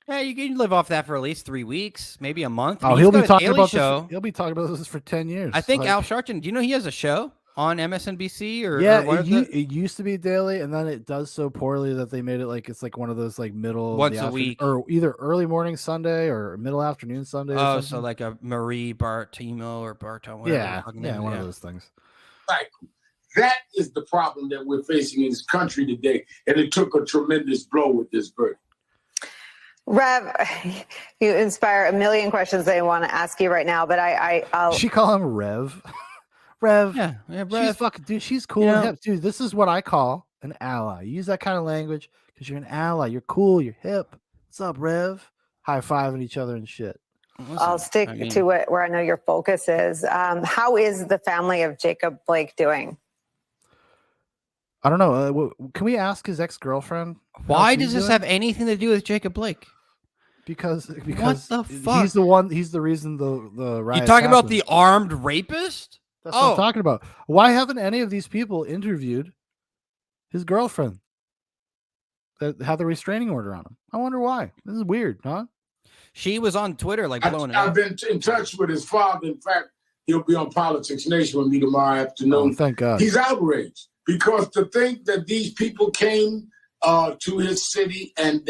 yeah, you can live off that for at least 3 weeks, maybe a month. Oh, he'll be talking about this. He'll be talking about this for 10 years. I think Al Sharpton. Do you know he has a show on MSNBC or yeah, or it used to be daily, and then it does so poorly that they made it like it's like one of those like middle once a week, or either early morning Sunday or middle afternoon Sunday. Oh, so like a Marie Bartimo or Barton. Yeah, one of those things. Like, that is the problem that we're facing in this country today, and it took a tremendous blow with this verdict. Rev, you inspire a million questions that I want to ask you right now, but I'll. She call him Rev. Rev. Yeah, Rev. She's fucking dude. She's cool and hip, dude. This is what I call an ally. You use that kind of language because you're an ally. You're cool. You're hip. What's up, Rev? High fiving each other and shit. I'll stick to where I know your focus is. How is the family of Jacob Blake doing? I don't know. Can we ask his ex-girlfriend? Why does this have anything to do with Jacob Blake? Because what the fuck? He's the one. He's the reason the riot. You talking about the armed rapist? That's what I'm talking about. Why haven't any of these people interviewed his girlfriend that had the restraining order on him? I wonder why. This is weird, huh? She was on Twitter like blowing it up. I've been in touch with his father. In fact, he'll be on Politics Nation with me tomorrow afternoon. Oh, thank God. He's outraged because to think that these people came to his city and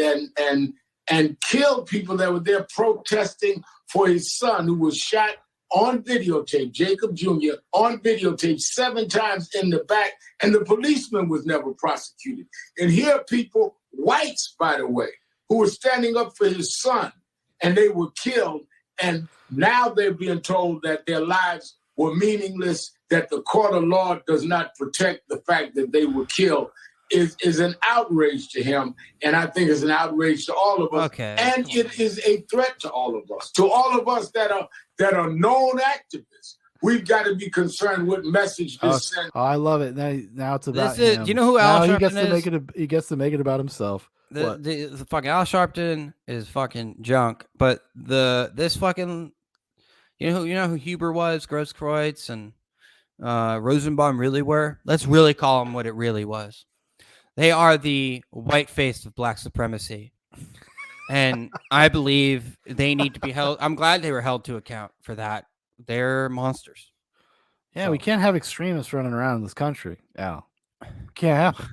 killed people that were there protesting for his son, who was shot on videotape, Jacob Jr., on videotape 7 times in the back, and the policeman was never prosecuted. And here are people, whites, by the way, who were standing up for his son, and they were killed, and now they're being told that their lives were meaningless, that the court of law does not protect the fact that they were killed. Is an outrage to him, and I think it's an outrage to all of us. Okay. And it is a threat to all of us. To all of us that are known activists, we've got to be concerned what message this sends. Oh, I love it. Now it's about him. Do you know who Al Sharpton he gets is? To make it. He gets to make it about himself. The fucking Al Sharpton is fucking junk, but this fucking you know who Huber was, Grosskreutz and Rosenbaum really were. Let's really call them what it really was. They are the white face of black supremacy. And I believe they need to be held. I'm glad they were held to account for that. They're monsters. Yeah, we can't have extremists running around in this country, Al. Can't have.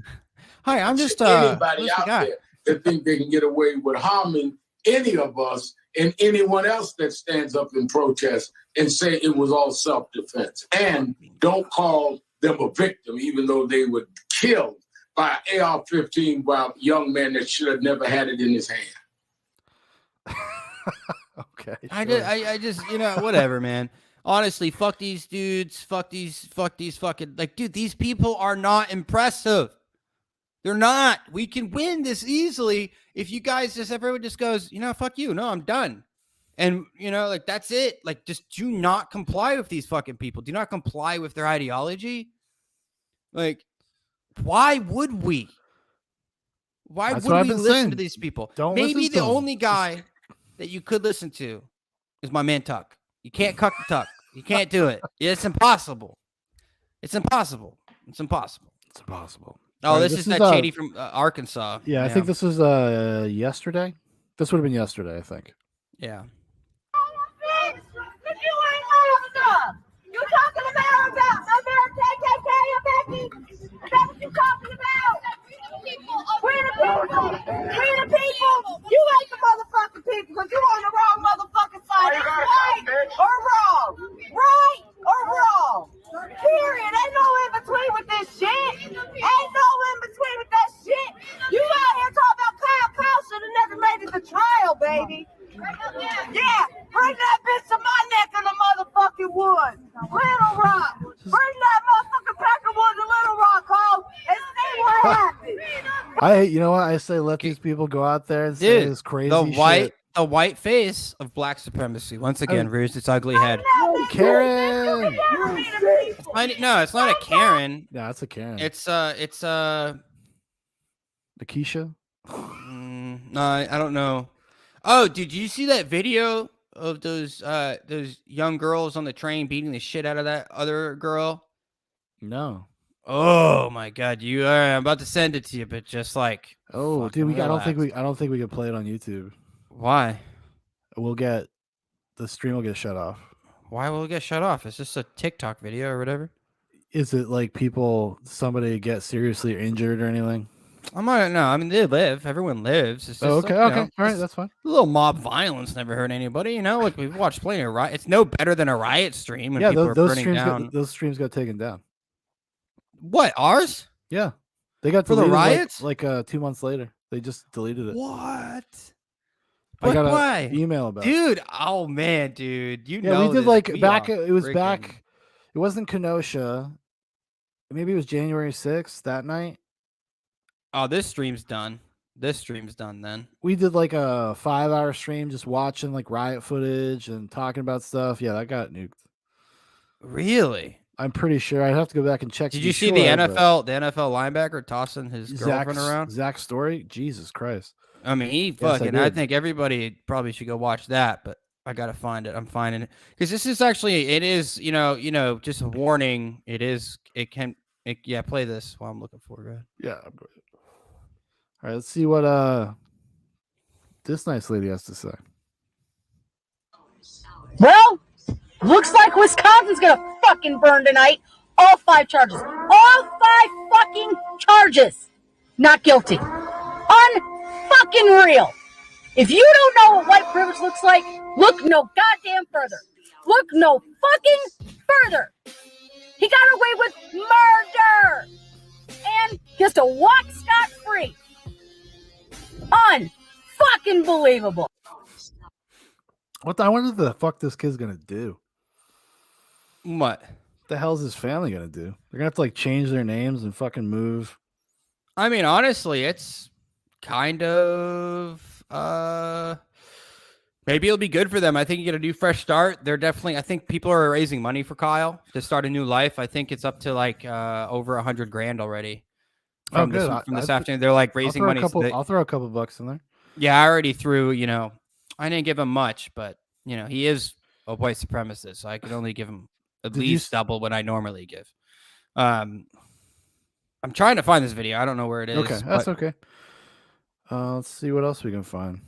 Hi, I'm just anybody out there that think they can get away with harming any of us and anyone else that stands up in protest and say it was all self-defense. And don't call them a victim, even though they were killed by AR-15 by a young man that should have never had it in his hand. Okay. Sure. I just whatever, man. Honestly, fuck these dudes. Fuck these fucking dude. These people are not impressive. They're not. We can win this easily if you guys everyone just goes, fuck you. No, I'm done. And that's it. Just do not comply with these fucking people. Do not comply with their ideology. Why would we? Why would we listen to these people? Maybe the only guy that you could listen to is my man Tuck. You can't cuck the Tuck. You can't do it. It's impossible. It's impossible. It's impossible. It's impossible. Oh, this is that Shady from Arkansas. Yeah, I think this was yesterday. This would have been yesterday, I think. Yeah. You talking about America, KKK, or Becky? Is that what you talking about? We the people. You ain't the motherfucking people because you on the wrong motherfucking side. Right or wrong. Right or wrong. Period. Ain't no in between with this shit. Ain't no in between with that shit. You out here talking about Kyle should have never made it to trial, baby. Yeah, bring that bitch to my neck in the motherfucking woods. Little Rock. Bring that motherfucking Peckerwood to Little Rock home and see what happens. You know what? I say let these people go out there and say this crazy shit. The white face of black supremacy once again rears its ugly head. Karen. No, it's not a Karen. Yeah, it's a Karen. It's Lakeisha. No, I don't know. Oh, did you see that video of those young girls on the train beating the shit out of that other girl? No. Oh my God, I'm about to send it to you, but just like, oh, dude, I don't think we can play it on YouTube. Why? The stream will get shut off. Why will it get shut off? It's just a TikTok video or whatever. Is it like somebody get seriously injured or anything? No. I mean, they live. Everyone lives. It's just okay. Like, all right, that's fine. A little mob violence never hurt anybody. Like we've watched plenty of riot. It's no better than a riot stream when people are burning down. Those streams got taken down. What, ours? Yeah, they got for the riots. Like 2 months later, they just deleted it. What? I got why? an email about dude. Oh man, dude. we did like back. It was back. It wasn't Kenosha. Maybe it was January 6th that night. Oh, this stream's done. Then. We did like a 5-hour stream just watching like riot footage and talking about stuff. Yeah, that got nuked. Really? I'm pretty sure. I'd have to go back and check. Did you see the NFL linebacker tossing his girlfriend around? Zach Story? Jesus Christ. I mean, he fucking. I think everybody probably should go watch that, but I gotta find it. I'm finding it because this is actually. It is. Just a warning. It is. It can. Yeah, play this while I'm looking for it. Yeah. I'm good. All right, let's see what this nice lady has to say. Well, looks like Wisconsin's gonna fucking burn tonight. All 5 charges. All 5 fucking charges. Not guilty. Unfucking real. If you don't know what white privilege looks like, look no goddamn further. Look no fucking further. He got away with murder. And he has to walk scot-free. Unfucking believable. I wonder what the fuck this kid's gonna do. What the hell's his family gonna do? They're gonna have to like change their names and fucking move. I mean, honestly, it's kind of maybe it'll be good for them. I think you get a new fresh start. They're definitely. I think people are raising money for Kyle to start a new life. I think it's up to like over $100,000 already. From this afternoon, they're like raising money. I'll throw a couple bucks in there. Yeah, I already threw. I didn't give him much, but he is a white supremacist, so I could only give him at least double what I normally give. I'm trying to find this video. I don't know where it is. Okay, that's okay. Let's see what else we can find.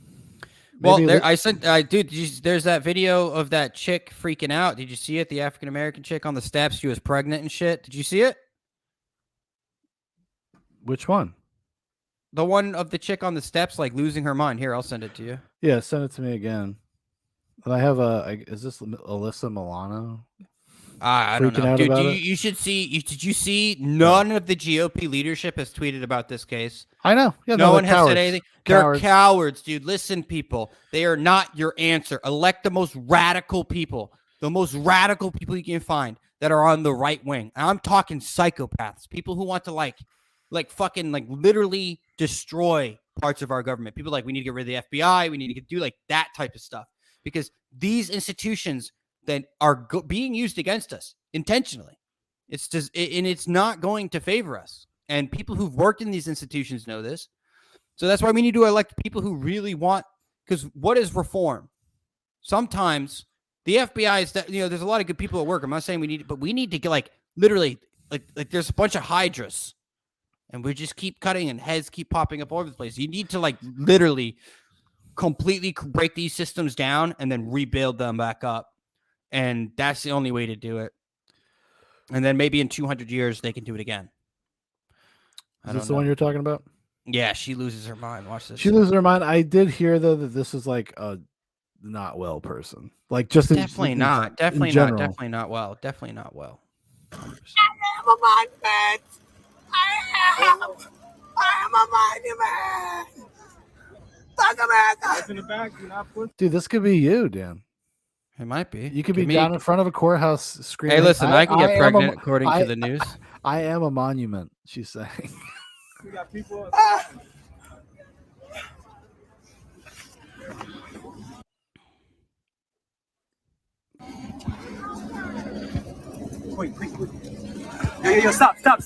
I sent, dude. There's that video of that chick freaking out. Did you see it? The African American chick on the steps. She was pregnant and shit. Did you see it? Which one? The one of the chick on the steps, like losing her mind. Here, I'll send it to you. Yeah, send it to me again. And I have is this Alyssa Milano? I don't know, dude. You should see. Did you see? None of the GOP leadership has tweeted about this case. I know. Yeah, no one has said anything. They're cowards, dude. Listen, people. They are not your answer. Elect the most radical people. The most radical people you can find that are on the right wing. And I'm talking psychopaths. People who want to like fucking like literally destroy parts of our government. People like, we need to get rid of the FBI. We need to do like that type of stuff because these institutions that are being used against us intentionally. It's just, and it's not going to favor us. And people who've worked in these institutions know this. So that's why we need to elect people who really want, because what is reform? Sometimes the FBI is that, there's a lot of good people at work. I'm not saying we need, but we need to get like literally like there's a bunch of hydras and we just keep cutting and heads keep popping up all over the place. You need to like literally completely break these systems down and then rebuild them back up. And that's the only way to do it. And then maybe in 200 years, they can do it again. Is this the one you're talking about? Yeah, she loses her mind. Watch this. She loses her mind. I did hear, though, that this is like a not well person. Like just Definitely not well. Definitely not well. I am a monument. I am a monument. Fuck America. In the back, dude, this could be you, Dan. It might be. You could be down in front of a courthouse screaming. Hey, listen, I can get pregnant according to the news. I am a monument, she's saying. We got people. Wait. Yo, stop that,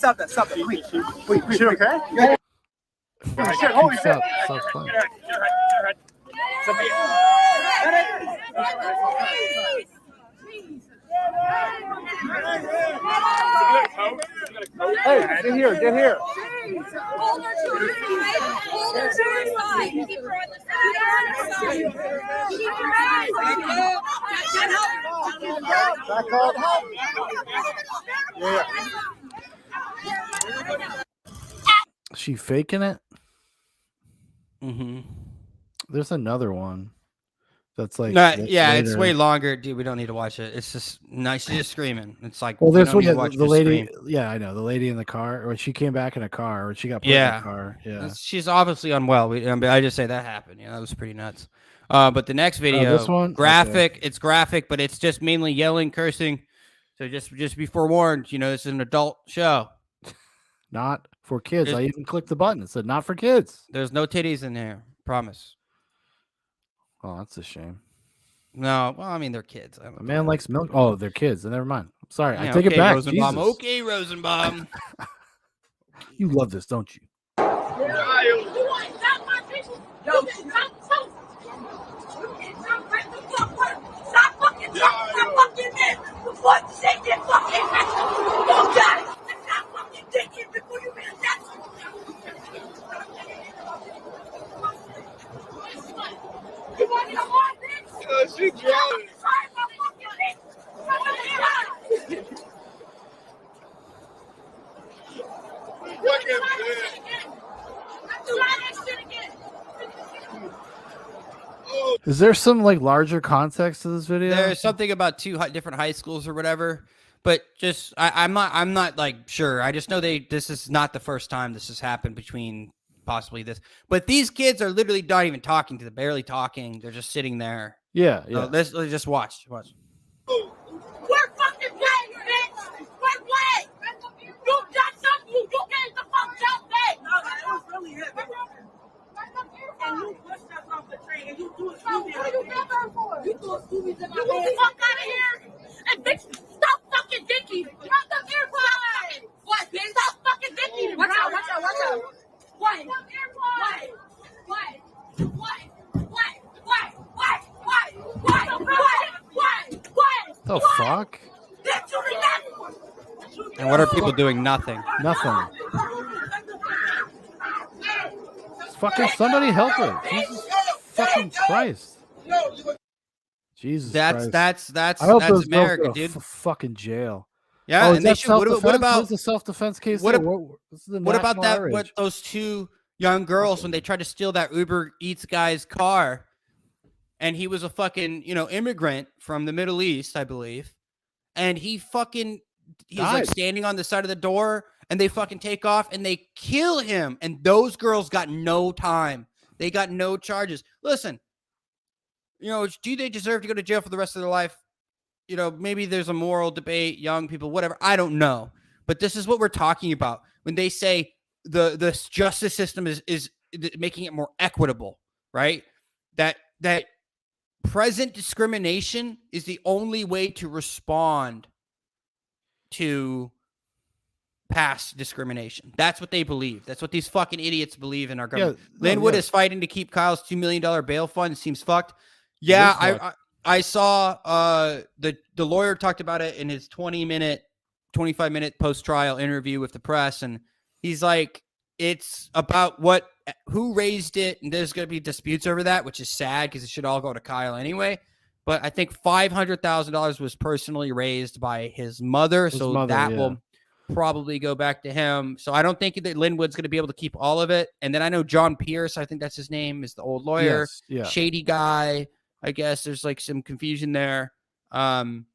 wait, she okay? shit, holy shit. Stop playing. Hey, get here, get here. Hold her to her side. Hold her to her side. Keep her on the side. Keep her on the side. Is she faking it? Mm-hmm. There's another one that's like yeah, it's later. way longer, dude. We don't need to watch it. It's just nice. She's just screaming. It's like, Well, we there's don't one. need to Yeah, watch the her lady. scream. Yeah, I know the lady in the car, or she came back in a car, or she got put in a car. Yeah, she's obviously unwell. I just say that happened. Yeah, that was pretty nuts. But the next video, this one? graphic. Okay. It's graphic, but it's just mainly yelling, cursing. So just be forewarned. You know, this is an adult show. Not for kids. I even clicked the button. It said not for kids. There's no titties in there. Promise. Oh, that's a shame. No, well, I mean they're kids. A man likes milk. Oh, they're kids. Never mind. I'm sorry. Yeah, I take it back. Rosenbaum. Jesus. Okay, Rosenbaum. You love this, don't you? She drunk. Is there some like larger context to this video? There's something about two different high schools or whatever, but just I'm not like sure. I just know this is not the first time this has happened between possibly this. But these kids are literally not even talking to them, barely talking. They're just sitting there. Yeah, So let's just watch. We're fucking playing, bitch. We're playing. You done something. You get the fuck out, bitch. No, it was really heavy. And you pushed us off the train, and you threw a Scooby. What are you got her for? You threw a Scooby in my hand. You fuck out of here. And bitch, stop fucking dicking. Drop the earplugs. What, bitch? Stop fucking dicking. Watch out, watch out, watch out. What? The fuck? And what are people doing? Nothing. Nothing. Fucking somebody help her. Jesus fucking Christ. Jesus Christ. That's I hope those America, girls go dude. to fucking jail. Yeah, Oh, and they should. What about what's the self-defense case? What, there? what about that? Outrage? What those two young girls when they tried to steal that Uber Eats guy's car, and he was a fucking immigrant from the Middle East, I believe, and he's like standing on the side of the door, and they fucking take off and they kill him, and those girls got no time. They got no charges. Listen, do they deserve to go to jail for the rest of their life? Maybe there's a moral debate, young people, whatever. I don't know. But this is what we're talking about when they say the justice system is making it more equitable, right? That present discrimination is the only way to respond to past discrimination. That's what they believe. That's what these fucking idiots believe in our government. Linwood is fighting to keep Kyle's $2 million bail fund. It seems fucked. Yeah, I saw the lawyer talked about it in his 25-minute post-trial interview with the press, and he's like, it's about who raised it, and there's going to be disputes over that, which is sad because it should all go to Kyle anyway. But I think $500,000 was personally raised by his mother, that will probably go back to him. So I don't think that Linwood's going to be able to keep all of it. And then I know John Pierce, I think that's his name, is the old lawyer, shady guy. I guess there's like some confusion there. And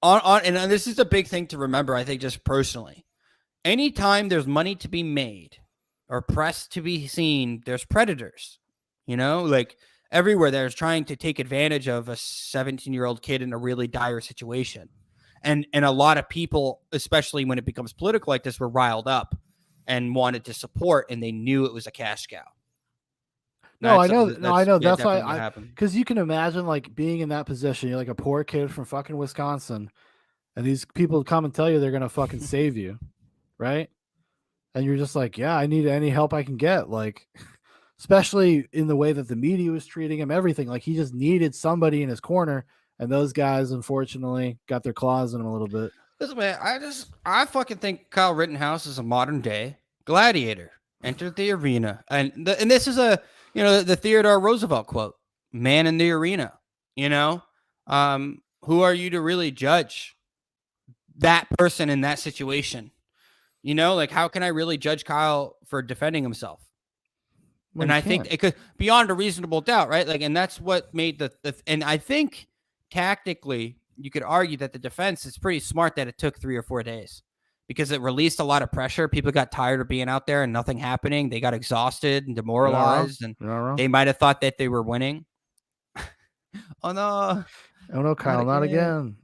this is a big thing to remember, I think, just personally. Anytime there's money to be made or press to be seen, there's predators, like everywhere there's trying to take advantage of a 17-year-old kid in a really dire situation. And a lot of people, especially when it becomes political like this, were riled up and wanted to support, and they knew it was a cash cow. I know. That's why because you can imagine like being in that position. You're like a poor kid from fucking Wisconsin, and these people come and tell you they're gonna fucking save you, right? And you're just like, yeah, I need any help I can get. Like, especially in the way that the media was treating him, everything. Like, he just needed somebody in his corner. And those guys, unfortunately, got their claws in him a little bit. Listen, man, I fucking think Kyle Rittenhouse is a modern day gladiator. Entered the arena. And this is the Theodore Roosevelt quote, man in the arena, who are you to really judge that person in that situation? Like, how can I really judge Kyle for defending himself? Well, and I think it could beyond a reasonable doubt, right? Like, and that's what made and I think tactically you could argue that the defense is pretty smart that it took 3 or 4 days because it released a lot of pressure. People got tired of being out there and nothing happening. They got exhausted and demoralized, and they might have thought that they were winning. Oh no, Kyle, not again.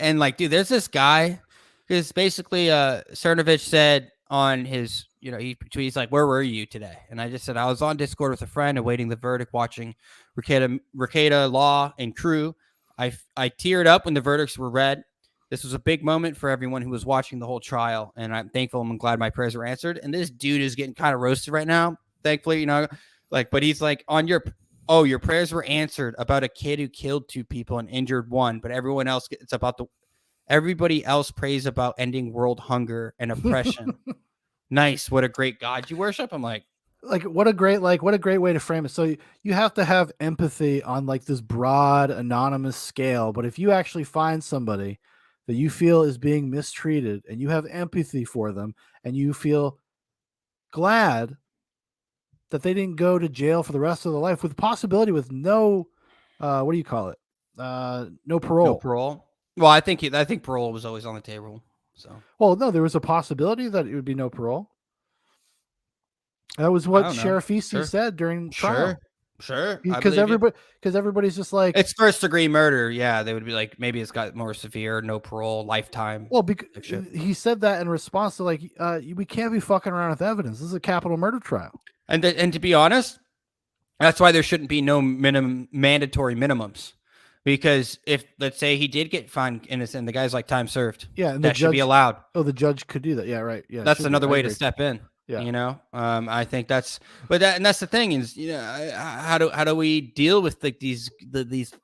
And like, dude, there's this guy because basically Cernovich said on his, he's like, where were you today? And I just said, I was on Discord with a friend awaiting the verdict, watching Rekieta, Law, and crew. I teared up when the verdicts were read. This was a big moment for everyone who was watching the whole trial, and I'm thankful and glad my prayers were answered. And this dude is getting kind of roasted right now, thankfully, but he's like, your prayers were answered about a kid who killed 2 people and injured 1, but everyone else, everybody else prays about ending world hunger and oppression. Nice. What a great God you worship. I'm like, what a great way to frame it. So you have to have empathy on like this broad anonymous scale. But if you actually find somebody that you feel is being mistreated and you have empathy for them and you feel glad that they didn't go to jail for the rest of their life with possibility with no, what do you call it? No parole. No parole. Well, I think parole was always on the table. So, well, no, there was a possibility that it would be no parole. That was what Sheriff Easton said during trial. Sure. Because everybody's just like, it's first degree murder. Yeah, they would be like, maybe it's got more severe, no parole, lifetime. Well, because he said that in response to like, we can't be fucking around with evidence. This is a capital murder trial. And to be honest, that's why there shouldn't be no mandatory minimums. Because if, let's say, he did get found innocent, the guy's like time served. Yeah, and that should be allowed. Oh, the judge could do that. Yeah, right. Yeah, that's another way to step in. Yeah, I think that's, and that's the thing is, how do we deal with like these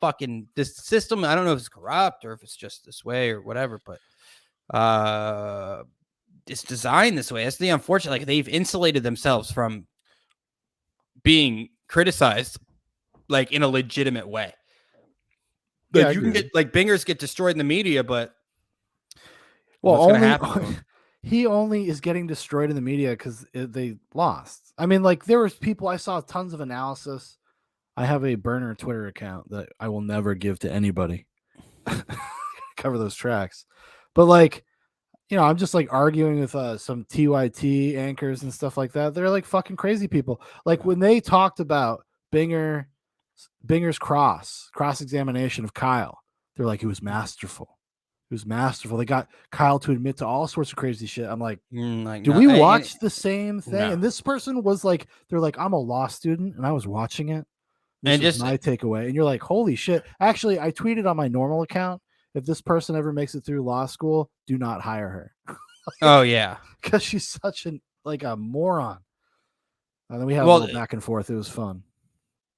fucking this system? I don't know if it's corrupt or if it's just this way or whatever, but it's designed this way. That's the unfortunate. Like, they've insulated themselves from being criticized, like, in a legitimate way. Like, you can get like bingers get destroyed in the media, but what's going to happen? He only is getting destroyed in the media because they lost. I mean, like, there was people, I saw tons of analysis. I have a burner Twitter account that I will never give to anybody. Cover those tracks. But like, I'm just like arguing with some TYT anchors and stuff like that. They're like fucking crazy people. Like when they talked about Binger's cross-examination of Kyle, they're like, it was masterful. It was masterful. They got Kyle to admit to all sorts of crazy shit. I'm like, do we watch the same thing? No. And this person was like, they're like, I'm a law student and I was watching it. This is my takeaway. And you're like, holy shit. Actually, I tweeted on my normal account, if this person ever makes it through law school, do not hire her. Oh yeah. Because she's such a moron. And then we had a little back and forth. It was fun.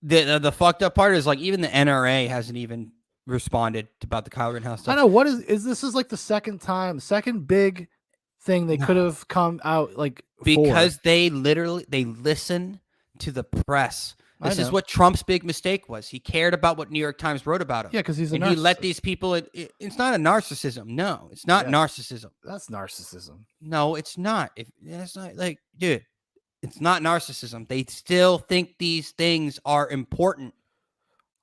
The fucked up part is like even the NRA hasn't even responded about the Kyle Rittenhouse stuff. I know what is this is like the second big thing they could have come out like because they listen to the press. This is what Trump's big mistake was. He cared about what New York Times wrote about him. Yeah, because he's a narcissist. He let these people. It's not a narcissism. No, it's not narcissism. That's narcissism. No, it's not. It's not like, dude, it's not narcissism. They still think these things are important.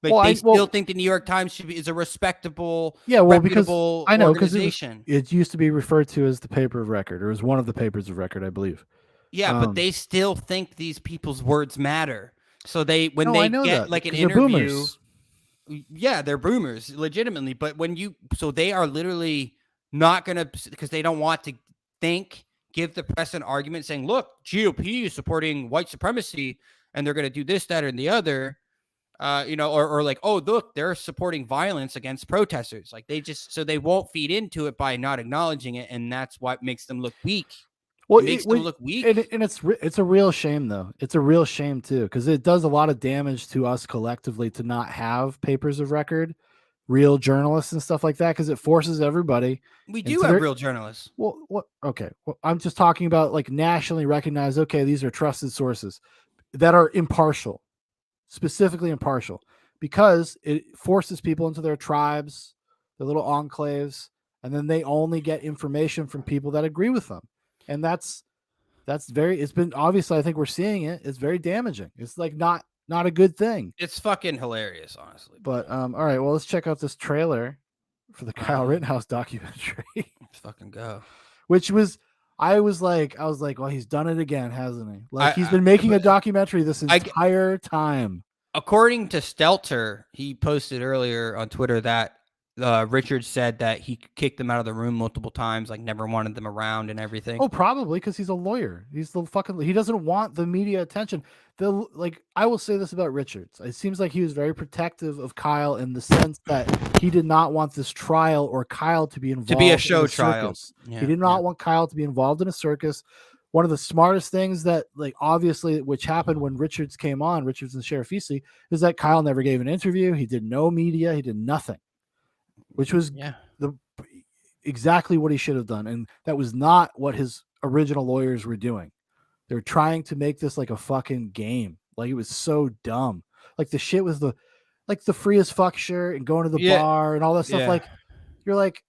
Like they still think the New York Times is a respectable, reputable I know organization. It used to be referred to as the paper of record, or as one of the papers of record, I believe. Yeah, but they still think these people's words matter. So they get like an interview, they're boomers legitimately. But so they are literally not gonna, because they don't want to give the press an argument saying, look, GOP is supporting white supremacy and they're gonna do this, that, or the other. Or like, oh, look, they're supporting violence against protesters. Like they won't feed into it by not acknowledging it. And that's what makes them look weak. Well, it makes them look weak. And it's a real shame, though. It's a real shame, too, because it does a lot of damage to us collectively to not have papers of record, real journalists and stuff like that, because it forces everybody. We do have real journalists. Well, what? Okay. Well, I'm just talking about like nationally recognized. Okay, these are trusted sources that are impartial, specifically impartial, because it forces people into their tribes, their little enclaves, and then they only get information from people that agree with them. And that's it's been obviously, I think we're seeing it. It's very damaging. It's like not a good thing. It's fucking hilarious, honestly. But all right, well, let's check out this trailer for the Kyle Rittenhouse documentary. Let's fucking go. Which was, I was like, well, he's done it again, hasn't he? Like he's been making a documentary this entire time. According to Stelter, he posted earlier on Twitter that Richard said that he kicked them out of the room multiple times, like never wanted them around and everything. Oh, probably because he's a lawyer. He doesn't want the media attention. I will say this about Richards. It seems like he was very protective of Kyle in the sense that he did not want this trial or Kyle to be involved to be a show trial. Yeah, he did not want Kyle to be involved in a circus. One of the smartest things that, like, obviously, which happened when Richards came on, Richards and Sheriff Seethe, is that Kyle never gave an interview. He did no media. He did nothing. Which was exactly what he should have done. And that was not what his original lawyers were doing. They're trying to make this like a fucking game. Like, it was so dumb. Like the shit was the free as fuck shirt and going to the bar and all that stuff. Yeah. Like, you're like,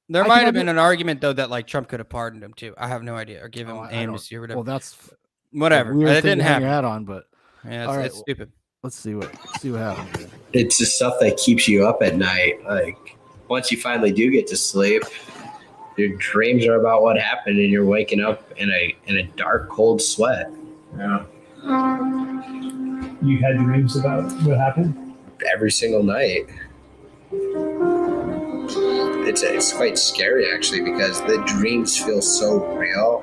there might have been an argument though that like Trump could have pardoned him too. I have no idea, or give him amnesty or whatever. Well, that's whatever. It didn't happen. Your hat on, but yeah, it's stupid. Let's see what happens here. It's the stuff that keeps you up at night. Like, once you finally do get to sleep, your dreams are about what happened, and you're waking up in a dark, cold sweat. Yeah. You had dreams about what happened? Every single night. It's quite scary, actually, because the dreams feel so real.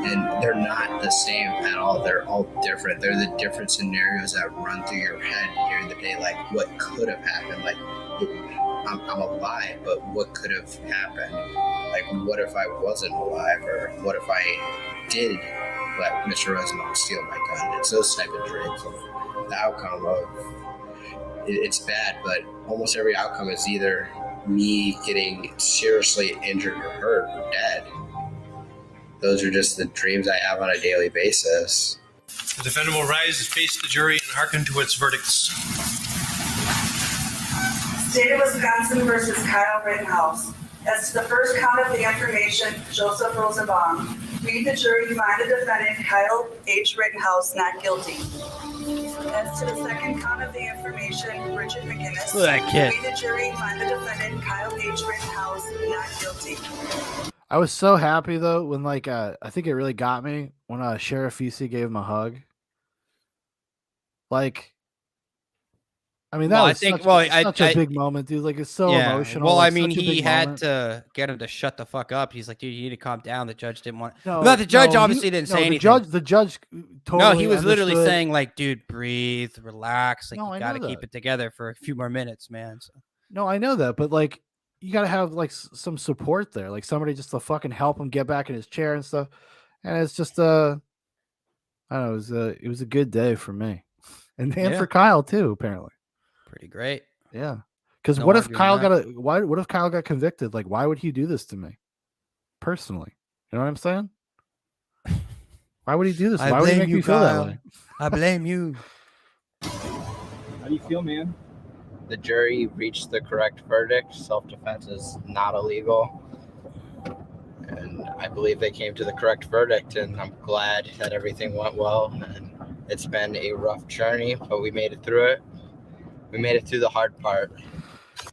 And they're not the same at all. They're all different. They're the different scenarios that run through your head during the day. Like, what could have happened? Like, I'm alive, but what could have happened? Like, what if I wasn't alive? Or what if I did let Mr. Rosenbaum steal my gun? It's those type of dreams of the outcome of it's bad, but almost every outcome is either me getting seriously injured or hurt or dead. Those are just the dreams I have on a daily basis. The defendant will rise to face the jury and hearken to its verdicts. State of Wisconsin versus Kyle Rittenhouse. As to the first count of the information, Joseph Rosenbaum. We, the jury, find the defendant, Kyle H. Rittenhouse, not guilty. As to the second count of the information, Richard McGinnis. Look at that kid. We, the jury, find the defendant, Kyle H. Rittenhouse, not guilty. I was so happy though when I think it really got me when Sheriff Seethe gave him a hug. Like, I mean, that was such a big moment, dude. Like, it's so emotional. Well, like, I mean, he had to get him to shut the fuck up. He's like, dude, you need to calm down. The judge didn't want. No, the judge obviously didn't say anything. The judge totally. No, he was literally understood. saying like, dude, breathe, relax. Like, you got to keep it together for a few more minutes, man. So. No, I know that, but like, you got to have like some support there, like somebody just to fucking help him get back in his chair and stuff. And it's just I don't know, it was a good day for me, and for Kyle too, apparently. Pretty great. Yeah, because what if Kyle what if Kyle got convicted? Like, why would he do this to me personally? You know what I'm saying? Why would he do this? Why would he make me feel that way? I blame you. How do you feel, man? The jury reached the correct verdict. Self-defense is not illegal. And I believe they came to the correct verdict, and I'm glad that everything went well. And it's been a rough journey, but we made it through it. We made it through the hard part.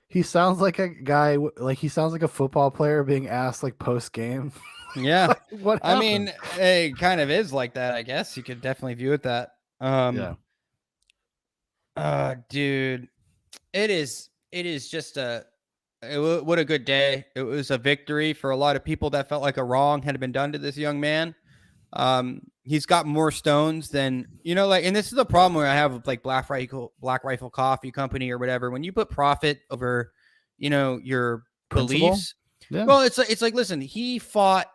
He sounds like a guy, like he sounds like a football player being asked like post-game. Yeah. Like, what happened? I mean, it kind of is like that, I guess. You could definitely view it that. Dude. It is just what a good day. It was a victory for a lot of people that felt like a wrong had been done to this young man. He's got more stones than, and this is the problem where I have with like Black Rifle Coffee Company or whatever. When you put profit over, your beliefs. Yeah. Well, it's like, listen, he fought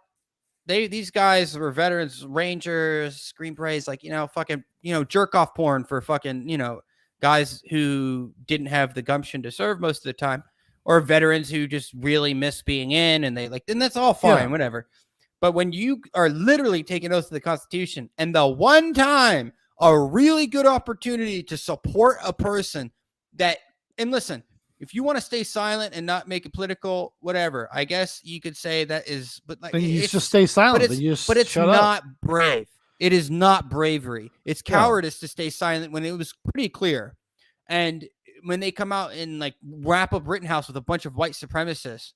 these guys were veterans, Rangers, Green Berets, like, fucking, jerk off porn for fucking, guys who didn't have the gumption to serve most of the time, or veterans who just really miss being in, and then that's all fine, whatever. But when you are literally taking oath to the Constitution, and the one time a really good opportunity to support a person and listen, if you want to stay silent and not make it political, whatever, I guess you could say that is, but like, you just stay silent. But it's not brave. It is not bravery. It's cowardice to stay silent when it was pretty clear. And when they come out and like wrap up Rittenhouse with a bunch of white supremacists,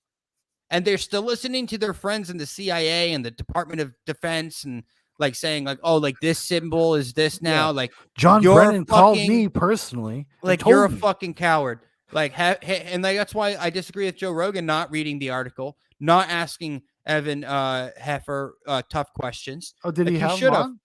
and they're still listening to their friends in the CIA and the Department of Defense, and like saying like, oh, like this symbol is this now. Like John Brennan called me personally. Like you're a fucking coward. Like, and like, that's why I disagree with Joe Rogan not reading the article, not asking Evan Heffer tough questions. Oh, did like, he have should have? on?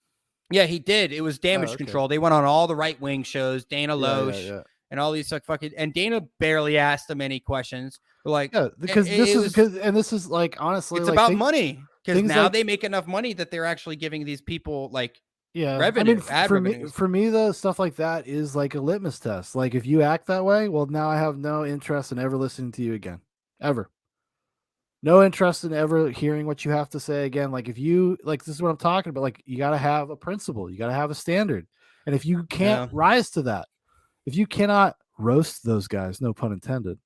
Yeah, he did. It was Damage Control. They went on all the right wing shows, Dana Loesch, and all these like fucking. And Dana barely asked them any questions. But like, because this is like, honestly, it's like, about money. Because now like, they make enough money that they're actually giving these people like. Revenue. I mean, for me, though, stuff like that is like a litmus test. Like, if you act that way, well, now I have no interest in ever listening to you again, ever. No interest in ever hearing what you have to say again. Like, if you like, this is what I'm talking about. Like, you got to have a principle, you got to have a standard, and if you can't rise to that, if you cannot roast those guys, no pun intended,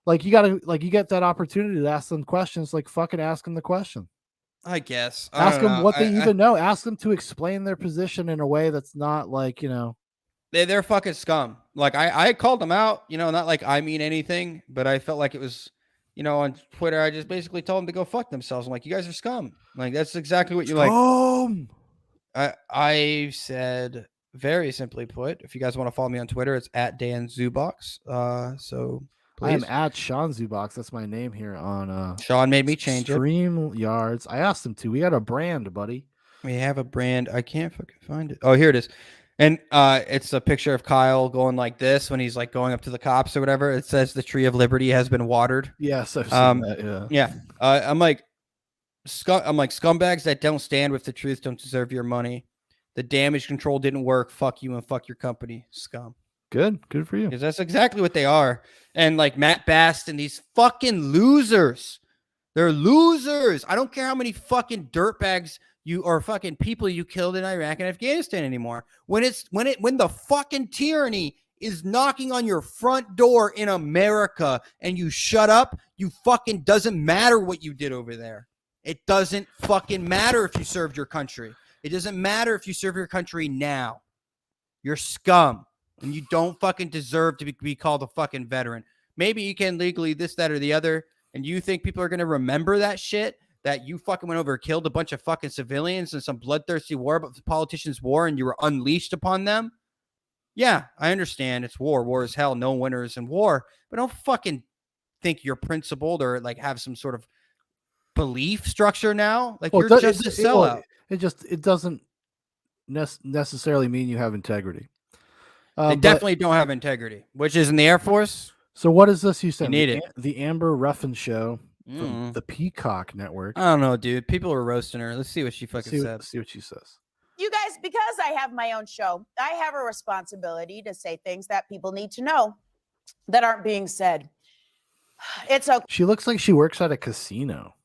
like you got to, like, you get that opportunity to ask them questions. Like, fucking ask them the question. I guess. Ask them what they even know. Ask them to explain their position in a way that's not like, they're fucking scum. Like I called them out, not like I mean anything, but I felt like it was, on Twitter, I just basically told them to go fuck themselves. I'm like, you guys are scum. Like, that's exactly what you like. I said, very simply put, if you guys want to follow me on Twitter, it's at Dan Zubox. So please. I am at Sean Zubox. That's my name here on Sean made me change StreamYards. I asked him to. We got a brand, buddy. We have a brand. I can't fucking find it. Oh, here it is. And it's a picture of Kyle going like this when he's like going up to the cops or whatever. It says the tree of liberty has been watered. Yes, I've seen that. Yeah. I'm like scumbags that don't stand with the truth don't deserve your money. The damage control didn't work. Fuck you and fuck your company, scum. Good for you. Because that's exactly what they are. And like Matt Bast and these fucking losers. They're losers. I don't care how many fucking dirtbags you or fucking people you killed in Iraq and Afghanistan anymore. When the fucking tyranny is knocking on your front door in America and you shut up, you fucking doesn't matter what you did over there. It doesn't fucking matter if you served your country. It doesn't matter if you serve your country now. You're scum. And you don't fucking deserve to be called a fucking veteran. Maybe you can legally this, that, or the other. And you think people are going to remember that shit? That you fucking went over and killed a bunch of fucking civilians in some bloodthirsty war, but the politicians' war, and you were unleashed upon them? Yeah, I understand. It's war. War is hell. No winners in war. But don't fucking think you're principled or like have some sort of belief structure now. Like, you're just a sellout. It doesn't necessarily mean you have integrity. They definitely don't have integrity, which is in the Air Force. So what is this you said? You need the Amber Ruffin Show from the Peacock Network. I don't know, dude. People are roasting her. Let's see what she fucking said. See what she says. You guys, because I have my own show, I have a responsibility to say things that people need to know that aren't being said. It's okay. She looks like she works at a casino.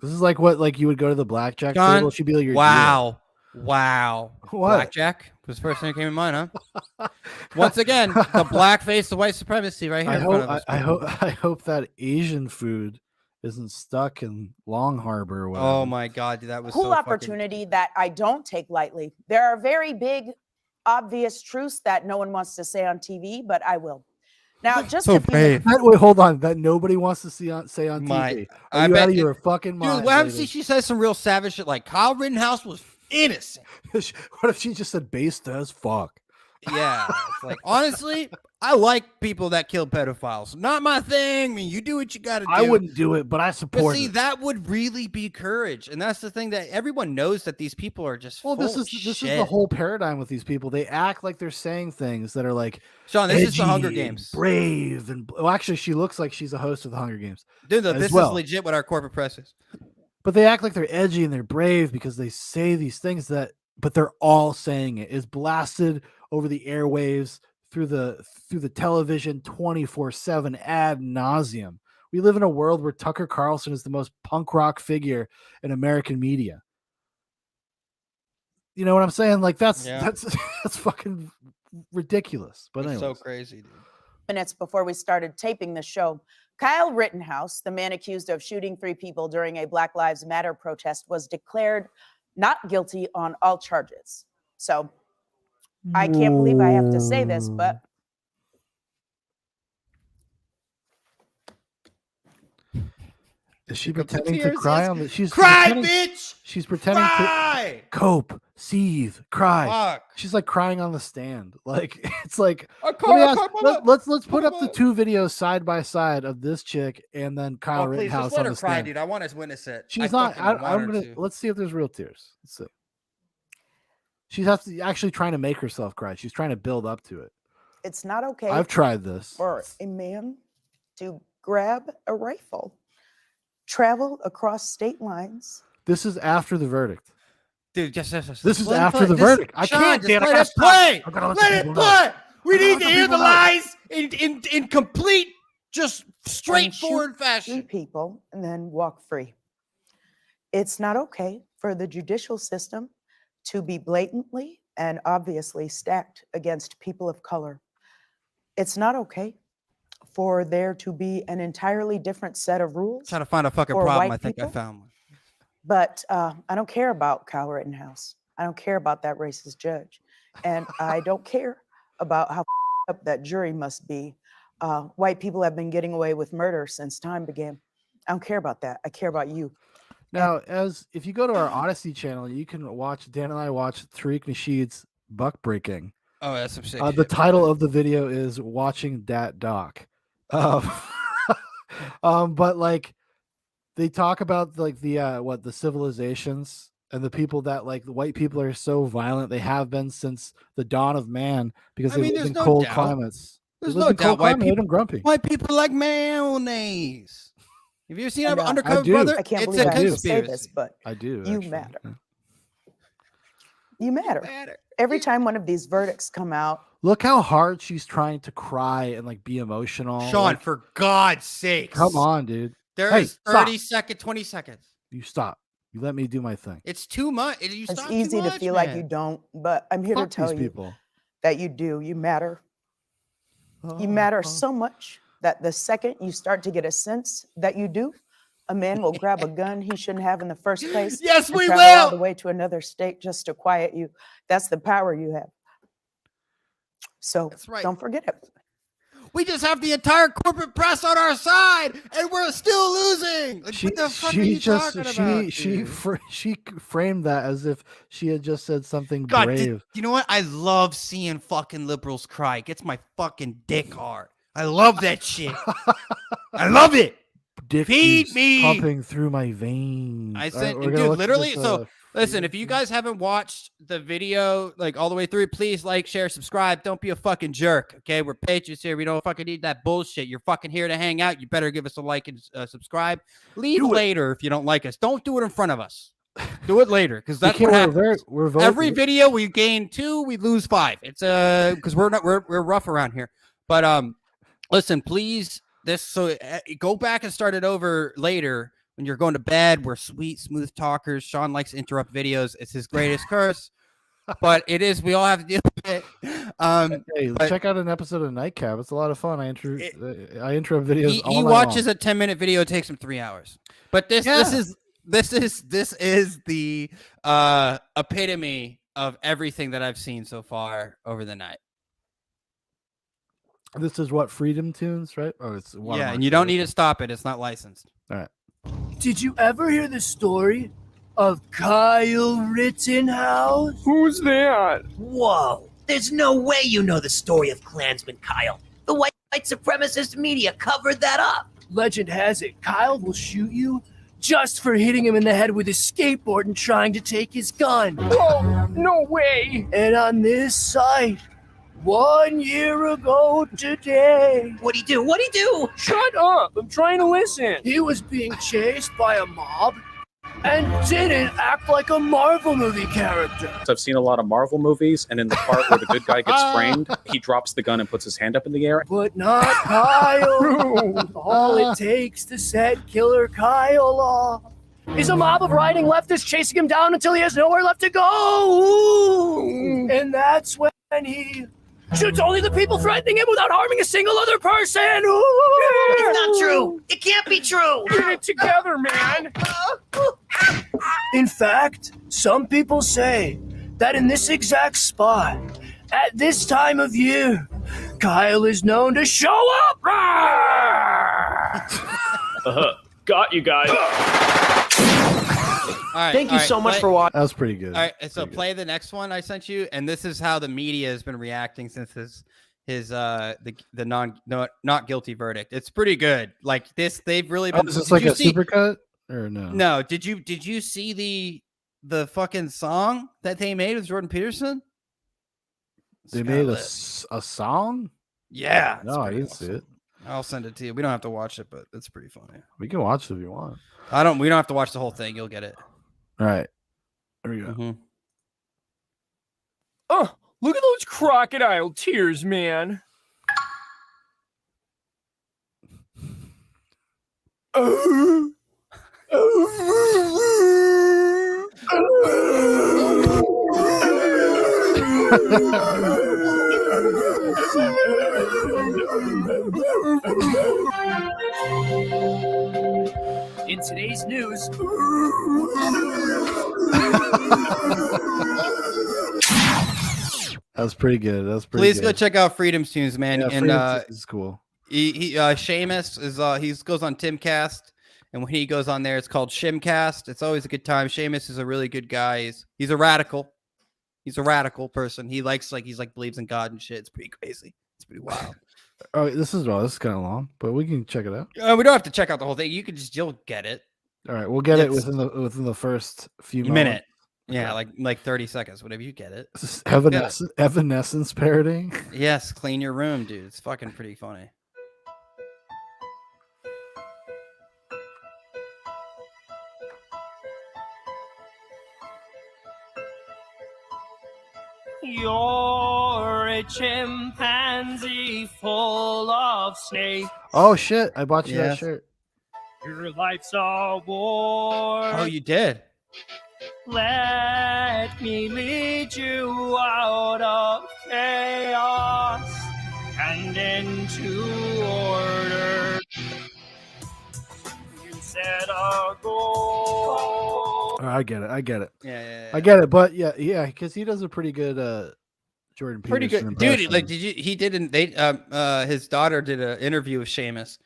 This is like what, like you would go to the blackjack table. She'd be like, wow. What? Blackjack was the first thing that came in mind, huh? Once again, the blackface, the white supremacy right here. I hope that Asian food isn't stuck in Long Harbor or whatever. Oh my God, dude, that was cool so opportunity that I don't take lightly. There are very big, obvious truths that no one wants to say on TV, but I will. Now, just so wait, hold on. That nobody wants to say on TV. Are you out of your fucking mind? Dude, what happens if she says some real savage shit like Kyle Rittenhouse was innocent? What if she just said based as fuck? Yeah, it's like, honestly, I like people that kill pedophiles. Not my thing. I mean, you do what you got to do. I wouldn't do it, but I support it. See, it. that would really be courage, and that's the thing that everyone knows that these people are just. Well, this is the whole paradigm with these people. They act like they're saying things that are like, Sean, this is the Hunger Games, brave, and well, actually, she looks like she's a host of the Hunger Games. Dude, this is legit what our corporate press is. But they act like they're edgy and they're brave because they say these things but they're all saying it. It's blasted over the airwaves through the television 24/7 ad nauseum. We live in a world where Tucker Carlson is the most punk rock figure in American media. You know what I'm saying? Like that's fucking ridiculous. But it's so anyways. crazy, dude. Minutes before we started taping the show, Kyle Rittenhouse, the man accused of shooting 3 people during a Black Lives Matter protest, was declared not guilty on all charges. So I can't believe I have to say this, but is she pretending to cry on the? She's cry, pretending, bitch. She's pretending cry! to cope, seethe, cry. Fuck. She's like crying on the stand. Like it's like let's put up the 2 videos side by side of this chick and then Kyle Please, Rittenhouse just let on her the cry, stand. dude. I want to witness it. She's not. I'm gonna. Let's see if there's real tears. Let's see. She's actually trying to make herself cry. She's trying to build up to it. it's not okay I've tried this. for a man to grab a rifle, travel across state lines. This is after the verdict. Dude, This is after the verdict. I can't, Dan. Let it play. Let it play. We need to hear the lies in complete, just straightforward fashion. 3 people and then walk free. It's not okay for the judicial system to be blatantly and obviously stacked against people of color. It's not okay for there to be an entirely different set of rules. Trying to find a fucking for problem. white I think I people. found one. But I don't care about Kyle Rittenhouse. I don't care about that racist judge. And I don't care about how up that jury must be. White people have been getting away with murder since time began. I don't care about that. I care about you. Now, if you go to our Odyssey channel, you can watch Dan and I watch Tariq Nasheed's buck breaking. Oh, that's some shit. The title of the video is "Watching Dat Doc," but like they talk about like the civilizations and the people that like the white people are so violent. They have been since the dawn of man because they live in cold climates. There's no doubt white people grumpy. White people like mayonnaise. Have you seen And, Undercover I do. Brother? I can't It's believe a I have to conspiracy. say this, but I do. you actually. matter. Yeah. You matter. Every time one of these verdicts come out, Look how hard she's trying to cry and like be emotional. Sean, Like, for God's sake. come on, dude. There Hey, is stop. 30 seconds, 20 seconds. You stop. You let me do my thing. It's too much. You it's stop easy too to much, feel like man. you don't, but I'm here Fuck to tell these you people. that you do. You matter. You matter so much that the second you start to get a sense that you do, a man will grab a gun he shouldn't have in the first place. Yes, and we travel all will. the way to another state just to quiet you. That's the power you have. So right. don't forget it. We just have the entire corporate press on our side, and we're still losing. Like, what the fuck are you talking about? She framed that as if she had just said something God, brave. you know what? I love seeing fucking liberals cry. It gets my fucking dick hard. I love that shit. I love it. Dick Feed juice me. pumping through my veins. I All said, we're and gonna dude, look at literally. this, So listen, if you guys haven't watched the video like all the way through, please like, share, subscribe. Don't be a fucking jerk. Okay, we're patriots here. We don't fucking need that bullshit. You're fucking here to hang out. You better give us a like and subscribe. Leave later if you don't like us. Don't do it in front of us. Do it later because that's what happens. We're voting. Every video we gain 2, we lose 5. It's because we're rough around here. But listen, please. Go back and start it over later when you're going to bed. We're sweet, smooth talkers. Sean likes to interrupt videos. It's his greatest curse, but it is. We all have to deal with it. Hey, check out an episode of Nightcap. It's a lot of fun. I interrupt videos. He watches a 10-minute video. It takes him 3 hours. But this is the epitome of everything that I've seen so far over the night. This is what Freedom Tunes, right? Oh, it's yeah, and you don't need to stop it. It's not licensed. All right. Did you ever hear the story of Kyle Rittenhouse? Who's that? Whoa, there's no way you know the story of Klansman Kyle. The white supremacist media covered that up. Legend has it, Kyle will shoot you just for hitting him in the head with his skateboard and trying to take his gun. Oh, no way. And on this site, 1 year ago today. What'd he do? What'd he do? Shut up. I'm trying to listen. He was being chased by a mob, and didn't act like a Marvel movie character. I've seen a lot of Marvel movies, and in the part where the good guy gets framed, he drops the gun and puts his hand up in the air. But not Kyle. All it takes to set Killer Kyle off is a mob of riding leftists chasing him down until he has nowhere left to go. And that's when he shoots only the people threatening him without harming a single other person. It's not true. It can't be true. Get it together, man. In fact, some people say that in this exact spot, at this time of year, Kyle is known to show up. Got you guys. All right, Thank you so much for watching. That was pretty good. All right, so play the next one I sent you, and this is how the media has been reacting since the not guilty verdict. It's pretty good. Like this, they've really been. Is this like a supercut or no? No. Did you see the fucking song that they made with Jordan Peterson? They made a song? Yeah. No, I didn't see it. I'll send it to you. We don't have to watch it, but it's pretty funny. We can watch it if you want. We don't have to watch the whole thing. You'll get it. All right. Here we go. Mm-hmm. Oh, look at those crocodile tears, man. In today's news, That was pretty good. Please go check out Freedom's Tunes, man. Yeah, and is cool. Seamus is he goes on Timcast, and when he goes on there, it's called Shimcast. It's always a good time. Seamus is a really good guy. He's a radical. He's a radical person. He believes in God and shit. It's pretty crazy. It's pretty wild. Oh, this is kind of long, but we can check it out. We don't have to check out the whole thing. You'll get it. All right, we'll get it within the first few minutes. Okay. Yeah, like 30 seconds, whatever. You get it. This is Evanescence parodying. Yes, clean your room, dude. It's fucking pretty funny. you're a chimpanzee full of snakes. Oh shit! I bought you that shirt. Your life's a war. Oh, you did. Let me lead you out of chaos and into order. You set a goal. Oh, I get it. Yeah. I get it. But yeah, because he does a pretty good Jordan Peterson Pretty good, impression. dude. Like, he did his daughter did an interview with Seamus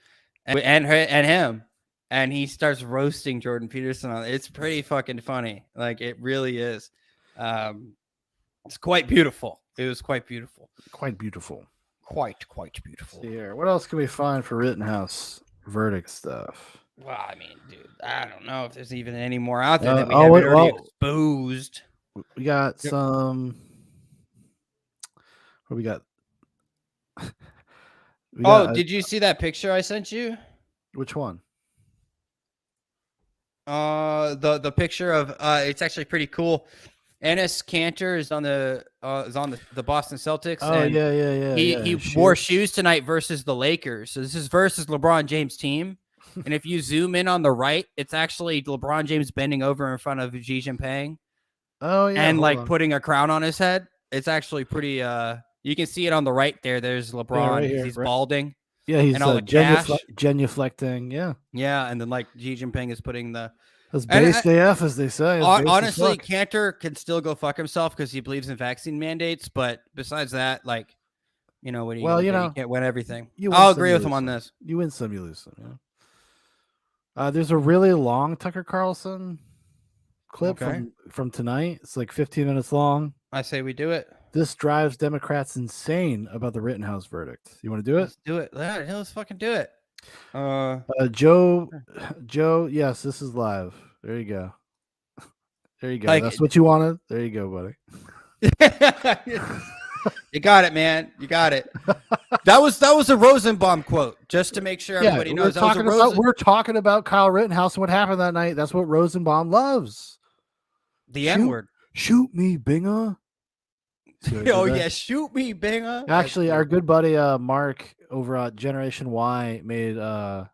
and him. And he starts roasting Jordan Peterson on it. It's pretty fucking funny. Like, it really is. It's quite beautiful. It was quite beautiful. Quite beautiful. Quite beautiful. See here. What else can we find for Rittenhouse verdict stuff? Well, I mean, dude, I don't know if there's even any more out there that we haven't already exposed. We got some. What we got? Did you see that picture I sent you? Which one? The picture of it's actually pretty cool. Enes Kanter is on the Boston Celtics. Oh and yeah. He wore shoes tonight versus the Lakers. So this is versus LeBron James' team. And if you zoom in on the right, it's actually LeBron James bending over in front of Xi Jinping. Oh yeah, and like putting a crown on his head. It's actually pretty. You can see it on the right there. There's LeBron. Yeah, right here, he's right. balding. Yeah, he's and all the cash. genuflecting. Yeah. Yeah, and then like Xi Jinping is putting the. That's base AF, as they say. Honestly, Kanter can still go fuck himself because he believes in vaccine mandates. But besides that, like, you know, you can't win everything. I'll agree with him on this. You win some, you lose some. Yeah. There's a really long Tucker Carlson clip from tonight. It's like 15 minutes long. I say we do it. This drives Democrats insane about the Rittenhouse verdict. You want to do it? Let's do it. Let's fucking do it. Joe, yes, this is live. There you go. There you go. Like, that's what you wanted. There you go, buddy. You got it, man. You got it. That was a Rosenbaum quote, just to make sure everybody knows. We're talking about Kyle Rittenhouse and what happened that night. That's what Rosenbaum loves. The N-word. Shoot me, Binga. Oh yeah, shoot me, Binga. Actually, our good buddy Mark over at Generation Y made a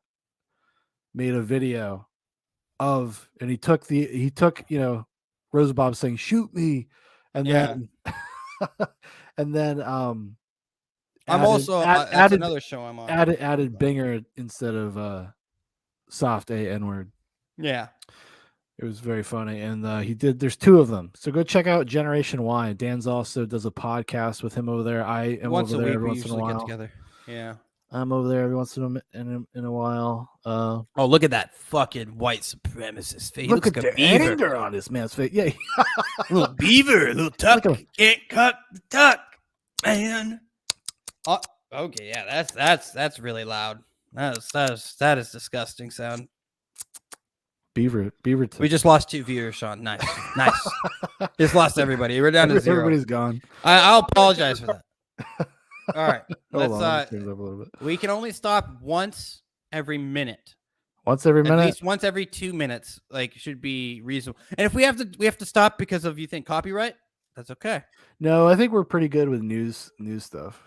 video of, and he took Rosenbaum saying "shoot me," and then and then I'm added, also that's another show I'm on. Added Binger instead of soft A N-word. Yeah. It was very funny, and there's two of them, so go check out Generation Y. Dan's also does a podcast with him over there. I am once over a there week every we once in a usually while. get together. Yeah, I'm over there every once in a while. Oh, look at that fucking white supremacist face. Look at the anger on this man's face. Yeah, little beaver, little tuck. Can't cut the tuck, man. Oh, okay, yeah, that's really loud. That is disgusting sound. Beaver. We just lost 2 viewers, Sean. Nice. Just lost everybody. We're down to 0. Everybody's gone. I'll apologize for that. All right, Let's turn it up a little bit. We can only stop once every minute. Once every minute. At least once every 2 minutes. Like, should be reasonable. And if we have to stop because of, you think, copyright, that's okay. No, I think we're pretty good with news stuff.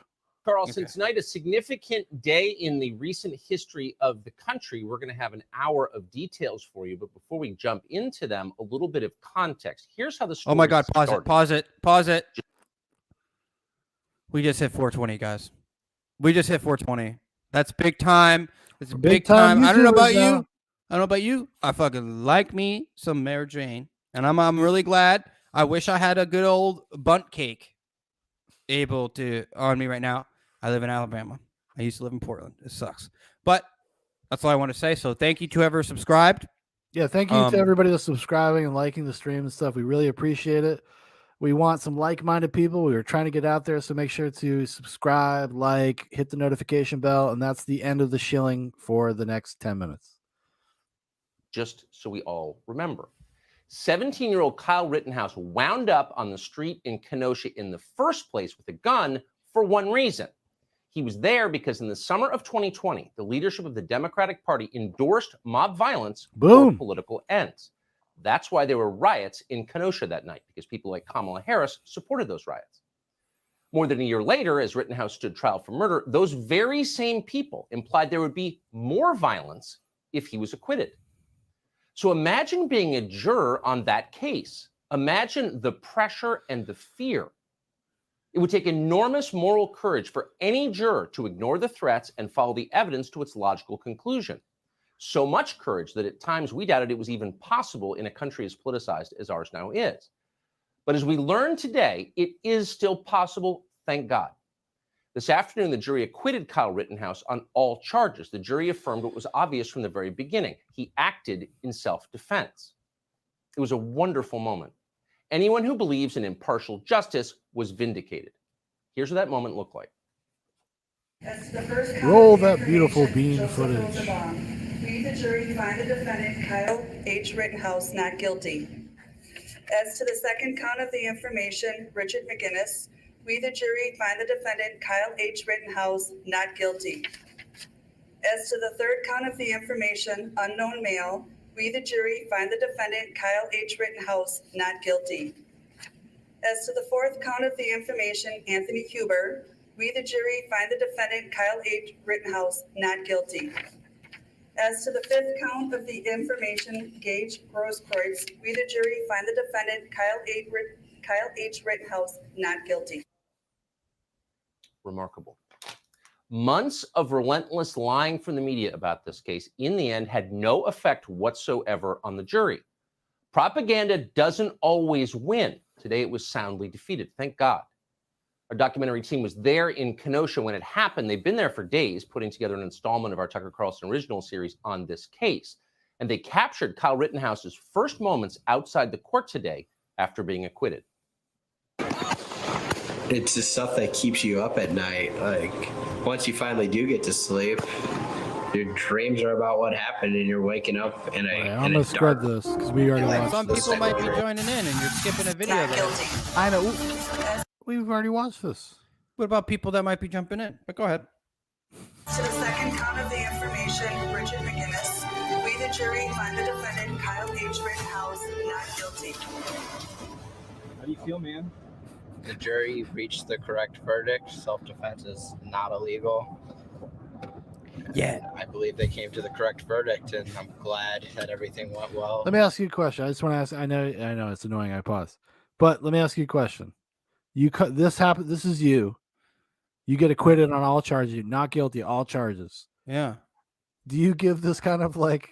Carlson, tonight, a significant day in the recent history of the country. We're going to have an hour of details for you. But before we jump into them, a little bit of context. Here's how the story Oh, my God. started. Pause it. We just hit 420, guys. We just hit 420. That's big time. It's big time. I don't know about you. I fucking like me some Mary Jane. And I'm really glad. I wish I had a good old bunt cake on me right now. I live in Alabama. I used to live in Portland. It sucks. But that's all I want to say. So thank you to whoever subscribed. Yeah, thank you to everybody that's subscribing and liking the stream and stuff. We really appreciate it. We want some like-minded people. We were trying to get out there, so make sure to subscribe, hit the notification bell, and that's the end of the shilling for the next 10 minutes. Just so we all remember. 17-year-old Kyle Rittenhouse wound up on the street in Kenosha in the first place with a gun for one reason. He was there because in the summer of 2020, the leadership of the Democratic Party endorsed mob violence for political ends. That's why there were riots in Kenosha that night, because people like Kamala Harris supported those riots. More than a year later, as Rittenhouse stood trial for murder, those very same people implied there would be more violence if he was acquitted. So imagine being a juror on that case. Imagine the pressure and the fear. It would take enormous moral courage for any juror to ignore the threats and follow the evidence to its logical conclusion. So much courage that at times we doubted it was even possible in a country as politicized as ours now is. But as we learn today, it is still possible, thank God. This afternoon, the jury acquitted Kyle Rittenhouse on all charges. The jury affirmed what was obvious from the very beginning. He acted in self-defense. It was a wonderful moment. Anyone who believes in impartial justice was vindicated. Here's what that moment looked like. Roll that beautiful bean footage. We, the jury, find the defendant, Kyle H. Rittenhouse, not guilty. As to the second count of the information, Richard McGinnis, we, the jury, find the defendant, Kyle H. Rittenhouse, not guilty. As to the third count of the information, unknown male, we, the jury, find the defendant, Kyle H. Rittenhouse, not guilty. As to the fourth count of the information, Anthony Huber, we, the jury, find the defendant, Kyle H. Rittenhouse, not guilty. As to the fifth count of the information, Gage Grosskreutz, we, the jury, find the defendant, Kyle H. Rittenhouse, not guilty. Remarkable. Months of relentless lying from the media about this case, in the end, had no effect whatsoever on the jury. Propaganda doesn't always win. Today, it was soundly defeated. Thank God. Our documentary team was there in Kenosha when it happened. They've been there for days, putting together an installment of our Tucker Carlson original series on this case. And they captured Kyle Rittenhouse's first moments outside the court today after being acquitted. It's the stuff that keeps you up at night. Like, once you finally do get to sleep, your dreams are about what happened, and you're waking up in a. I'm gonna spread this because we already watched. Some people might be joining in, and you're skipping a video there. I know. We've already watched this. What about people that might be jumping in? But go ahead. To the second count of the information, Richard McGinnis, we the jury find the defendant Kyle H. Rittenhouse not guilty. How do you feel, man? The jury reached the correct verdict. Self-defense is not illegal. Yeah. I believe they came to the correct verdict, and I'm glad that everything went well. Let me ask you a question. I just want to ask. I know it's annoying. I pause, but let me ask you a question. This happened. This is you. You get acquitted on all charges. You're not guilty. All charges. Yeah. Do you give this kind of like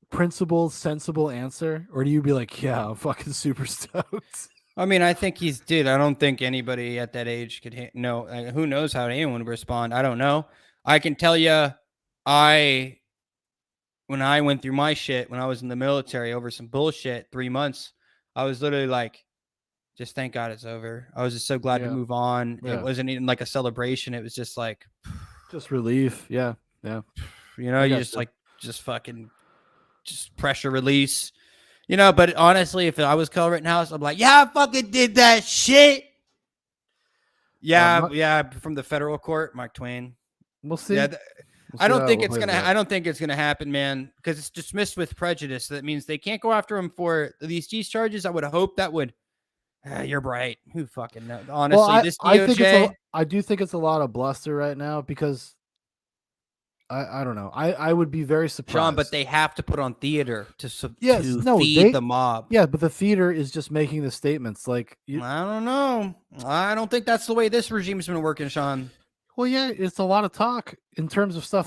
principled, sensible answer, or do you be like, yeah, I'm fucking super stoked? I mean, I think I don't think anybody at that age could know. Who knows how anyone would respond? I don't know. I can tell you, when I went through my shit, when I was in the military over some bullshit, 3 months, I was literally like, just thank God it's over. I was just so glad to move on. Yeah. It wasn't even like a celebration. It was just like, just relief. Yeah. Yeah. You know, you just fucking pressure release. You know, but honestly, if I was Kyle Rittenhouse, I'm like, yeah, I fucking did that shit. Yeah, from the federal court, Mark Twain. We'll see. Yeah, I don't think it's gonna happen, man, because it's dismissed with prejudice. That means they can't go after him for these charges. I would hope that would. You're right. Who fucking knows? Honestly, this DOJ. I do think it's a lot of bluster right now because I don't know. I would be very surprised. Sean, but they have to put on theater to feed the mob. Yeah, but the theater is just making the statements. Like, I don't know. I don't think that's the way this regime's been working, Sean. Well, yeah, it's a lot of talk in terms of stuff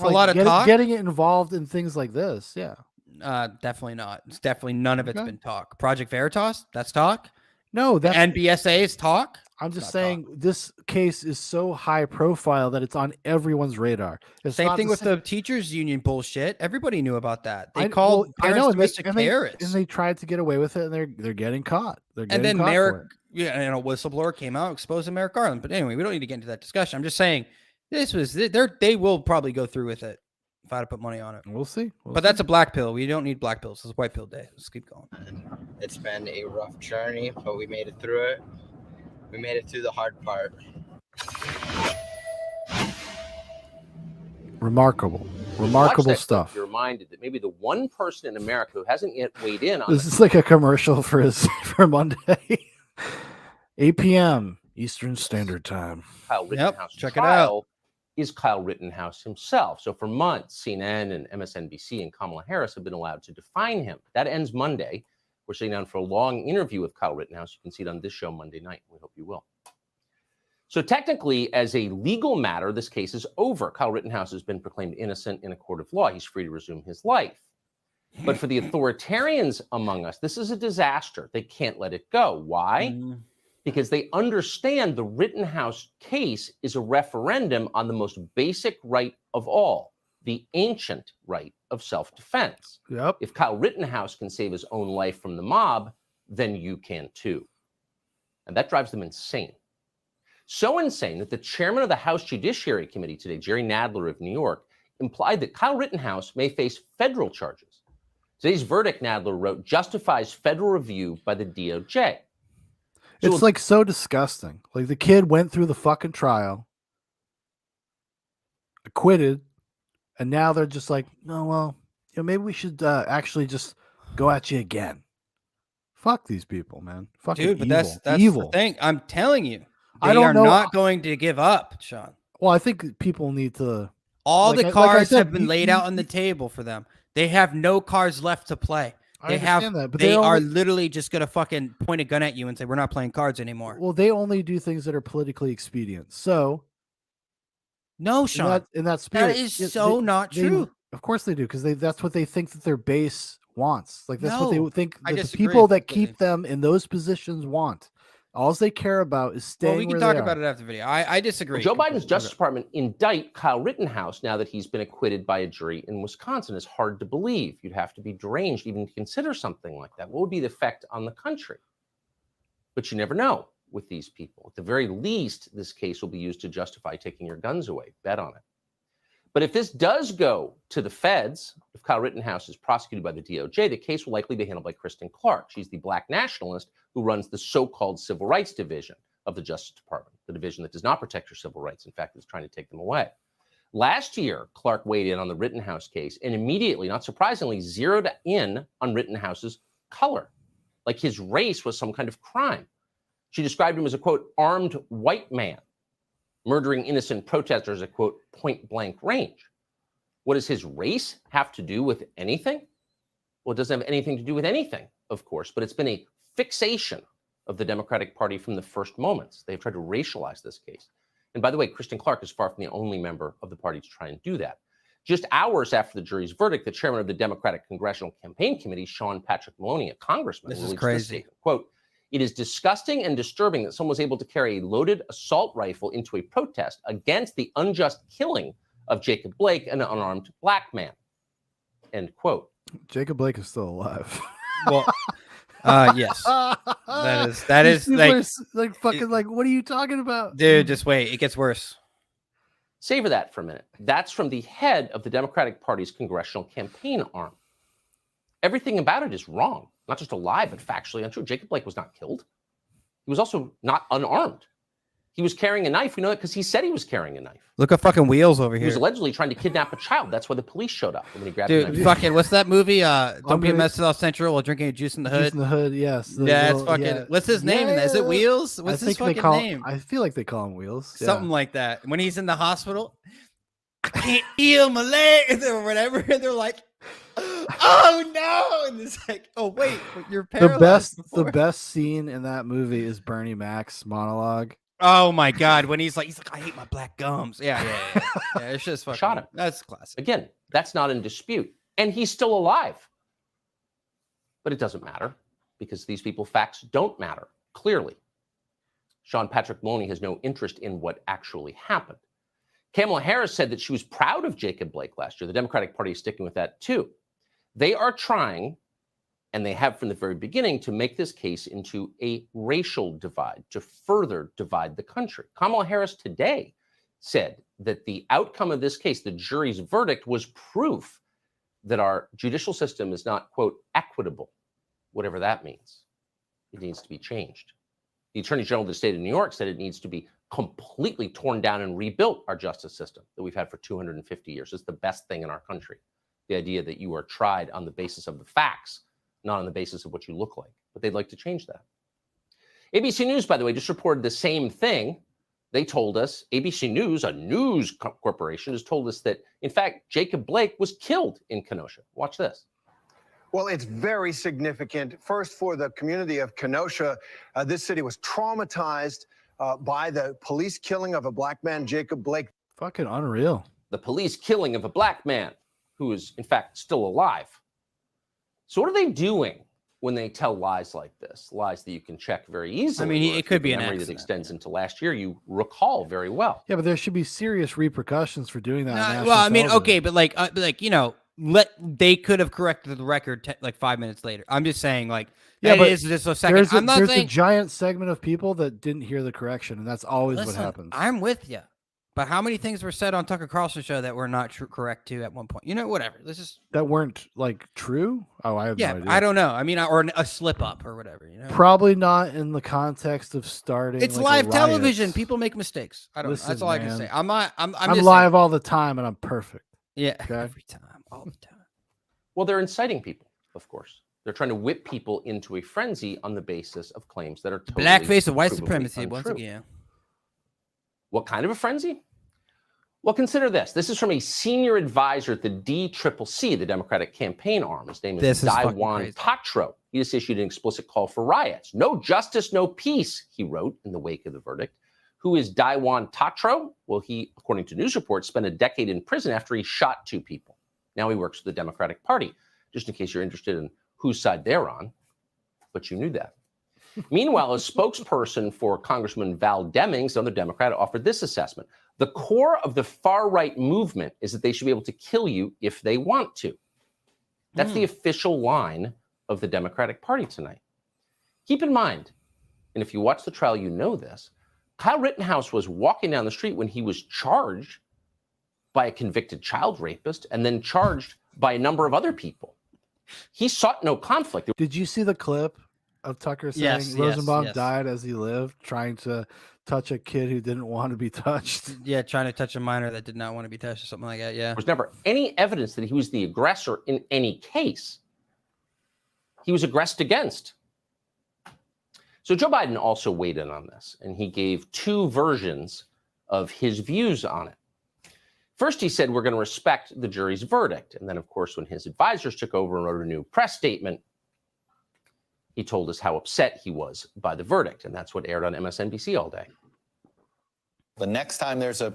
getting it involved in things like this. Yeah. Definitely not. It's definitely none of it's been talk. Project Veritas, that's talk. No, that's NBSA is talk. I'm just saying this case is so high profile that it's on everyone's radar. Same thing with the teachers union bullshit. Everybody knew about that. They called parents domestic terrorists, and they tried to get away with it, and they're getting caught. And then Merrick, a whistleblower came out exposing Merrick Garland. But anyway, we don't need to get into that discussion. I'm just saying they will probably go through with it if I had to put money on it. We'll see. But that's a black pill. We don't need black pills. It's white pill day. Let's keep going. It's been a rough journey, but we made it through it. We made it through the hard part. Remarkable stuff. You're reminded that maybe the one person in America who hasn't yet weighed in on this is like a commercial for Monday, 8 p.m. Eastern Standard Time. Kyle Rittenhouse. Check it out. Is Kyle Rittenhouse himself. So for months, CNN and MSNBC and Kamala Harris have been allowed to define him. That ends Monday. We're sitting down for a long interview with Kyle Rittenhouse. You can see it on this show Monday night. We hope you will. So technically, as a legal matter, this case is over. Kyle Rittenhouse has been proclaimed innocent in a court of law. He's free to resume his life. But for the authoritarians among us, this is a disaster. They can't let it go. Why? Because they understand the Rittenhouse case is a referendum on the most basic right of all, the ancient right of self-defense. Yep. If Kyle Rittenhouse can save his own life from the mob, then you can too. And that drives them insane. So insane that the chairman of the House Judiciary Committee today, Jerry Nadler of New York, implied that Kyle Rittenhouse may face federal charges. Today's verdict, Nadler wrote, justifies federal review by the DOJ. It's like so disgusting. Like the kid went through the fucking trial, acquitted, and now they're just like, no, well, maybe we should actually just go at you again. Fuck these people, man. Fucking dude, but evil. that's evil. The thing. I'm telling you, I don't know. Not going to give up, Sean. Well, I think people need to. All the cards have been laid out on the table for them. They have no cards left to play. They are literally just gonna fucking point a gun at you and say, we're not playing cards anymore. Well, they only do things that are politically expedient. So no, Sean, in that spirit, that is not true. Of course they do, because that's what they think that their base wants. Like that's what they would think that the disagree. people that keep them in those positions want. All they care about is staying. Well, we can talk about it after the video. I disagree. Well, Joe Biden's Justice Department indict Kyle Rittenhouse now that he's been acquitted by a jury in Wisconsin. It's hard to believe. You'd have to be deranged even to consider something like that. What would be the effect on the country? But you never know with these people. At the very least, this case will be used to justify taking your guns away. Bet on it. But if this does go to the feds, if Kyle Rittenhouse is prosecuted by the DOJ, the case will likely be handled by Kristen Clark. She's the black nationalist who runs the so-called Civil Rights Division of the Justice Department, the division that does not protect your civil rights. In fact, it's trying to take them away. Last year, Clark weighed in on the Rittenhouse case and immediately, not surprisingly, zeroed in on Rittenhouse's color, like his race was some kind of crime. She described him as a, quote, armed white man, murdering innocent protesters at, quote, point-blank range. What does his race have to do with anything? Well, it doesn't have anything to do with anything, of course, but it's been a fixation of the Democratic Party from the first moments. They've tried to racialize this case. And by the way, Kristen Clark is far from the only member of the party to try and do that. Just hours after the jury's verdict, the chairman of the Democratic Congressional Campaign Committee, Sean Patrick Maloney, a congressman, This is released crazy. this statement, quote, "It is disgusting and disturbing that someone was able to carry a loaded assault rifle into a protest against the unjust killing of Jacob Blake, an unarmed black man." End quote. Jacob Blake is still alive. Well, yes, that is like fucking like. What are you talking about, dude? Just wait, it gets worse. Savor that for a minute. That's from the head of the Democratic Party's congressional campaign arm. Everything about it is wrong. Not just a lie, but factually untrue. Jacob Blake was not killed. He was also not unarmed. He was carrying a knife. We know that because he said he was carrying a knife. Look at fucking Wheels over He here. was allegedly trying to kidnap a child. That's why the police showed up when he grabbed Dude, the knife. fucking, what's that movie? Don't be a mess to South Central while drinking a juice in the hood. Juice in the Hood, yes. Yeah, it's fucking. What's his name in that? Is it Wheels? What's his fucking name? I feel like they call him Wheels. Yeah. Something like that. When he's in the hospital, I can't feel my leg or whatever. And they're like, "Oh no!" And it's like, "Oh wait, you're paralyzed." The best scene in that movie is Bernie Mac's monologue. Oh my god, when he's like, "I hate my black gums." Yeah. It's just fucking. Shot him. That's classic. Again, that's not in dispute. And he's still alive. But it doesn't matter because these people, facts don't matter, clearly. Sean Patrick Maloney has no interest in what actually happened. Kamala Harris said that she was proud of Jacob Blake last year. The Democratic Party is sticking with that too. They are trying, and they have from the very beginning, to make this case into a racial divide, to further divide the country. Kamala Harris today said that the outcome of this case, the jury's verdict, was proof that our judicial system is not, quote, equitable, whatever that means. It needs to be changed. The Attorney General of the state of New York said it needs to be completely torn down and rebuilt, our justice system that we've had for 250 years. It's the best thing in our country. The idea that you are tried on the basis of the facts, not on the basis of what you look like. But they'd like to change that. ABC News, by the way, just reported the same thing. They told us, ABC News, a news corporation, has told us that, in fact, Jacob Blake was killed in Kenosha. Watch this. Well, it's very significant. First, for the community of Kenosha, this city was traumatized by the police killing of a black man, Jacob Blake. Fucking unreal. The police killing of a black man who is, in fact, still alive. So what are they doing when they tell lies like this? Lies that you can check very easily. I mean, it could be an memory that accident. extends into last year. You recall very well. Yeah, but there should be serious repercussions for doing that. on national Well, I mean, television. okay, but like you know, they could have corrected the record like 5 minutes later. I'm just saying, like, Yeah, but it is just a second. I'm not there's saying a giant segment of people that didn't hear the correction, and that's always Listen, what happens. I'm with you, but how many things were said on Tucker Carlson's show that were not correct too at one point? You know, whatever. This is That weren't like true. Oh, I have no idea. I don't know. I mean, or a slip up or whatever. You know, Probably not in the context of starting. it's like, a live riot. television. People make mistakes. I don't. Listen, that's all I can man. say. I'm not. I'm I'm just live saying. all the time, and I'm perfect. Yeah, Okay? every time, all the time. Well, they're inciting people, of course. They're trying to whip people into a frenzy on the basis of claims that are totally Blackface of white provably supremacy once untrue. again. What kind of a frenzy? Well, consider this. This is from a senior advisor at the DCCC, the Democratic campaign arm. His name is This is fucking Daiwan crazy. Tatro. He just issued an explicit call for riots. No justice, no peace, he wrote in the wake of the verdict. Who is Daiwan Tatro? Well, he, according to news reports, spent a decade in prison after he shot 2 people. Now he works for the Democratic Party, just in case you're interested in whose side they're on. But you knew that. Meanwhile, a spokesperson for Congressman Val Demings, another Democrat, offered this assessment. The core of the far-right movement is that they should be able to kill you if they want to. That's the official line of the Democratic Party tonight. Keep in mind, and if you watch the trial, you know this, Kyle Rittenhouse was walking down the street when he was charged by a convicted child rapist and then charged by a number of other people. He sought no conflict. Did you see the clip of Tucker saying Rosenbaum died as he lived, trying to touch a kid who didn't want to be touched? Yeah, trying to touch a minor that did not want to be touched or something like that. Yeah. There was never any evidence that he was the aggressor in any case. He was aggressed against. So Joe Biden also weighed in on this, and he gave two versions of his views on it. First, he said, we're going to respect the jury's verdict. And then, of course, when his advisors took over and wrote a new press statement, he told us how upset he was by the verdict. And that's what aired on MSNBC all day. The next time there's a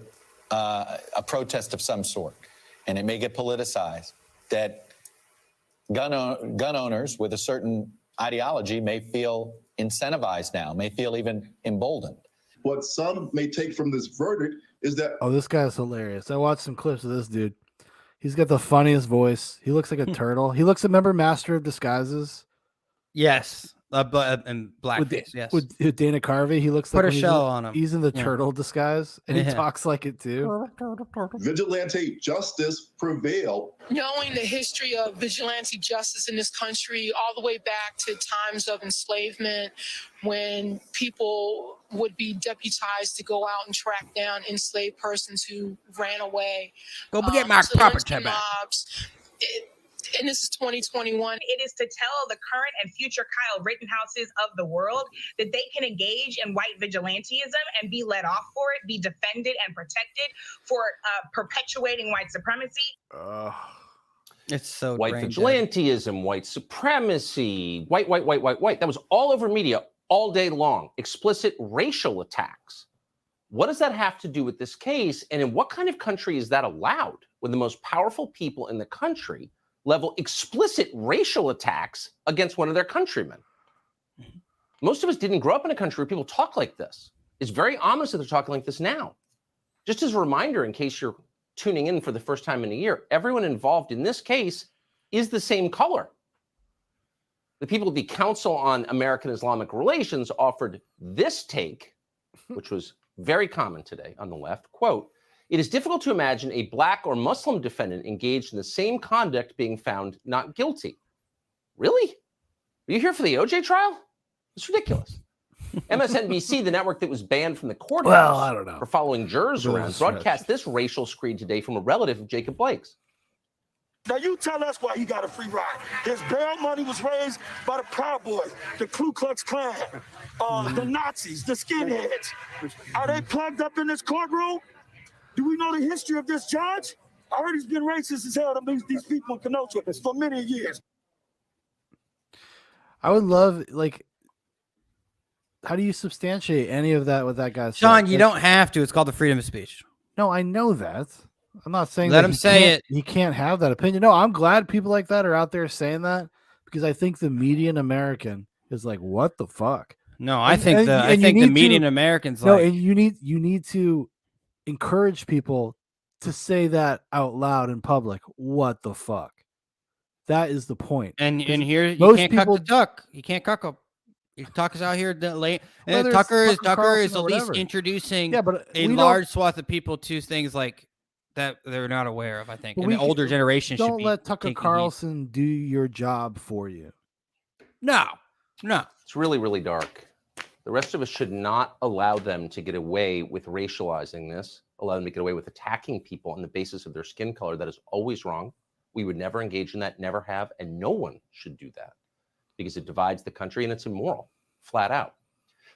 protest of some sort, and it may get politicized, that gun owners with a certain ideology may feel incentivized now, may feel even emboldened. What some may take from this verdict is that... Oh, this guy's hilarious. I watched some clips of this dude. He's got the funniest voice. He looks like a turtle. He looks, remember Master of Disguises? Yes. And blackface, yes. With Dana Carvey, he looks Put like a shell on him. He's in the turtle disguise, and he talks like it too. Vigilante justice prevailed. Knowing the history of vigilante justice in this country, all the way back to times of enslavement, when people would be deputized to go out and track down enslaved persons who ran away. Go get my property back. Mobs. And this is 2021. It is to tell the current and future Kyle Rittenhouses of the world that they can engage in white vigilantism and be let off for it, be defended and protected for perpetuating white supremacy. It's so white vigilantism, white supremacy, white. That was all over media all day long. Explicit racial attacks. What does that have to do with this case? And in what kind of country is that allowed when the most powerful people in the country level explicit racial attacks against one of their countrymen? Most of us didn't grow up in a country where people talk like this. It's very ominous that they're talking like this now. Just as a reminder, in case you're tuning in for the first time in a year, everyone involved in this case is the same color. The people at the Council on American Islamic Relations offered this take, which was very common today on the left, quote, "It is difficult to imagine a black or Muslim defendant engaged in the same conduct being found not guilty." Really? Are you here for the OJ trial? It's ridiculous. MSNBC, the network that was banned from the courthouse I don't know. for following jurors around, broadcast this racial screed today from a relative of Jacob Blake's. Now you tell us why he got a free ride. His bail money was raised by the Proud Boys, the Ku Klux Klan, the Nazis, the skinheads. Are they plugged up in this courtroom? Do we know the history of this judge? I heard he's been racist as hell to these people in Kenosha for many years. I would love, like, how do you substantiate any of that with that guy? Sean, you don't have to. It's called the freedom of speech. No, I know that. I'm not saying Let that him say it. He can't have that opinion. No, I'm glad people like that are out there saying that, because I think the median American is like, what the fuck? No, I think the median American's no, like, and you need to encourage people to say that out loud in public. What the fuck? That is the point. And here you most can't people cuck the duck. You can't cuck up. Tucker's out here late. Whether it's Tucker is Carlson at or least whatever. introducing but a we large swath of people to things like that they're not aware of, I think. But And the older generation should don't be let Tucker taking Carlson do your job for you. No. It's really, really dark. The rest of us should not allow them to get away with racializing this, allow them to get away with attacking people on the basis of their skin color. That is always wrong. We would never engage in that, never have, and no one should do that because it divides the country and it's immoral, flat out.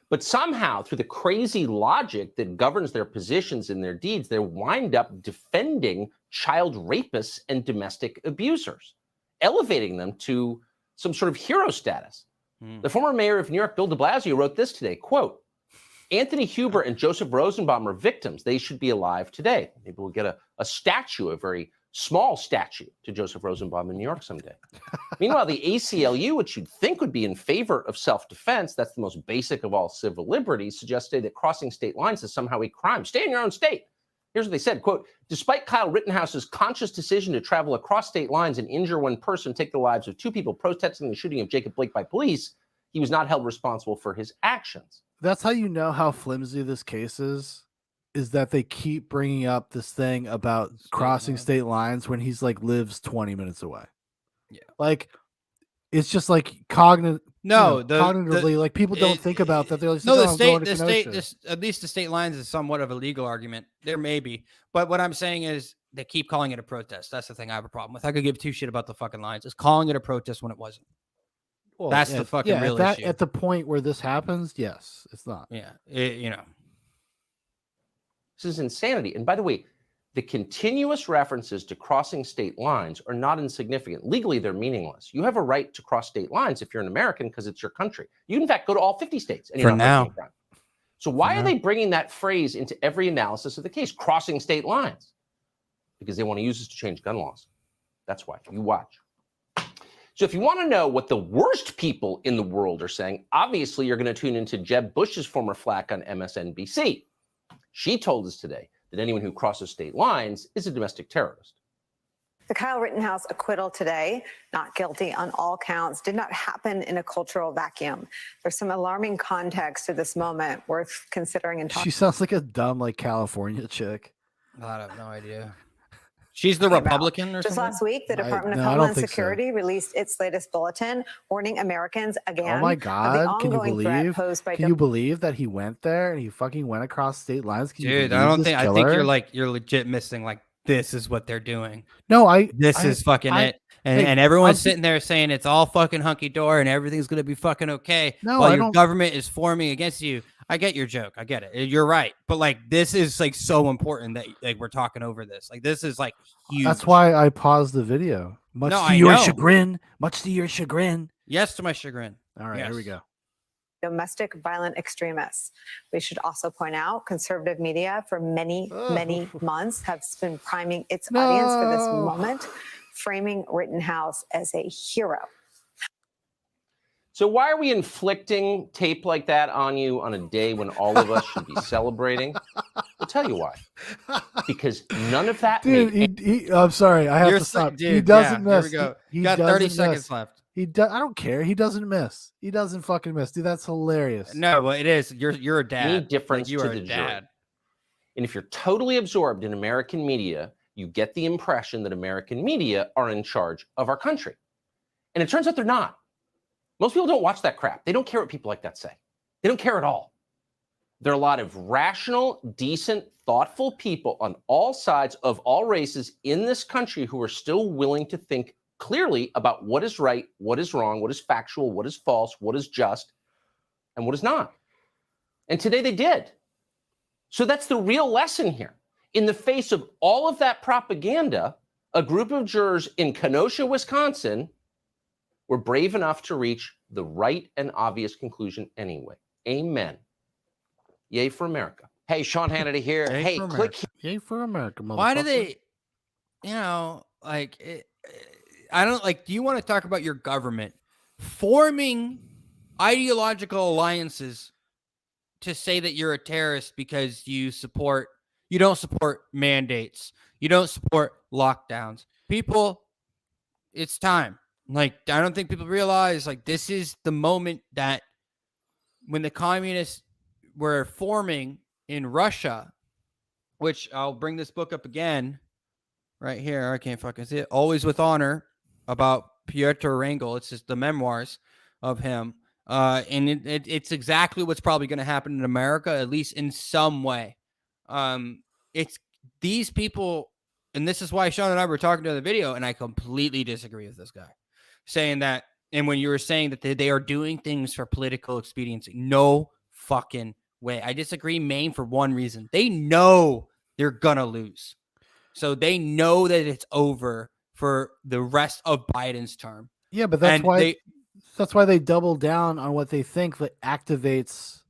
But somehow, through the crazy logic that governs their positions and their deeds, they wind up defending child rapists and domestic abusers, elevating them to some sort of hero status. The former mayor of New York, Bill de Blasio, wrote this today, quote, "Anthony Huber and Joseph Rosenbaum are victims. They should be alive today." Maybe we'll get a statue, a very small statue to Joseph Rosenbaum in New York someday. Meanwhile, the ACLU, which you'd think would be in favor of self-defense, that's the most basic of all civil liberties, suggested that crossing state lines is somehow a crime. Stay in your own state. Here's what they said, quote, "Despite Kyle Rittenhouse's conscious decision to travel across state lines and injure one person, take the lives of two people protesting the shooting of Jacob Blake by police, he was not held responsible for his actions." That's how you know how flimsy this case is is that they keep bringing up this thing about crossing state lines when he's like lives 20 minutes away. Yeah. Like, it's just like cognitively, like people don't think about that. They're like, no, the state, at least the state lines is somewhat of a legal argument. There may be, but what I'm saying is they keep calling it a protest. That's the thing I have a problem with. I could give two shit about the fucking lines. It's calling it a protest when it wasn't. Well, that's the fucking real issue. At the point where this happens, yes, it's not. Yeah, This is insanity. And by the way, the continuous references to crossing state lines are not insignificant. Legally, they're meaningless. You have a right to cross state lines if you're an American because it's your country. You, in fact, go to all 50 states. And For now. So why are they bringing that phrase into every analysis of the case, crossing state lines? Because they want to use this to change gun laws. That's why. You watch. So if you want to know what the worst people in the world are saying, obviously you're going to tune into Jeb Bush's former flack on MSNBC. She told us today that anyone who crosses state lines is a domestic terrorist. The Kyle Rittenhouse acquittal today, not guilty on all counts, did not happen in a cultural vacuum. There's some alarming context to this moment worth considering and talking. She sounds like a dumb, like California chick. I have no idea. She's the Republican or Just something? last week, the Department of Homeland Security released its latest bulletin warning Americans again. Oh my of the God! Can you ongoing threat believe? posed by Can you believe that he went there and he fucking went across state lines? Can you Dude, believe I don't this think. I killer? think you're legit missing. Like, this is what they're doing. No, This is fucking it. And everyone's sitting there saying it's all fucking hunky dory and everything's gonna be fucking okay. No, while I your don't- government is forming against you. I get your joke. I get it. You're right. But like, this is like so important that like we're talking over this. Like, this is like huge. That's why I paused the video. Much No, to I your know. chagrin. Much to your chagrin. Yes, to my chagrin. All right, here we go. domestic violent extremists. We should also point out conservative media for many months has been priming its audience for this moment, framing Rittenhouse as a hero. So why are we inflicting tape like that on you on a day when all of us should be celebrating? I'll tell you why. Because none of that. Dude, I'm sorry. I have to stop. Dude, he doesn't yeah, miss. Here we go. He You got doesn't 30 miss. seconds left. I don't care. He doesn't miss. He doesn't fucking miss. Dude, that's hilarious. No, well, it is. You're a dad. Any difference Like, you to are the a jury. dad. And if you're totally absorbed in American media, you get the impression that American media are in charge of our country. And it turns out they're not. Most people don't watch that crap. They don't care what people like that say. They don't care at all. There are a lot of rational, decent, thoughtful people on all sides of all races in this country who are still willing to think clearly about what is right, what is wrong, what is factual, what is false, what is just, and what is not. And today they did. So that's the real lesson here. In the face of all of that propaganda, a group of jurors in Kenosha, Wisconsin, were brave enough to reach the right and obvious conclusion anyway. Amen. Yay for America. Hey, Sean Hannity here. Yay Hey, for click America. Yay for America, motherfucker. Why do they, I don't like, do you want to talk about your government forming ideological alliances to say that you're a terrorist because you don't support mandates, you don't support lockdowns? People, it's time. Like, I don't think people realize, like, this is the moment that when the communists were forming in Russia, which I'll bring this book up again right here. I can't fucking see it. Always with Honor, about Pyotr Wrangel. It's just the memoirs of him. And it's exactly what's probably going to happen in America, at least in some way. It's these people, and this is why Sean and I were talking to the video, and I completely disagree with this guy. Saying that, and when you were saying that they are doing things for political expediency, no fucking way. I disagree, main, for one reason. They know they're gonna lose. So they know that it's over for the rest of Biden's term. Yeah, but that's why they double down on what they think that activates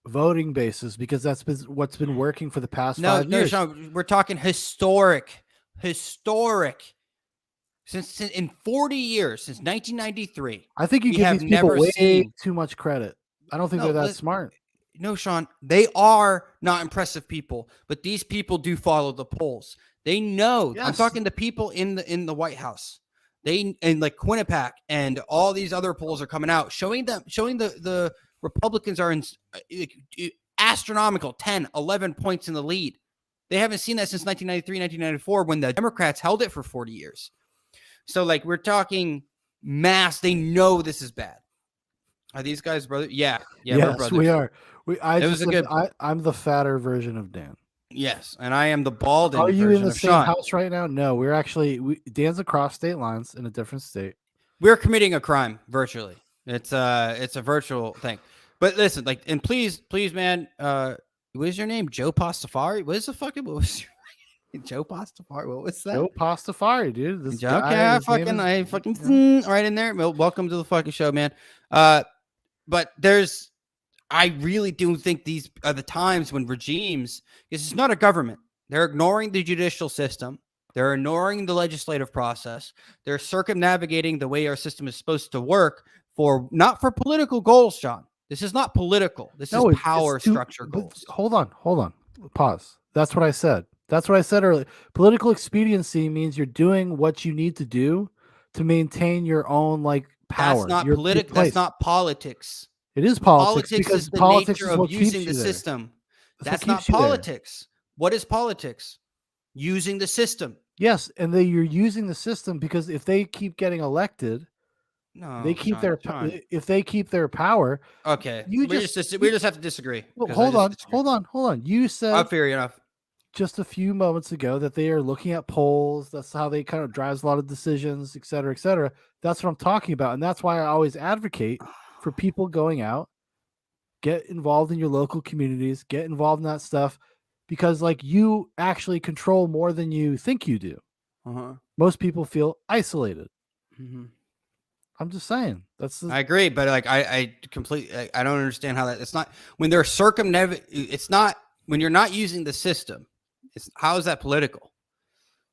voting bases, because that's what's been working for the past 5 years. Sean, we're talking historic. Since in 40 years, since 1993. I think you give these people way too much credit. I don't think they're that smart. No, Sean, they are not impressive people, but these people do follow the polls. They know. Yes. I'm talking to people in the White House. And like Quinnipiac and all these other polls are coming out, showing the Republicans are astronomical 10, 11 points in the lead. They haven't seen that since 1993, 1994, when the Democrats held it for 40 years. So, like, we're talking mass. They know this is bad. Are these guys brothers? Yeah. Yeah, we're Yes, brothers. we are. I'm the fatter version of Dan. Yes, and I am the bald. Are you in the of same Sean. house right now? No, we're actually Dan's across state lines in a different state. We're committing a crime virtually. It's a virtual thing. But listen, like, and please, man, what is your name? Joe Pastafari? What is the fucking, what was your Joe Pastafari? What was that? Joe Pastafari, dude. This Okay, guy, I fucking right in there. Welcome to the fucking show, man. But I really do think these are the times when regimes, because it's not a government. They're ignoring the judicial system. They're ignoring the legislative process. They're circumnavigating the way our system is supposed to work not for political goals, John. This is not political. This is power structure goals. Hold on. Pause. That's what I said. That's what I said earlier. Political expediency means you're doing what you need to do to maintain your own power. That's not political. That's not politics. It is politics. Politics is the nature of using the system. That's not politics. What is politics? Using the system. Yes, and you're using the system because if they keep getting elected, they keep if they keep their power. Okay, we just have to disagree. Well, hold on. You said fair enough. Just a few moments ago that they are looking at polls. That's how they kind of drives a lot of decisions, et cetera, et cetera. That's what I'm talking about, and that's why I always advocate for people going out, get involved in your local communities, get involved in that stuff, because you actually control more than you think you do. Most people feel isolated. I'm just saying. I agree, but I completely I don't understand how that. It's not when they're It's not when you're not using the system. How is that political?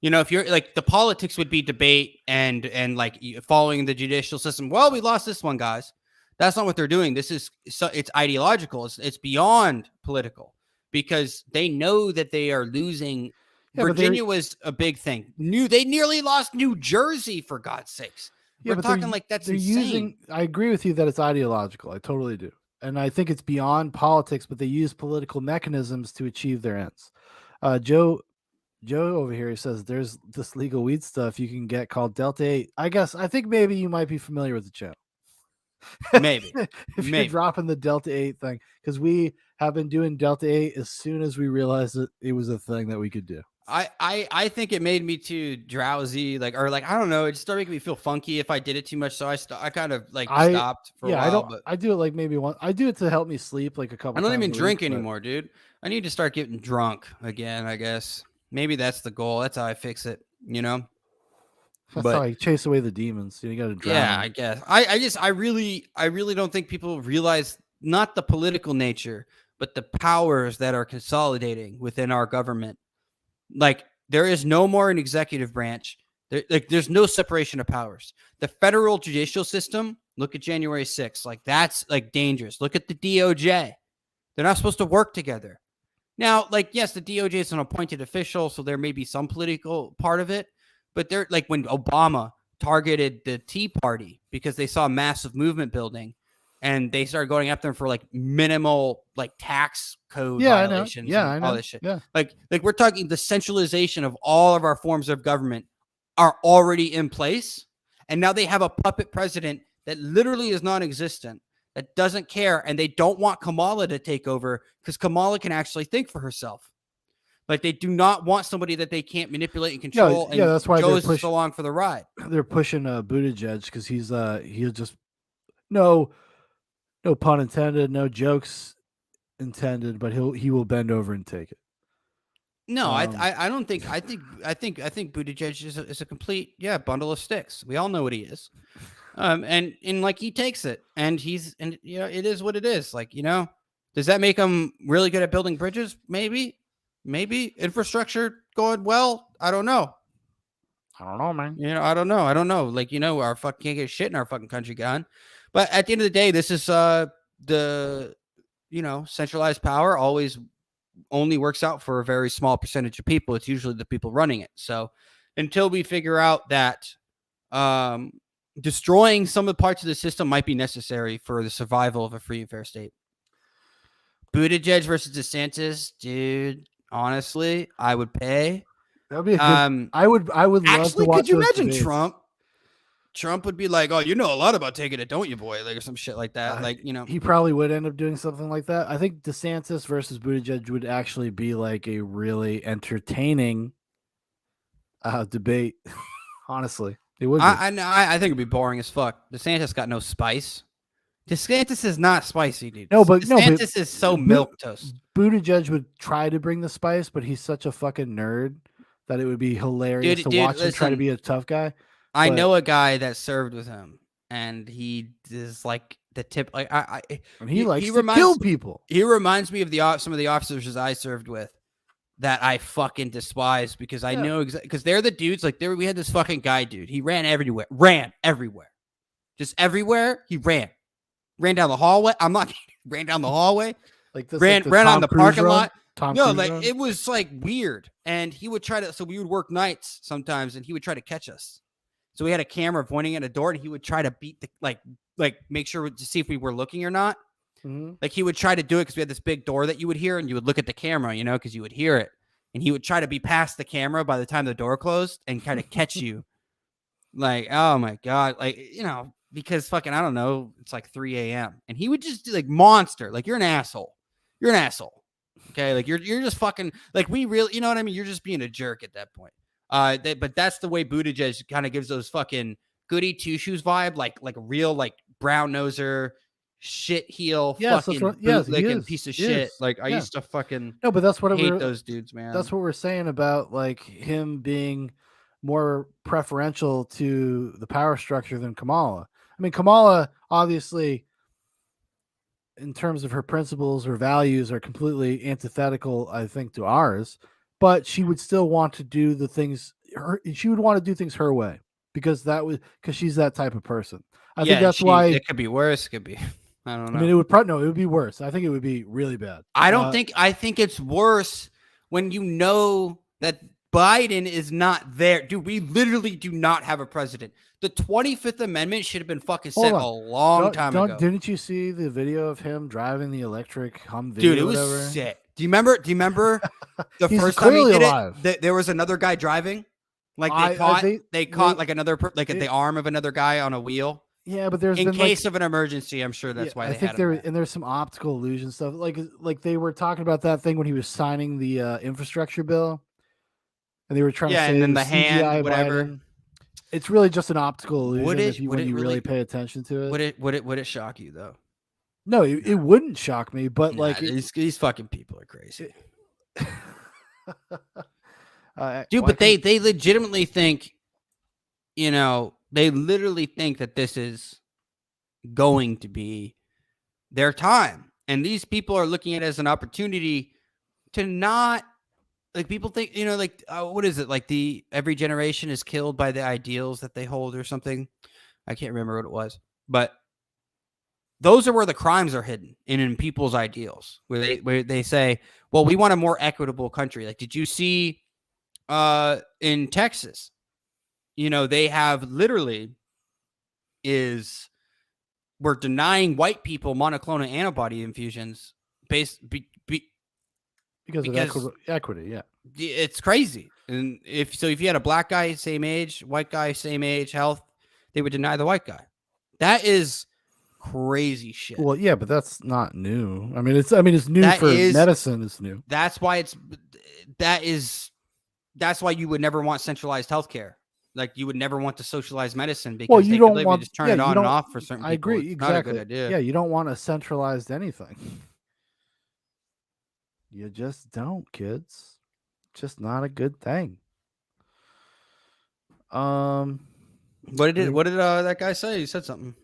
If you're the politics would be debate and following the judicial system. Well, we lost this one, guys. That's not what they're doing. It's ideological. It's beyond political because they know that they are losing. Yeah, Virginia was a big thing. They nearly lost New Jersey, for God's sakes. Yeah, we're talking that's insane. I agree with you that it's ideological. I totally do. And I think it's beyond politics, but they use political mechanisms to achieve their ends. Joe over here, he says there's this legal weed stuff you can get called Delta 8. I think maybe you might be familiar with the channel. Maybe. You're dropping the Delta 8 thing, because we have been doing Delta 8 as soon as we realized that it was a thing that we could do. I think it made me too drowsy, I don't know. It just started making me feel funky if I did it too much. So I kind of stopped for a while. I do it maybe once. I do it to help me sleep a couple. I don't even drink anymore, dude. I need to start getting drunk again, I guess. Maybe that's the goal. That's how I fix it, That's how I chase away the demons. You got to drown. Yeah, I guess. I really don't think people realize not the political nature, but the powers that are consolidating within our government. There is no more an executive branch. There's no separation of powers. The federal judicial system, look at January 6th. That's dangerous. Look at the DOJ. They're not supposed to work together. Now, yes, the DOJ is an appointed official, so there may be some political part of it. But they're when Obama targeted the Tea Party because they saw massive movement building, and they started going after them for minimal tax code violations. I know. All this shit. Yeah. We're talking the centralization of all of our forms of government are already in place, and now they have a puppet president that literally is non-existent, that doesn't care, and they don't want Kamala to take over because Kamala can actually think for herself. They do not want somebody that they can't manipulate and control. Yeah, that's why Joe's just along for the ride. They're pushing Buttigieg because he'll just no pun intended, no jokes intended, but he will bend over and take it. No, I don't think. I think Buttigieg is a complete bundle of sticks. We all know what he is, and he takes it, and it is what it is. Does that make him really good at building bridges? Maybe infrastructure going well. I don't know. I don't know, man. I don't know. Our can't get shit in our fucking country gone. But at the end of the day, this is the centralized power always only works out for a very small percentage of people. It's usually the people running it. So until we figure out that destroying some of the parts of the system might be necessary for the survival of a free and fair state. Buttigieg versus DeSantis, dude. Honestly, I would pay. That would be a good. I would love actually, to watch could you those imagine debates. Trump would be like, "Oh, you know a lot about taking it, don't you, boy?" Like or some shit like that. Like, you know, He probably would end up doing something like that. I think DeSantis versus Buttigieg would actually be like a really entertaining debate. Honestly, it would. I think it'd be boring as fuck. DeSantis got no spice. DeSantis is not spicy, dude. DeSantis is so milquetoast. Buttigieg would try to bring the spice, but he's such a fucking nerd that it would be hilarious to watch him try to be a tough guy. I know a guy that served with him, and he is like the tip. Like he likes to kill people. He reminds me of some of the officers I served with that I fucking despise because I know because they're the dudes. Like we had this fucking guy, dude. He ran everywhere, just everywhere. He ran down the hallway. I'm not ran down the hallway. Like this, ran on the parking lot. Like it was like weird. And he would try to. So we would work nights sometimes, and he would try to catch us. So we had a camera pointing at a door, and he would try to beat the like make sure to see if we were looking or not. Mm-hmm. Like he would try to do it because we had this big door that you would hear, and you would look at the camera, you know, because you would hear it, and he would try to be past the camera by the time the door closed and kind of catch you. Like, oh my god, like you know, because fucking I don't know, it's like 3 a.m. and he would just do like monster, like you're an asshole, okay, like you're just fucking like we really, you know what I mean? You're just being a jerk at that point. But that's the way Buttigieg kind of gives those fucking goody two shoes vibe, like a real like brown noser, shit heel, fucking bootlicking piece of shit. Like I used to fucking but that's what hate those dudes, man. That's what we're saying about like him being more preferential to the power structure than Kamala. I mean, Kamala obviously, in terms of her principles or values, are completely antithetical, I think, to ours. But she would still want to do the things she would want to do things her way because she's that type of person. I think that's why it could be worse. It could be, I don't know. I mean, it would be worse. I think it would be really bad. I think it's worse when you know that Biden is not there. Dude, we literally do not have a president. The 25th Amendment should have been fucking set a long time ago. Didn't you see the video of him driving the electric Humvee? Dude, it was sick. Do you remember the first time he did it? There was another guy driving. Like they caught like another the arm of another guy on a wheel. Yeah, but there's in case of an emergency, I'm sure that's why I think there's some optical illusion stuff. Like they were talking about that thing when he was signing the infrastructure bill, and they were trying to say and then the CGI hand, whatever. Biden. It's really just an optical illusion when you really pay attention to it. Would it shock you though? No, it wouldn't shock me, but these fucking people are crazy. Dude, but they legitimately think, you know, they literally think that this is going to be their time. And these people are looking at it as an opportunity to not, like, people think, you know, like, what is it? Like every generation is killed by the ideals that they hold or something. I can't remember what it was, but those are where the crimes are hidden in people's ideals, where they say, well, we want a more equitable country. Like, did you see in Texas, you know, they have literally we're denying white people monoclonal antibody infusions because of equity. Yeah. It's crazy. And if you had a black guy, same age, white guy, same age, health, they would deny the white guy. That is crazy shit. Well, yeah, but that's not new. I mean, it's new medicine. It's new. That's why that's why you would never want centralized healthcare. Like you would never want to socialize medicine because you don't want just turn it on and off for certain people. I agree. It's exactly. not a good idea. Yeah, you don't want a centralized anything. You just don't, kids. Just not a good thing. What did that guy say? He said something.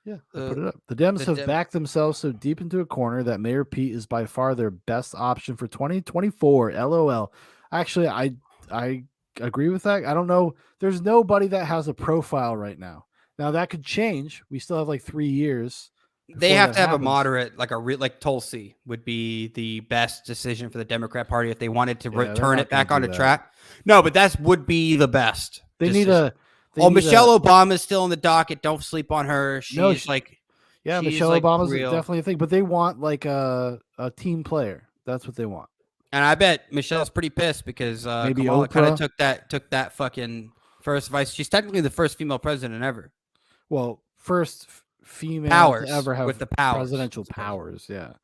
Yeah, put it up. The Dems have backed themselves so deep into a corner that Mayor Pete is by far their best option for 2024. LOL. Actually, I agree with that. I don't know. There's nobody that has a profile right now. Now that could change. We still have like 3 years. They have to have a moderate, like Tulsi would be the best decision for the Democrat Party if they wanted to return it back onto track. No, but that would be the best. They Michelle Obama is still on the docket. Don't sleep on her. She's Yeah, She's, Michelle like, Obama's real. definitely a thing, but they want like a team player. That's what they want. And I bet Michelle's pretty pissed because Maybe Kamala kind of Oprah? took that fucking first vice. She's technically the first female president ever. Well, first female Powers, to ever have with the powers. presidential powers. Yeah,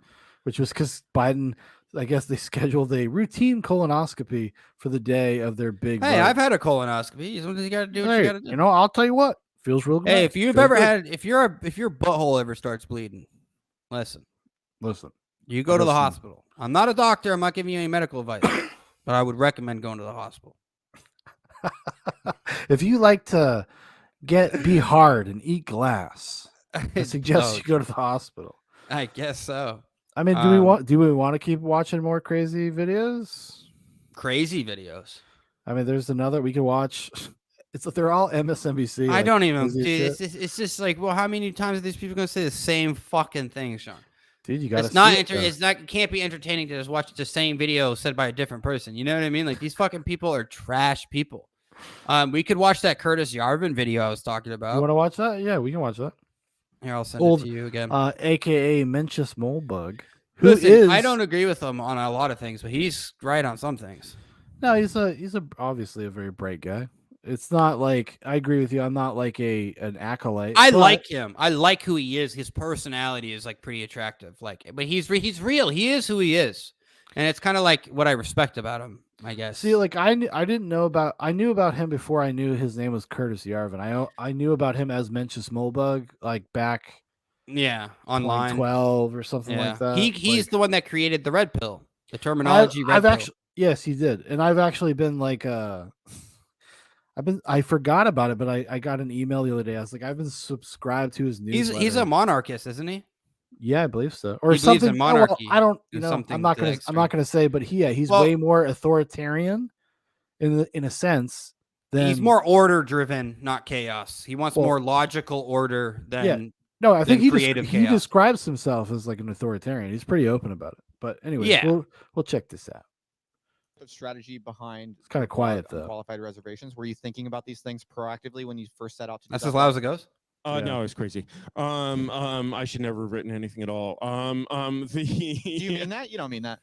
which was because Biden. I guess they scheduled a routine colonoscopy for the day of their big. Hey, vote. I've had a colonoscopy. Sometimes you got to do what you got to do. You know, I'll tell you what. Feels real good. Hey, if you've ever had, if your butthole ever starts bleeding, listen, you go to the hospital. I'm not a doctor. I'm not giving you any medical advice, but I would recommend going to the hospital. If you like to be hard and eat glass, I suggest you go to the hospital. I guess so. I mean, do we want to keep watching more crazy videos? Crazy videos. I mean, there's another we can watch. They're all MSNBC. I don't even. Dude, it's just like, well, how many times are these people gonna say the same fucking thing, Sean? Dude, you got to. It can't be entertaining to just watch the same video said by a different person. You know what I mean? Like, these fucking people are trash people. We could watch that Curtis Yarvin video I was talking about. You want to watch that? Yeah, we can watch that. Here, I'll send it to you again. AKA Mencius Molebug. Listen, I don't agree with him on a lot of things, but he's right on some things. No, he's obviously a very bright guy. It's not like I agree with you. I'm not like an acolyte. I like him. I like who he is. His personality is like pretty attractive. Like, but he's real. He is who he is, and it's kind of like what I respect about him, I guess. See, like I knew about him before I knew his name was Curtis Yarvin. I knew about him as Mencius Molebug, like back. Yeah, online 12 or something like that. He's the one that created the red pill, the terminology. Yes, he did, and I've actually been like I forgot about it, but I got an email the other day. I was like, I've been subscribed to his newsletter. He's a monarchist, isn't he? Yeah, I believe so. Or he something. In monarchy. I don't. You know, I'm not gonna say, but he's way more authoritarian in a sense. He's more order driven, not chaos. He wants more logical order than. Yeah. No, I think he describes himself as like an authoritarian. He's pretty open about it. But anyway, we'll check this out. Strategy behind it's kind of quiet though. Qualified reservations. Were you thinking about these things proactively when you first set out to do That's as loud as it goes? No, it's crazy. I should never have written anything at all. Do you mean that? You don't mean that.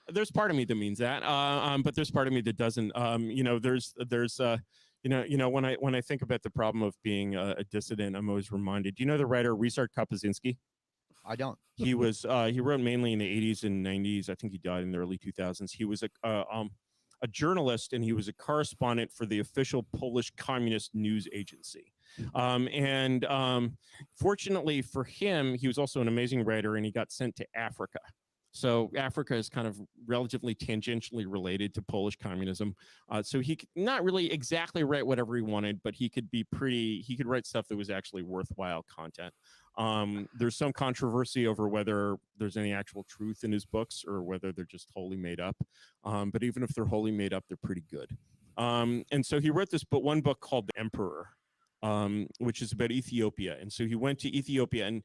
There's part of me that means that. But there's part of me that doesn't. When I think about the problem of being a dissident, I'm always reminded. Do you know the writer Ryszard Kapuscinski? I don't. He was he wrote mainly in the 80s and 90s. I think he died in the early 2000s. He was a journalist, and he was a correspondent for the official Polish communist news agency. Fortunately for him, he was also an amazing writer, and he got sent to Africa. So Africa is kind of relatively tangentially related to Polish communism. So he could not really exactly write whatever he wanted, but he could write stuff that was actually worthwhile content. There's some controversy over whether there's any actual truth in his books or whether they're just wholly made up. But even if they're wholly made up, they're pretty good. And so he wrote one book called The Emperor, which is about Ethiopia. And so he went to Ethiopia, and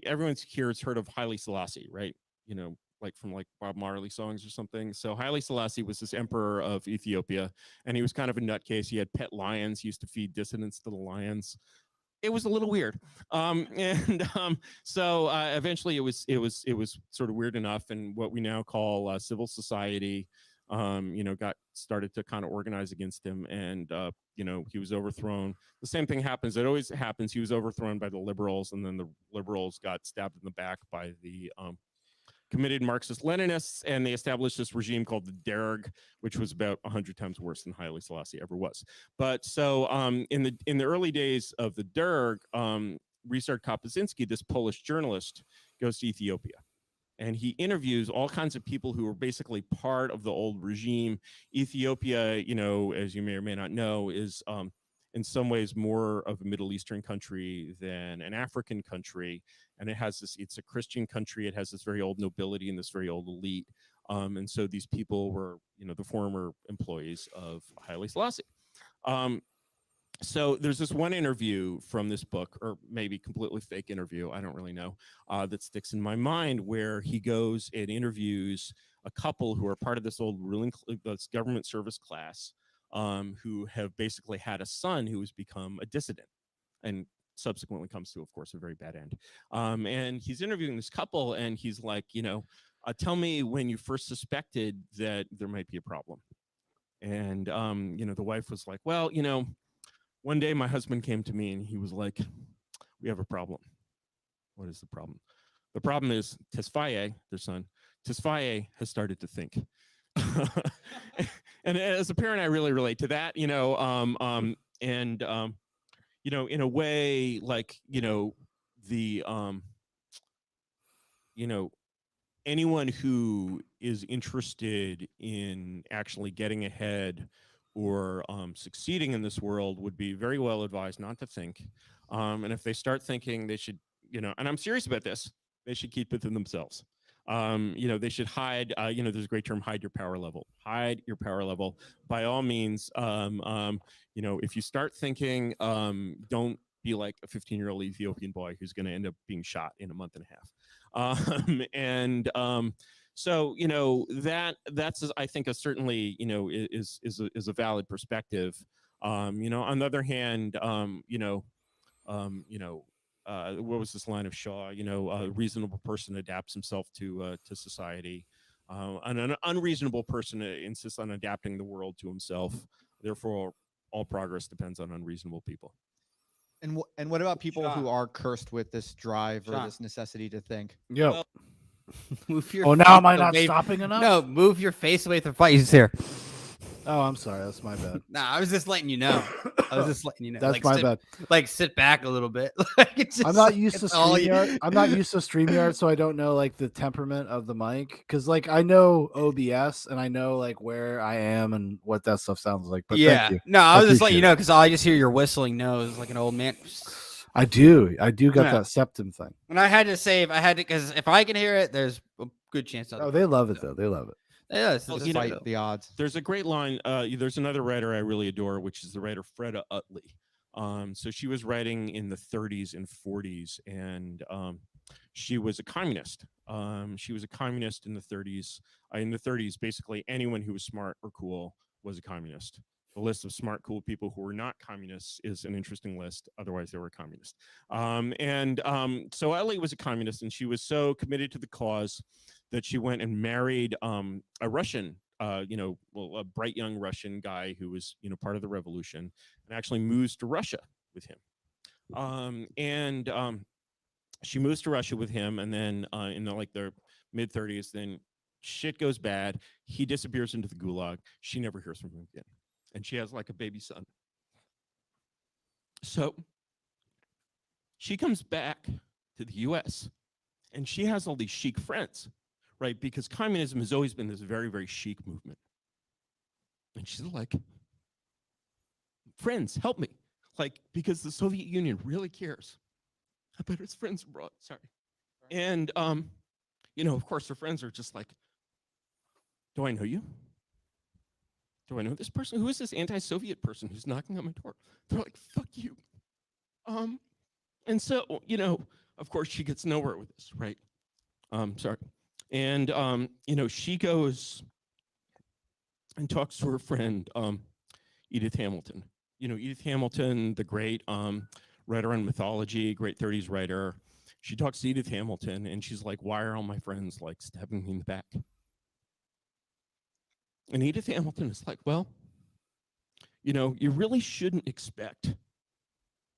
everyone here has heard of Haile Selassie, right? You know, like from Bob Marley songs or something. So Haile Selassie was this emperor of Ethiopia, and he was kind of a nutcase. He had pet lions. He used to feed dissidents to the lions. It was a little weird. So eventually it was sort of weird enough, and what we now call civil society, got started to kind of organize against him, and he was overthrown. The same thing happens. It always happens. He was overthrown by the liberals, and then the liberals got stabbed in the back by the committed Marxist-Leninists, and they established this regime called the Derg, which was about 100 times worse than Haile Selassie ever was. But so in the early days of the Derg, Ryszard Kapuscinski, this Polish journalist, goes to Ethiopia, and he interviews all kinds of people who were basically part of the old regime. Ethiopia, as you may or may not know, is in some ways more of a Middle Eastern country than an African country. And it's a Christian country. It has this very old nobility and this very old elite. And so these people were, the former employees of Haile Selassie. So there's this one interview from this book, or maybe completely fake interview, I don't really know, that sticks in my mind, where he goes and interviews a couple who are part of this old this government service class, who have basically had a son who has become a dissident. And subsequently comes to, of course, a very bad end. And he's interviewing this couple, and he's like, tell me when you first suspected that there might be a problem. And, the wife was like, well, one day my husband came to me and he was like, we have a problem. What is the problem? The problem is Tesfaye, their son, Tesfaye has started to think. And as a parent, I really relate to that, in a way, like, anyone who is interested in actually getting ahead or succeeding in this world would be very well advised not to think. And if they start thinking, they should, and I'm serious about this, they should keep it to themselves. They should hide, there's a great term, hide your power level. Hide your power level. By all means, if you start thinking, don't be like a 15-year-old Ethiopian boy who's going to end up being shot in a month and a half. So, that's, I think, certainly, is a valid perspective. On the other hand, what was this line of Shaw? A reasonable person adapts himself to society. An unreasonable person insists on adapting the world to himself. Therefore, all progress depends on unreasonable people. And what about people who are cursed with this drive or this necessity to think? Yep. Well, move your. Oh, now am I not stopping enough? No, move your face away from the fight. He's here. Oh, I'm sorry. That's my bad. Nah, I was just letting you know. That's my bad. Like, sit back a little bit. I'm not used to StreamYard. I'm not used to StreamYard, so I don't know like the temperament of the mic. Because like I know OBS and I know like where I am and what that stuff sounds like. But yeah, thank you. no, I was just letting you know because I just hear your whistling nose like an old man. I do got that septum thing. And I had to because if I can hear it, there's a good chance. Oh, they love it though. They love it. Yeah, fight the odds. There's a great line. There's another writer I really adore, which is the writer Freda Utley. So she was writing in the 30s and 40s, and she was a communist. She was a communist in the 30s. In the 30s, basically anyone who was smart or cool was a communist. The list of smart, cool people who were not communists is an interesting list. Otherwise, they were communist. So Utley was a communist, and she was so committed to the cause that she went and married a Russian, a bright young Russian guy who was, part of the revolution, and actually moves to Russia with him. She moves to Russia with him, and then in the mid 30s, then shit goes bad. He disappears into the gulag. She never hears from him again, and she has like a baby son. So she comes back to the U.S. and she has all these chic friends. Right, because communism has always been this very, very chic movement. And she's like, friends, help me. Like, because the Soviet Union really cares about its friends abroad. Sorry. And, of course, her friends are just like, do I know you? Do I know this person? Who is this anti-Soviet person who's knocking on my door? They're like, fuck you. And so, of course, she gets nowhere with this, right? Sorry. And, she goes and talks to her friend, Edith Hamilton. Edith Hamilton, the great writer on mythology, great 30s writer. She talks to Edith Hamilton, and she's like, why are all my friends, like, stabbing me in the back? And Edith Hamilton is like, well, you really shouldn't expect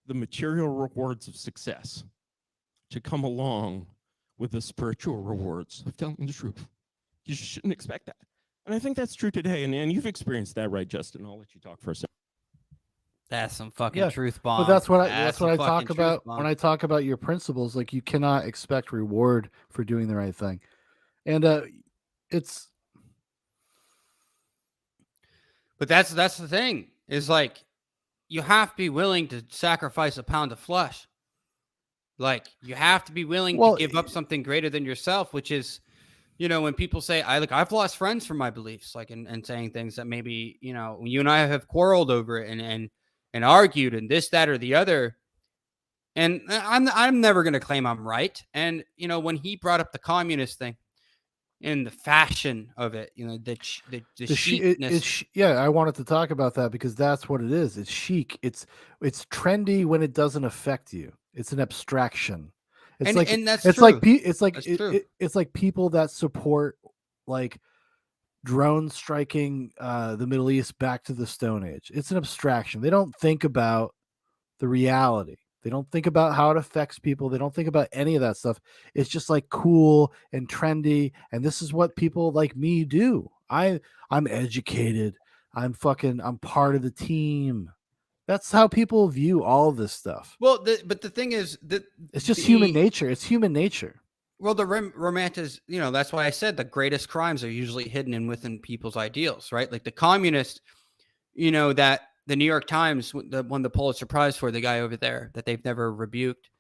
the material rewards of success to come along with the spiritual rewards of telling the truth. You shouldn't expect that. And I think that's true today. And you've experienced that, right, Justin? I'll let you talk for a second. That's some fucking truth bomb. But that's what I talk about when I talk about your principles. Like, you cannot expect reward for doing the right thing. And But that's the thing, is like, you have to be willing to sacrifice a pound of flesh. Like, you have to be willing to give up something greater than yourself, which is, when people say, I've lost friends for my beliefs, like, and saying things that maybe, when you and I have quarreled over it and argued and this, that, or the other. And I'm never going to claim I'm right. And, when he brought up the communist thing, in the fashion of it, you know, the chicness. Yeah, I wanted to talk about that because that's what it is. It's chic. It's trendy when it doesn't affect you. It's an abstraction. It's it's like people that support like drone striking the Middle East back to the Stone Age. It's an abstraction. They don't think about the reality. They don't think about how it affects people. They don't think about any of that stuff. It's just like cool and trendy. And this is what people like me do. I'm educated. I'm part of the team. That's how people view all of this stuff. Well, but the thing is that it's just human nature. It's human nature. Well, the romantic, you know, that's why I said the greatest crimes are usually hidden in within people's ideals, right? Like the communist, you know, that the New York Times won the Pulitzer Prize for, the guy over there that they've never rebuked.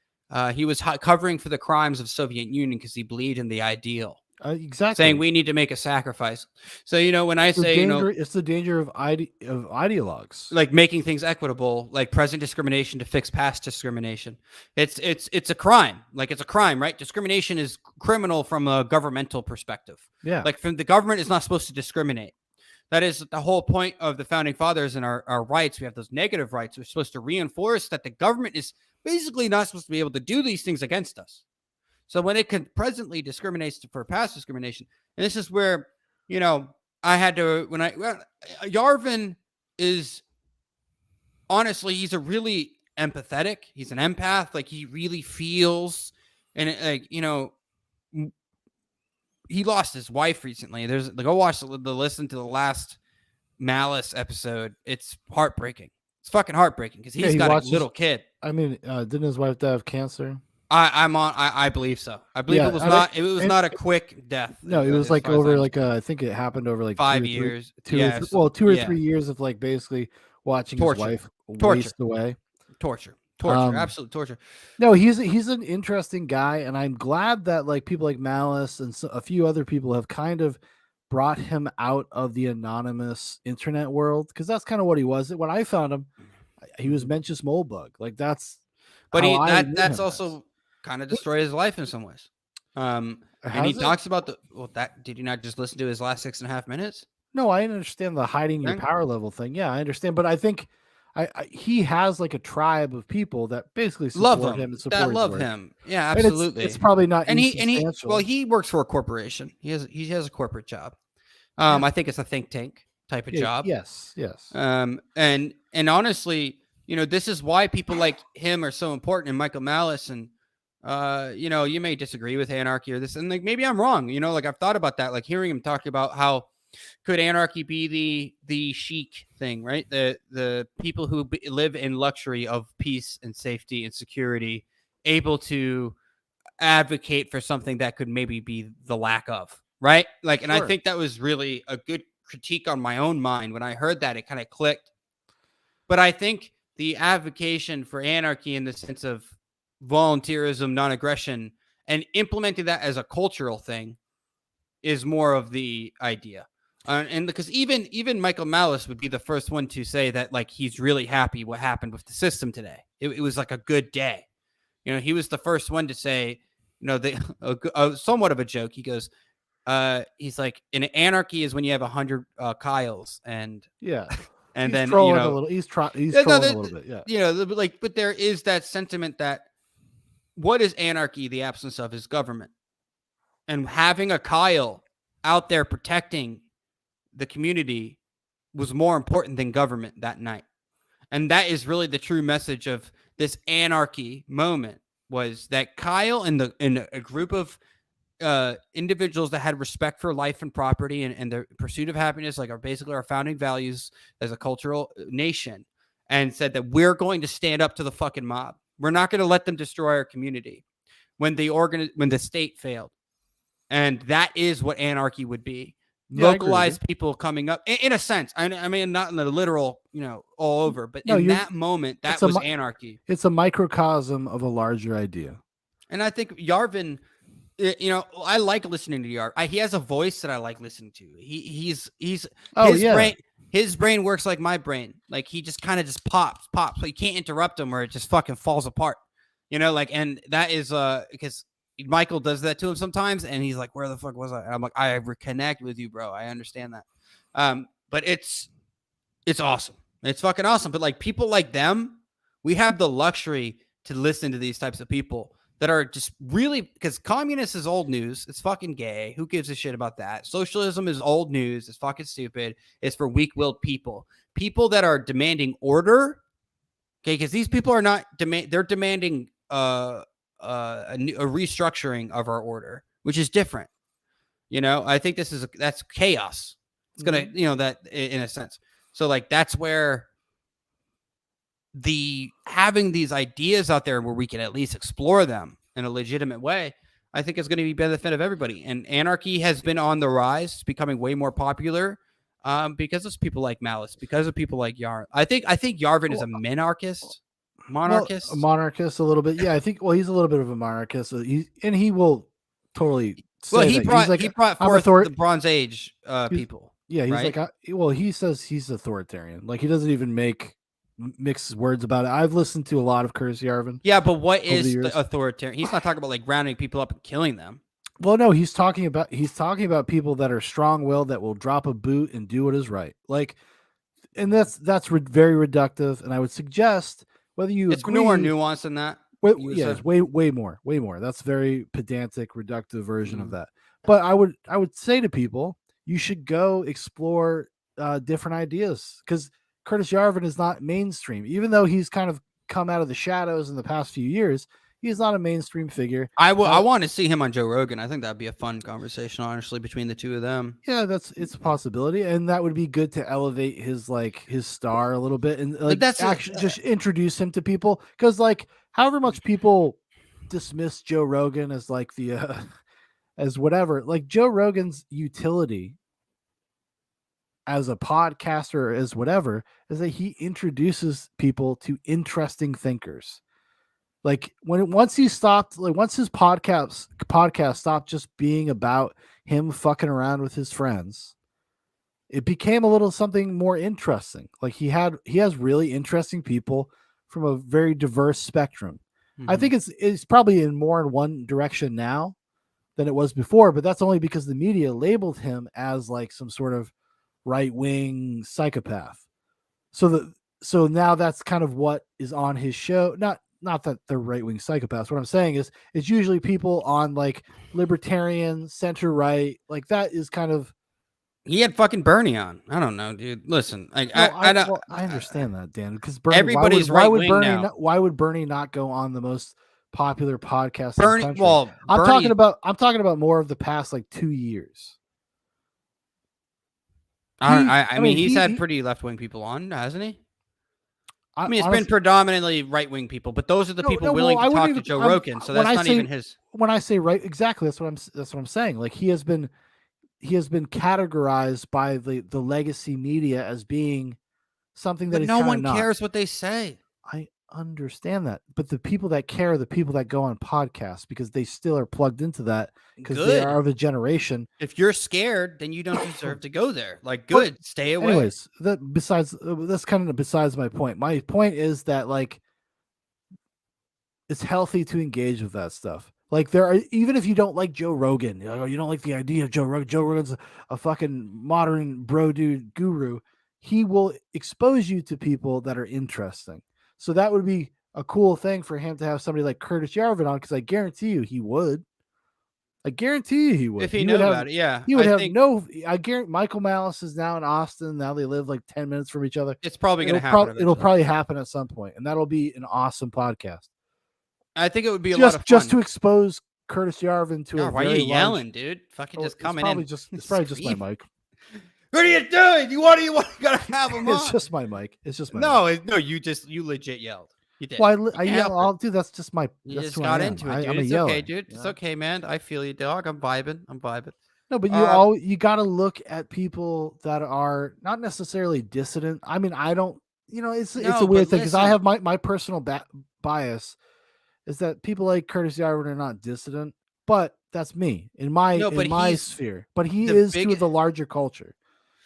He was covering for the crimes of Soviet Union because he believed in the ideal. Exactly. Saying we need to make a sacrifice. So, you know, when I say, you know, it's the danger of ideologues, like making things equitable, like present discrimination to fix past discrimination. It's a crime. Like it's a crime, right? Discrimination is criminal from a governmental perspective. Yeah. Like from the government is not supposed to discriminate. That is the whole point of the founding fathers and our rights. We have those negative rights. We're supposed to reinforce that the government is basically not supposed to be able to do these things against us. So when it can presently discriminates for past discrimination, and this is where, you know, I had to, Yarvin is, honestly, he's a really empathetic, he's an empath, like he really feels, and like, you know, he lost his wife recently. There's go watch listen to the last Malice episode. It's heartbreaking. It's fucking heartbreaking because he's got a little kid. I mean, didn't his wife die of cancer? I believe so. I believe it was not a quick death. No, it was like over like I think it happened over like 5 years. 2 or 3 years of like basically watching his wife waste away. Torture, absolute torture. No, he's an interesting guy, and I'm glad that like people like Malice and a few other people have kind of brought him out of the anonymous internet world, because that's kind of what he was. When I found him, he was Mencius Moldbug. Like that's, but that's also kind of destroyed his life in some ways. And he talks about that. Did you not just listen to his last 6.5 minutes? No, I understand the hiding your power level thing. Yeah, I understand, but I think he has like a tribe of people that basically support him and support love him. Yeah, absolutely. It's probably not. And he works for a corporation. He has a corporate job. I think it's a think tank type of job. Yes. And honestly, you know, this is why people like him are so important, and Michael Malice. And you know, you may disagree with anarchy or this, and like maybe I'm wrong. You know, like I've thought about that, like hearing him talk about how could anarchy be the chic thing, right? The people who live in luxury of peace and safety and security, able to advocate for something that could maybe be the lack of, right? Like, and I think that was really a good critique on my own mind. When I heard that, it kind of clicked. But I think the advocation for anarchy in the sense of volunteerism, non-aggression, and implementing that as a cultural thing is more of the idea. And because even Michael Malice would be the first one to say that, like, he's really happy what happened with the system today. It was like a good day. You know, he was the first one to say, you know, somewhat of a joke. He goes, he's like, an anarchy is when you have 100 Kyles, and and then, you know, he's trolling a little bit. Yeah. You know, like, but there is that sentiment that what is anarchy? The absence of is government. And having a Kyle out there protecting the community was more important than government that night. And that is really the true message of this anarchy moment, was that Kyle and a group of individuals that had respect for life and property and the pursuit of happiness, like basically our founding values as a cultural nation, and said that we're going to stand up to the fucking mob. We're not going to let them destroy our community when the state failed. And that is what anarchy would be. Localized people coming up in a sense. I mean, not in the literal, you know, all over, but in that moment, that was anarchy. It's a microcosm of a larger idea. And I think Yarvin, you know, I like listening to Yarvin. He has a voice that I like listening to. His brain works like my brain. Like he just kind of just pops. So you can't interrupt him or it just fucking falls apart. You know, like, and that is because Michael does that to him sometimes, and he's like, "Where the fuck was I?" And I'm like, "I reconnect with you, bro. I understand that." But it's awesome. It's fucking awesome. But like people like them, we have the luxury to listen to these types of people that are just really, because communist is old news. It's fucking gay. Who gives a shit about that? Socialism is old news. It's fucking stupid. It's for weak-willed people. People that are demanding order. Okay, because these people are not they're demanding a restructuring of our order, which is different. You know, I think that's chaos. It's gonna, that in a sense. So like that's where having these ideas out there where we can at least explore them in a legitimate way, I think is going to be benefit of everybody. And anarchy has been on the rise. It's becoming way more popular because of people like Malice, because of people like Yarvin. I think Yarvin is a monarchist. Well, a monarchist a little bit. Yeah, I think. Well, he's a little bit of a monarchist. He will totally. Say he brought forth the Bronze Age people. Yeah, he's right? like, he says he's authoritarian. Like he doesn't even mix words about it. I've listened to a lot of Curtis Yarvin. Yeah, but what is the authoritarian? He's not talking about like rounding people up and killing them. Well, no, he's talking about people that are strong-willed, that will drop a boot and do what is right. Like, and that's very reductive. And I would suggest whether you it's agree, more nuanced than that. It's way more. That's very pedantic, reductive version of that. But I would say to people, you should go explore different ideas, because Curtis Yarvin is not mainstream, even though he's kind of come out of the shadows in the past few years. He's not a mainstream figure. I want to see him on Joe Rogan. I think that'd be a fun conversation, honestly, between the two of them. Yeah, it's a possibility, and that would be good to elevate his star a little bit, and like that's actually just introduce him to people, because like however much people dismiss Joe Rogan as like the as whatever, like Joe Rogan's utility as a podcaster, as whatever, is that he introduces people to interesting thinkers. Like once his podcast stopped just being about him fucking around with his friends, it became a little something more interesting. Like he has really interesting people from a very diverse spectrum. I think it's probably in one direction now than it was before, but that's only because the media labeled him as like some sort of right-wing psychopath. So now that's kind of what is on his show. Not that they're right-wing psychopaths. What I'm saying is it's usually people on like libertarian, center-right, like that is kind of. He had fucking Bernie on. I don't know, dude. Listen, I understand that, Dan, because everybody's why would Bernie not go on the most popular podcast in the country? Well, I'm talking about more of the past like 2 years. I mean, he's had pretty left-wing people on, hasn't he? I mean, it's been predominantly right-wing people, but those are the people willing to talk to Joe Rogan. So that's not even his. When I say right, exactly, that's what I'm saying. Like he has been categorized by the legacy media as being something that no one cares what they say. I understand that, but the people that care are the people that go on podcasts, because they still are plugged into that, because they are of a generation. If you're scared, then you don't deserve to go there. Like, stay away. Anyways, that's kind of besides my point. My point is that like it's healthy to engage with that stuff. Like even if you don't like Joe Rogan, you don't like the idea of Joe Rogan. Joe Rogan's a fucking modern bro dude guru. He will expose you to people that are interesting. So that would be a cool thing for him to have somebody like Curtis Yarvin on, because I guarantee you he would. I guarantee you he would. If he knew about it, yeah. He would I guarantee Michael Malice is now in Austin. Now they live like 10 minutes from each other. It's probably going to happen. It'll probably happen at some point, and that'll be an awesome podcast. I think it would be a lot of fun. Just to expose Curtis Yarvin to why are you yelling, dude? Fucking just coming in. It's probably just my mic. What are you doing? What do you gotta have him on? It's just my mic. It's just my mic. No, you legit yelled. You did. Well, I yell, dude. That's just my. You just got into it, dude. It's okay, dude. It's okay, man. I feel you, dog. I'm vibing. No, but you got to look at people that are not necessarily dissident. I mean, I don't. It's a weird thing, because I have my personal bias is that people like Curtis Yarvin are not dissident, but that's me in my sphere. But he is to the larger culture.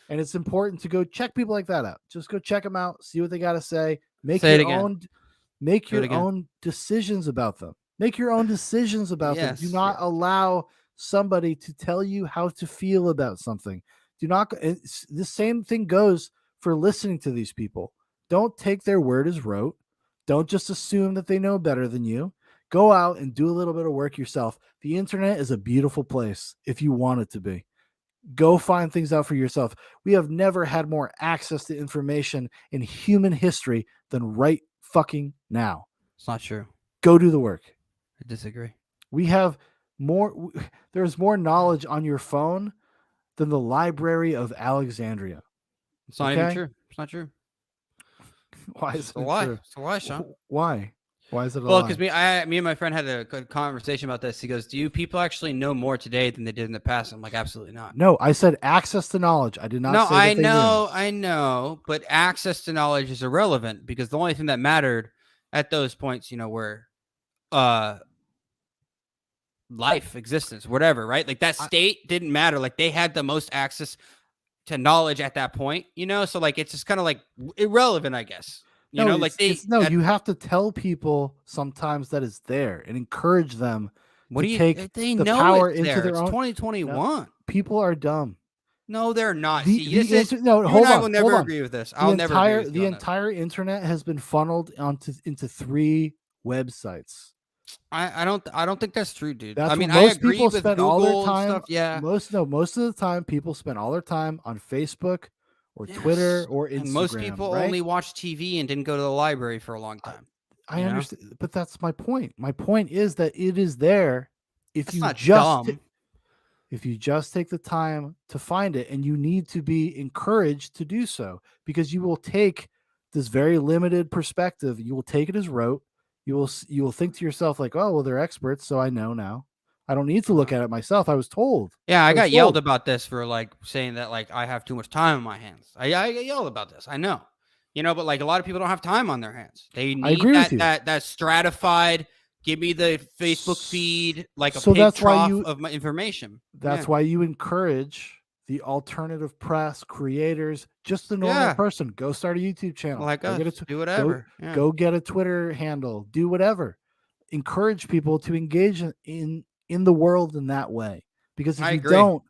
And it's important to go check people like that out. Just go check them out, see what they got to say, make your own decisions about them. Make your own decisions about them. Do not allow somebody to tell you how to feel about something. Do not. The same thing goes for listening to these people. Don't take their word as rote. Don't just assume that they know better than you. Go out and do a little bit of work yourself. The internet is a beautiful place if you want it to be. Go find things out for yourself. We have never had more access to information in human history than right fucking now. It's not true. Go do the work. I disagree. We have more. There's more knowledge on your phone than the Library of Alexandria. It's not even true. It's not true. Why is it lie? true? It's a lie, Sean. Why? Why is it a Well, lie? because me and my friend had a good conversation about this. He goes, "Do you people actually know more today than they did in the past?" I'm like, "Absolutely not." No, I said access to knowledge. I did not. No, say that I they know, knew. I know, but access to knowledge is irrelevant because the only thing that mattered at those points, were life, existence, whatever, right? Like that state didn't matter. Like they had the most access to knowledge at that point, so like it's just kind of like irrelevant, I guess. You have to tell people sometimes that it's there and encourage them to take they the know power it's into there. their It's own. 2021. No, people are dumb. No, they're not. The You and I will never agree with this. I'll never agree with you the on this. entire internet has been funneled into 3 websites. I don't think that's true, dude. That's I mean, where I most agree people with spend Google all their and time. stuff. Yeah, most of the time, people spend all their time on Facebook or Twitter or Instagram. And most people right? only watch TV and didn't go to the library for a long time. I understand, but that's my point. My point is that it is there if That's you not just dumb. if you just take the time to find it, and you need to be encouraged to do so, because you will take this very limited perspective. You will take it as rote. You will think to yourself like, oh, well, they're experts, so I know now. I don't need to look at it myself. I was told. Yeah, I was got yelled told. about this for like saying that like I have too much time on my hands. I get yelled about this. I know, but like a lot of people don't have time on their hands. They need agree with you. that stratified. Give me the Facebook feed like a So pig that's why trough of my information. That's why you encourage the alternative press creators, just the normal person. Go start a YouTube channel. Like Go us, get a do whatever. Yeah. Go get a Twitter handle. Do whatever. Encourage people to engage in the world in that way. Because if I you agree. don't,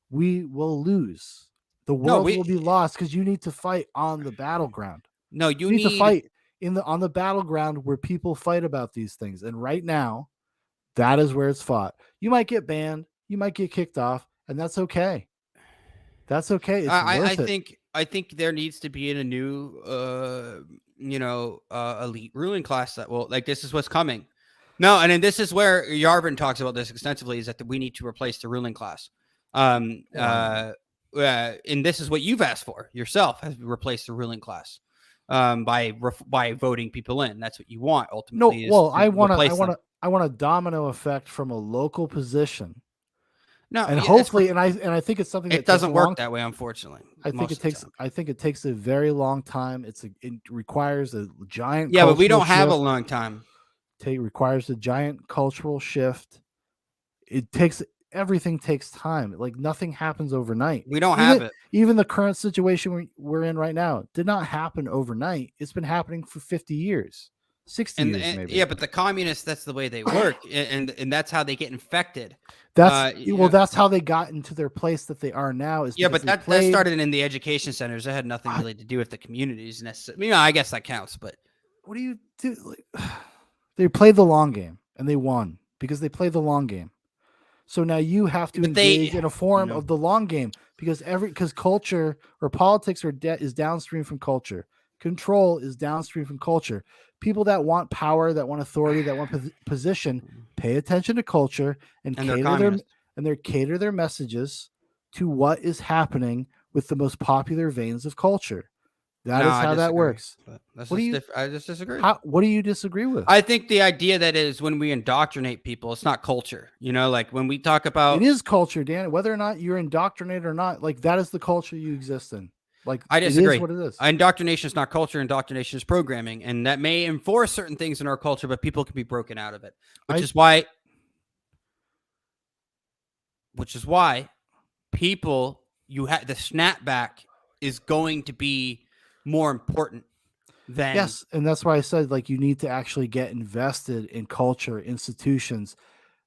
we will lose. The world will be lost because you need to fight on the battleground. No, You need to fight on the battleground where people fight about these things. And right now, that is where it's fought. You might get banned, you might get kicked off, and that's okay. That's okay. It's worth it. I think there needs to be in a new elite ruling class that will like this is what's coming. No, and then this is where Yarvin talks about this extensively, is that we need to replace the ruling class. And this is what you've asked for yourself, has replaced the ruling class. By voting people in. That's what you want ultimately. No, well, I want a domino effect from a local position. No, and hopefully, and I think it's something that it doesn't work that way, unfortunately. I think it takes a very long time. It requires a giant. Yeah, but we don't have a long time. Requires a giant cultural shift. Everything takes time. Like nothing happens overnight. We don't have it. Even the current situation we're in right now did not happen overnight. It's been happening for 50 years, 60 years maybe. Yeah, but the communists, that's the way they work. and that's how they get infected. That's how they got into their place that they are now. But that started in the education centers. It had nothing really to do with the communities necessarily. I guess that counts, but what do you do? They played the long game and they won because they played the long game. So now you have to engage in a form of the long game because culture or politics is downstream from culture. Control is downstream from culture. People that want power, that want authority, that want position, pay attention to culture and cater their messages to what is happening with the most popular veins of culture. That is how that works. I just disagree. What do you disagree with? I think the idea that is when we indoctrinate people, it's not culture. Like when we talk about it is culture, Dan. Whether or not you're indoctrinated or not, like that is the culture you exist in. Like I disagree. It is what it is. Indoctrination is not culture. Indoctrination is programming, and that may enforce certain things in our culture, but people can be broken out of it, which is why people the snapback is going to be more important then yes, and that's why I said like you need to actually get invested in culture, institutions,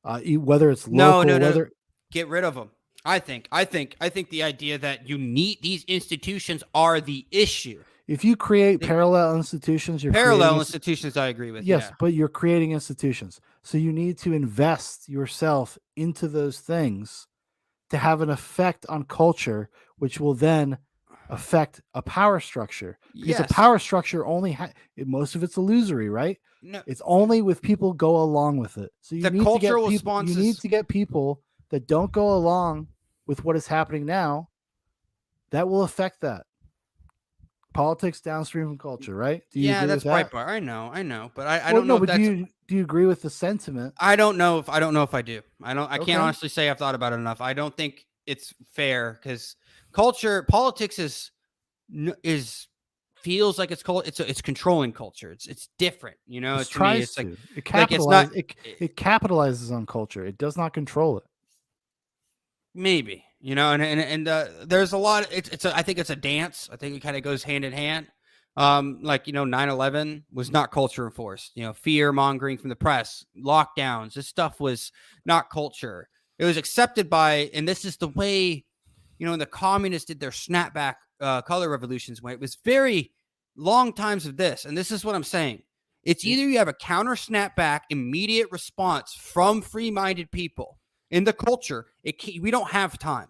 whether it's local, whether get rid of them. I think the idea that you need these institutions are the issue. If you create parallel institutions, you're parallel institutions. I agree with. Yes, yeah. but you're creating institutions, so you need to invest yourself into those things to have an effect on culture, which will then affect a power structure. Because a power structure only most of it's illusory, right? No. It's only with people go along with it. So you The need to get cultural people, you responses- need to get people that don't go along with what is happening now. That will affect that. Politics downstream from culture, right? Do you Yeah, agree that's with that? Breitbart. I know, but I don't know. But if that's, do you agree with the sentiment? I don't know if I do. I Okay. can't honestly say I've thought about it enough. I don't think it's fair because politics feels like it's controlling culture. It's different, you know. It To me, tries it's like to. It like it's not. it capitalizes on culture. It does not control it. Maybe, you know, and there's a lot. I think it's a dance. I think it kind of goes hand in hand. Like, you know, 9/11 was not culture enforced. You know, fear mongering from the press, lockdowns. This stuff was not culture. It was accepted by, and this is the way, you know, the communists did their snapback color revolutions. When it was very long times of this, and this is what I'm saying. It's either you have a counter snapback, immediate response from free-minded people. In the culture, we don't have time.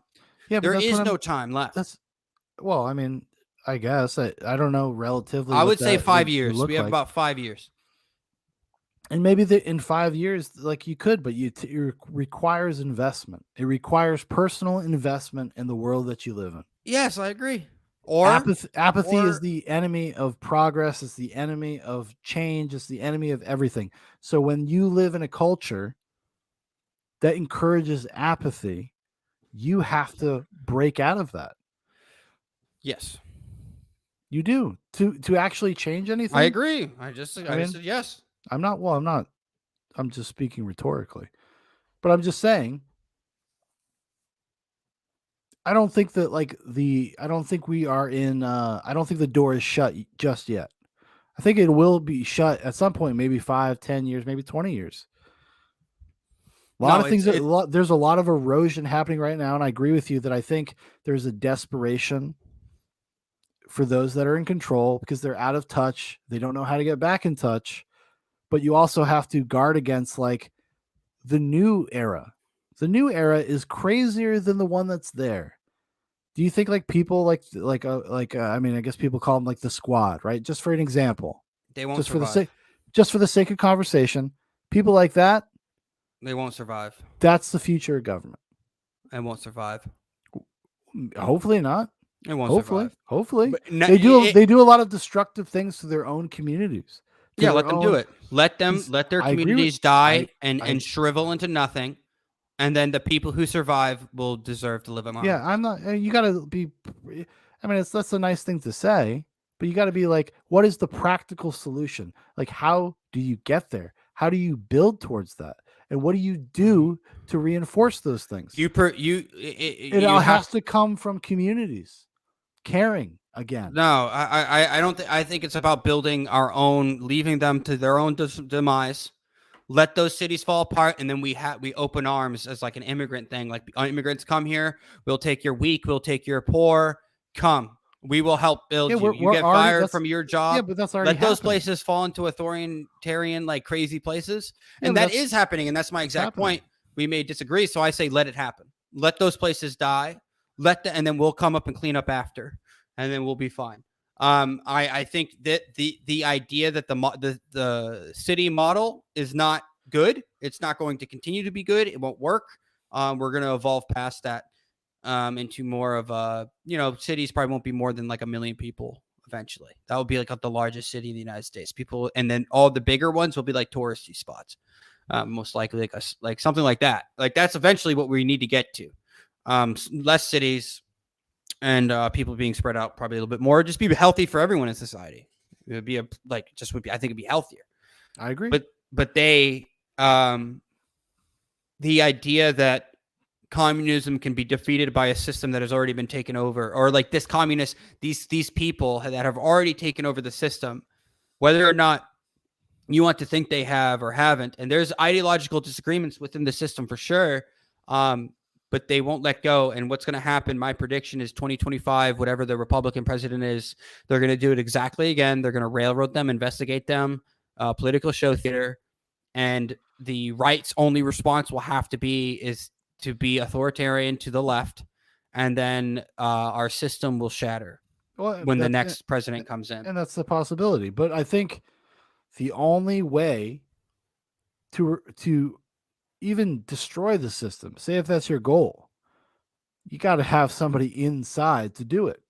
Yeah, there is no time left. Well, I mean, I guess I don't know relatively. I what would say that 5 would years. look We have like. about 5 years. And maybe in 5 years, like you could, but it requires investment. It requires personal investment in the world that you live in. Yes, I agree. Or apathy is the enemy of progress. It's the enemy of change. It's the enemy of everything. So when you live in a culture that encourages apathy, you have to break out of that. Yes, you do to actually change anything. I agree. I just said yes. I'm not. I'm just speaking rhetorically, but I'm just saying. I don't think that I don't think we are in. I don't think the door is shut just yet. I think it will be shut at some point, maybe 5, 10 years, maybe 20 years. A lot of things. There's a lot of erosion happening right now, and I agree with you that I think there's a desperation for those that are in control because they're out of touch. They don't know how to get back in touch. But you also have to guard against like the new era. The new era is crazier than the one that's there. Do you think like people I mean, I guess people call them like the squad, right? Just for an example, they won't just survive. For the sake of conversation, people like that, they won't survive. That's the future of government. And won't survive. Hopefully not. It won't survive. Hopefully, they do a lot of destructive things to their own communities. Yeah, let them do it. Let their communities die and shrivel into nothing, and then the people who survive will deserve to live among. Yeah, I'm not. You got to be. I mean, that's a nice thing to say, but you got to be like, what is the practical solution? Like, how do you get there? How do you build towards that? And what do you do to reinforce those things? It all has to come from communities caring again. No, I don't think. I think it's about building our own, leaving them to their own demise. Let those cities fall apart, and then we open arms as like an immigrant thing. Like immigrants come here, we'll take your weak, we'll take your poor. Come, we will help build you. You get fired from your job. Yeah, but that's already let those places fall into authoritarian, like crazy places, and that is happening. And that's my exact point. We may disagree, so I say let it happen. Let those places die. And then we'll come up and clean up after, and then we'll be fine. I think that the idea that the city model is not good. It's not going to continue to be good. It won't work. We're going to evolve past that into more of cities probably won't be more than like 1 million people eventually. That will be like the largest city in the United States. People, and then all the bigger ones will be like touristy spots, most likely like something like that. Like that's eventually what we need to get to. Less cities. And people being spread out probably a little bit more. Just be healthy for everyone in society. It would be I think it'd be healthier. I agree. But they, the idea that communism can be defeated by a system that has already been taken over, or like this communist, these people that have already taken over the system, whether or not you want to think they have or haven't. And there's ideological disagreements within the system for sure. But they won't let go. And what's going to happen, my prediction is 2025, whatever the Republican president is, they're going to do it exactly again. They're going to railroad them, investigate them, political show theater. And the right's only response will have to be authoritarian to the left. And then our system will shatter when the next president comes in. And that's the possibility. But I think the only way to even destroy the system, say if that's your goal, you got to have somebody inside to do it.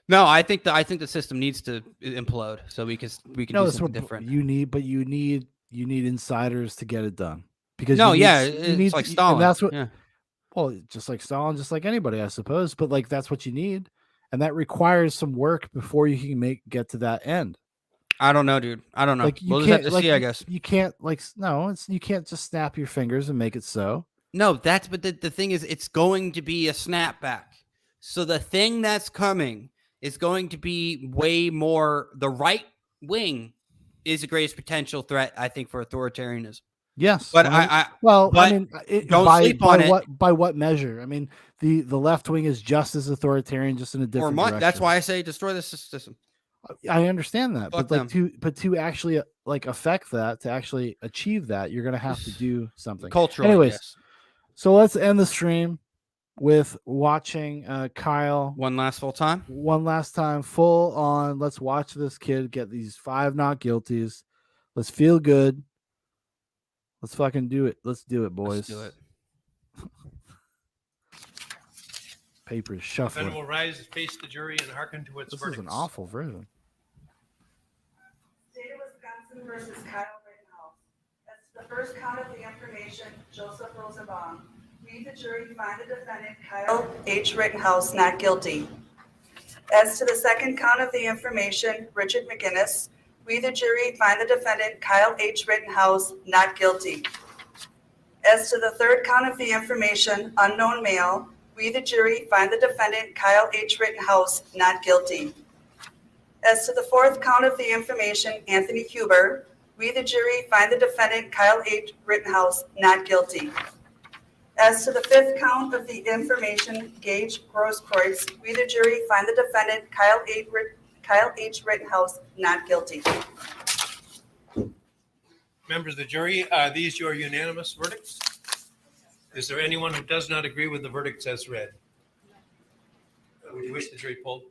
No, I think the system needs to implode so we can do something different. You need insiders to get it done, because it's like Stalin. And that's what. Yeah. Well, just like Stalin, just like anybody, I suppose. But like that's what you need, and that requires some work before you can get to that end. I don't know, dude. I don't know. Like we'll just have to see, I guess. You can't you can't just snap your fingers and make it so. No, but the thing is, it's going to be a snapback. So the thing that's coming is going to be way more. The right wing is the greatest potential threat, I think, for authoritarianism. Yes, but don't sleep on it. By what measure? I mean, the left wing is just as authoritarian, just in a different direction. That's why I say destroy the system. I understand that, Fuck but to actually affect that, to actually achieve that, you're gonna have to do something culturally. Anyways, so let's end the stream with watching Kyle one last time, full on. Let's watch this kid get these 5 not guilties. Let's feel good. Let's fucking do it. Let's do it, boys. Let's do it. Papers shuffling. Defendant will rise, face the jury, and hearken to its This verdicts. is an awful version. State of Wisconsin versus Kyle Rittenhouse. As to the first count of the information, Joseph Rosenbaum. We, the jury, find the defendant Kyle H. Rittenhouse not guilty. As to the second count of the information, Richard McGinnis. We, the jury, find the defendant Kyle H. Rittenhouse not guilty. As to the third count of the information, unknown male. We, the jury, find the defendant Kyle H. Rittenhouse not guilty. As to the fourth count of the information, Anthony Huber. We, the jury, find the defendant Kyle H. Rittenhouse not guilty. As to the fifth count of the information, Gage Grosskreutz. We, the jury, find the defendant Kyle H. Rittenhouse not guilty. Members of the jury, are these your unanimous verdicts? Is there anyone who does not agree with the verdicts as read? Would you wish the jury polled?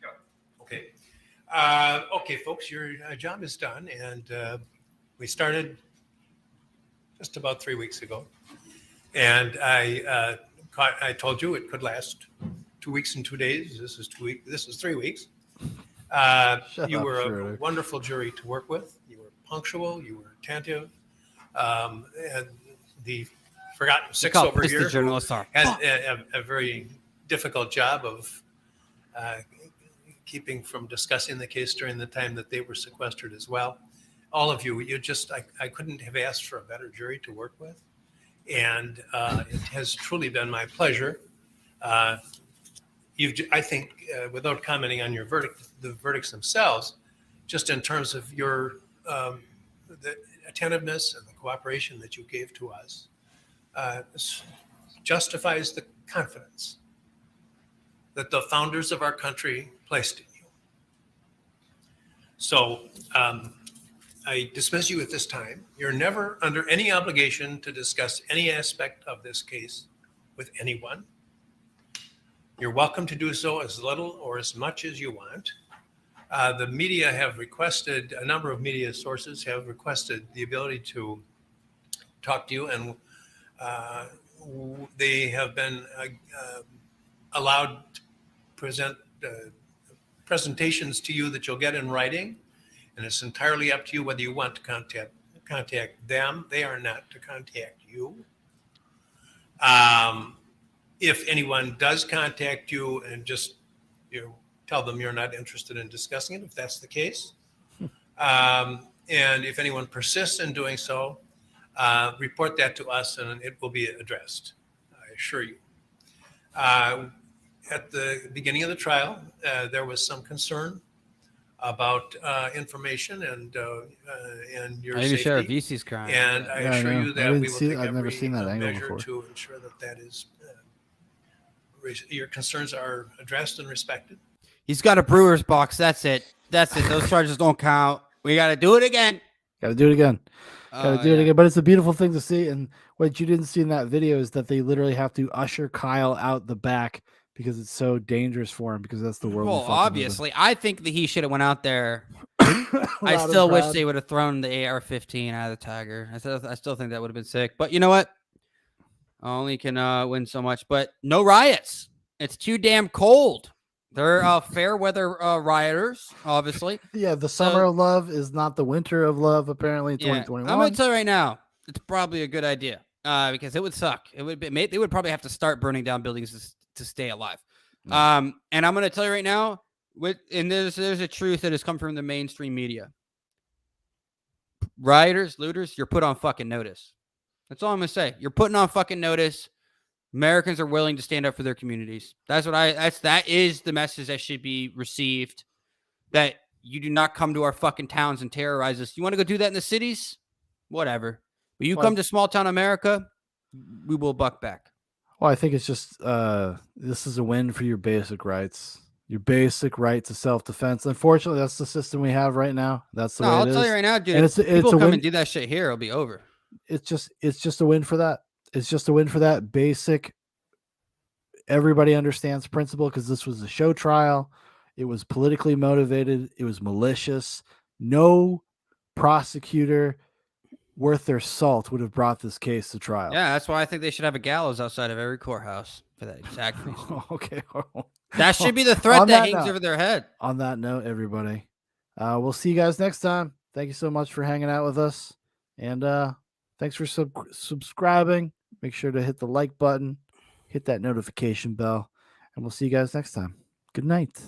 Yeah. Okay. Okay, folks, your job is done, and we started just about 3 weeks ago, and I told you it could last 2 weeks and 2 days. This is 2 weeks. This is 3 weeks. You were a wonderful jury to work with. You were punctual. You were attentive. And the forgotten six over here had a very difficult job of keeping from discussing the case during the time that they were sequestered as well. All of you, I couldn't have asked for a better jury to work with. And it has truly been my pleasure. I think, without commenting on your the verdicts themselves, just in terms of your the attentiveness and the cooperation that you gave to us, justifies the confidence that the founders of our country placed in you. So I dismiss you at this time. You're never under any obligation to discuss any aspect of this case with anyone. You're welcome to do so as little or as much as you want. The media have requested, a number of media sources have requested the ability to talk to you, and they have been allowed to present presentations to you that you'll get in writing, and it's entirely up to you whether you want to contact them. They are not to contact you. If anyone does contact you and just tell them you're not interested in discussing it, if that's the case, and if anyone persists in doing so, report that to us and it will be addressed, I assure you. At the beginning of the trial, there was some concern about information and your I didn't share a safety. VC's crime. And I Yeah, assure know. you I that didn't we will see- take I've never every seen that angle measure before. to ensure that is your concerns are addressed and respected. He's got a brewer's box. That's it. That's it. Those charges don't count. We got to do it again. Got to do it again. Got to do it yeah. again. But it's a beautiful thing to see. And what you didn't see in that video is that they literally have to usher Kyle out the back because it's so dangerous for him because that's the world. Well, we fucking live in. obviously, I think that he should have went out there. I Loud still and wish proud. they would have thrown the AR-15 out of the Tiger. I still think that would have been sick. But you know what? Only can win so much. But no riots. It's too damn cold. They're fair weather rioters, obviously. Yeah, the summer of love is not the winter of love, apparently, in 2021. I'm going to tell you right now, it's probably a good idea because it would suck. It would be, they would probably have to start burning down buildings to stay alive. And I'm going to tell you right now, and there's a truth that has come from the mainstream media. Rioters, looters, you're put on fucking notice. That's all I'm going to say. You're putting on fucking notice. Americans are willing to stand up for their communities. That is the message that should be received. That you do not come to our fucking towns and terrorize us. You want to go do that in the cities? Whatever. But you come to small town America, we will buck back. Well, I think it's just this is a win for your basic rights. Your basic right to self-defense. Unfortunately, that's the system we have right now. That's the way I'll it is. tell you right now, dude. And If people a come win. and do that shit here, it'll be over. It's just a win for that. It's just a win for that basic. Everybody understands principle because this was a show trial. It was politically motivated. It was malicious. No prosecutor worth their salt would have brought this case to trial. Yeah, that's why I think they should have a gallows outside of every courthouse for that exact reason. Okay. That should be the threat On that that hangs note- over their head. On that note, everybody, we'll see you guys next time. Thank you so much for hanging out with us. And thanks for subscribing. Make sure to hit the like button, hit that notification bell, and we'll see you guys next time. Good night.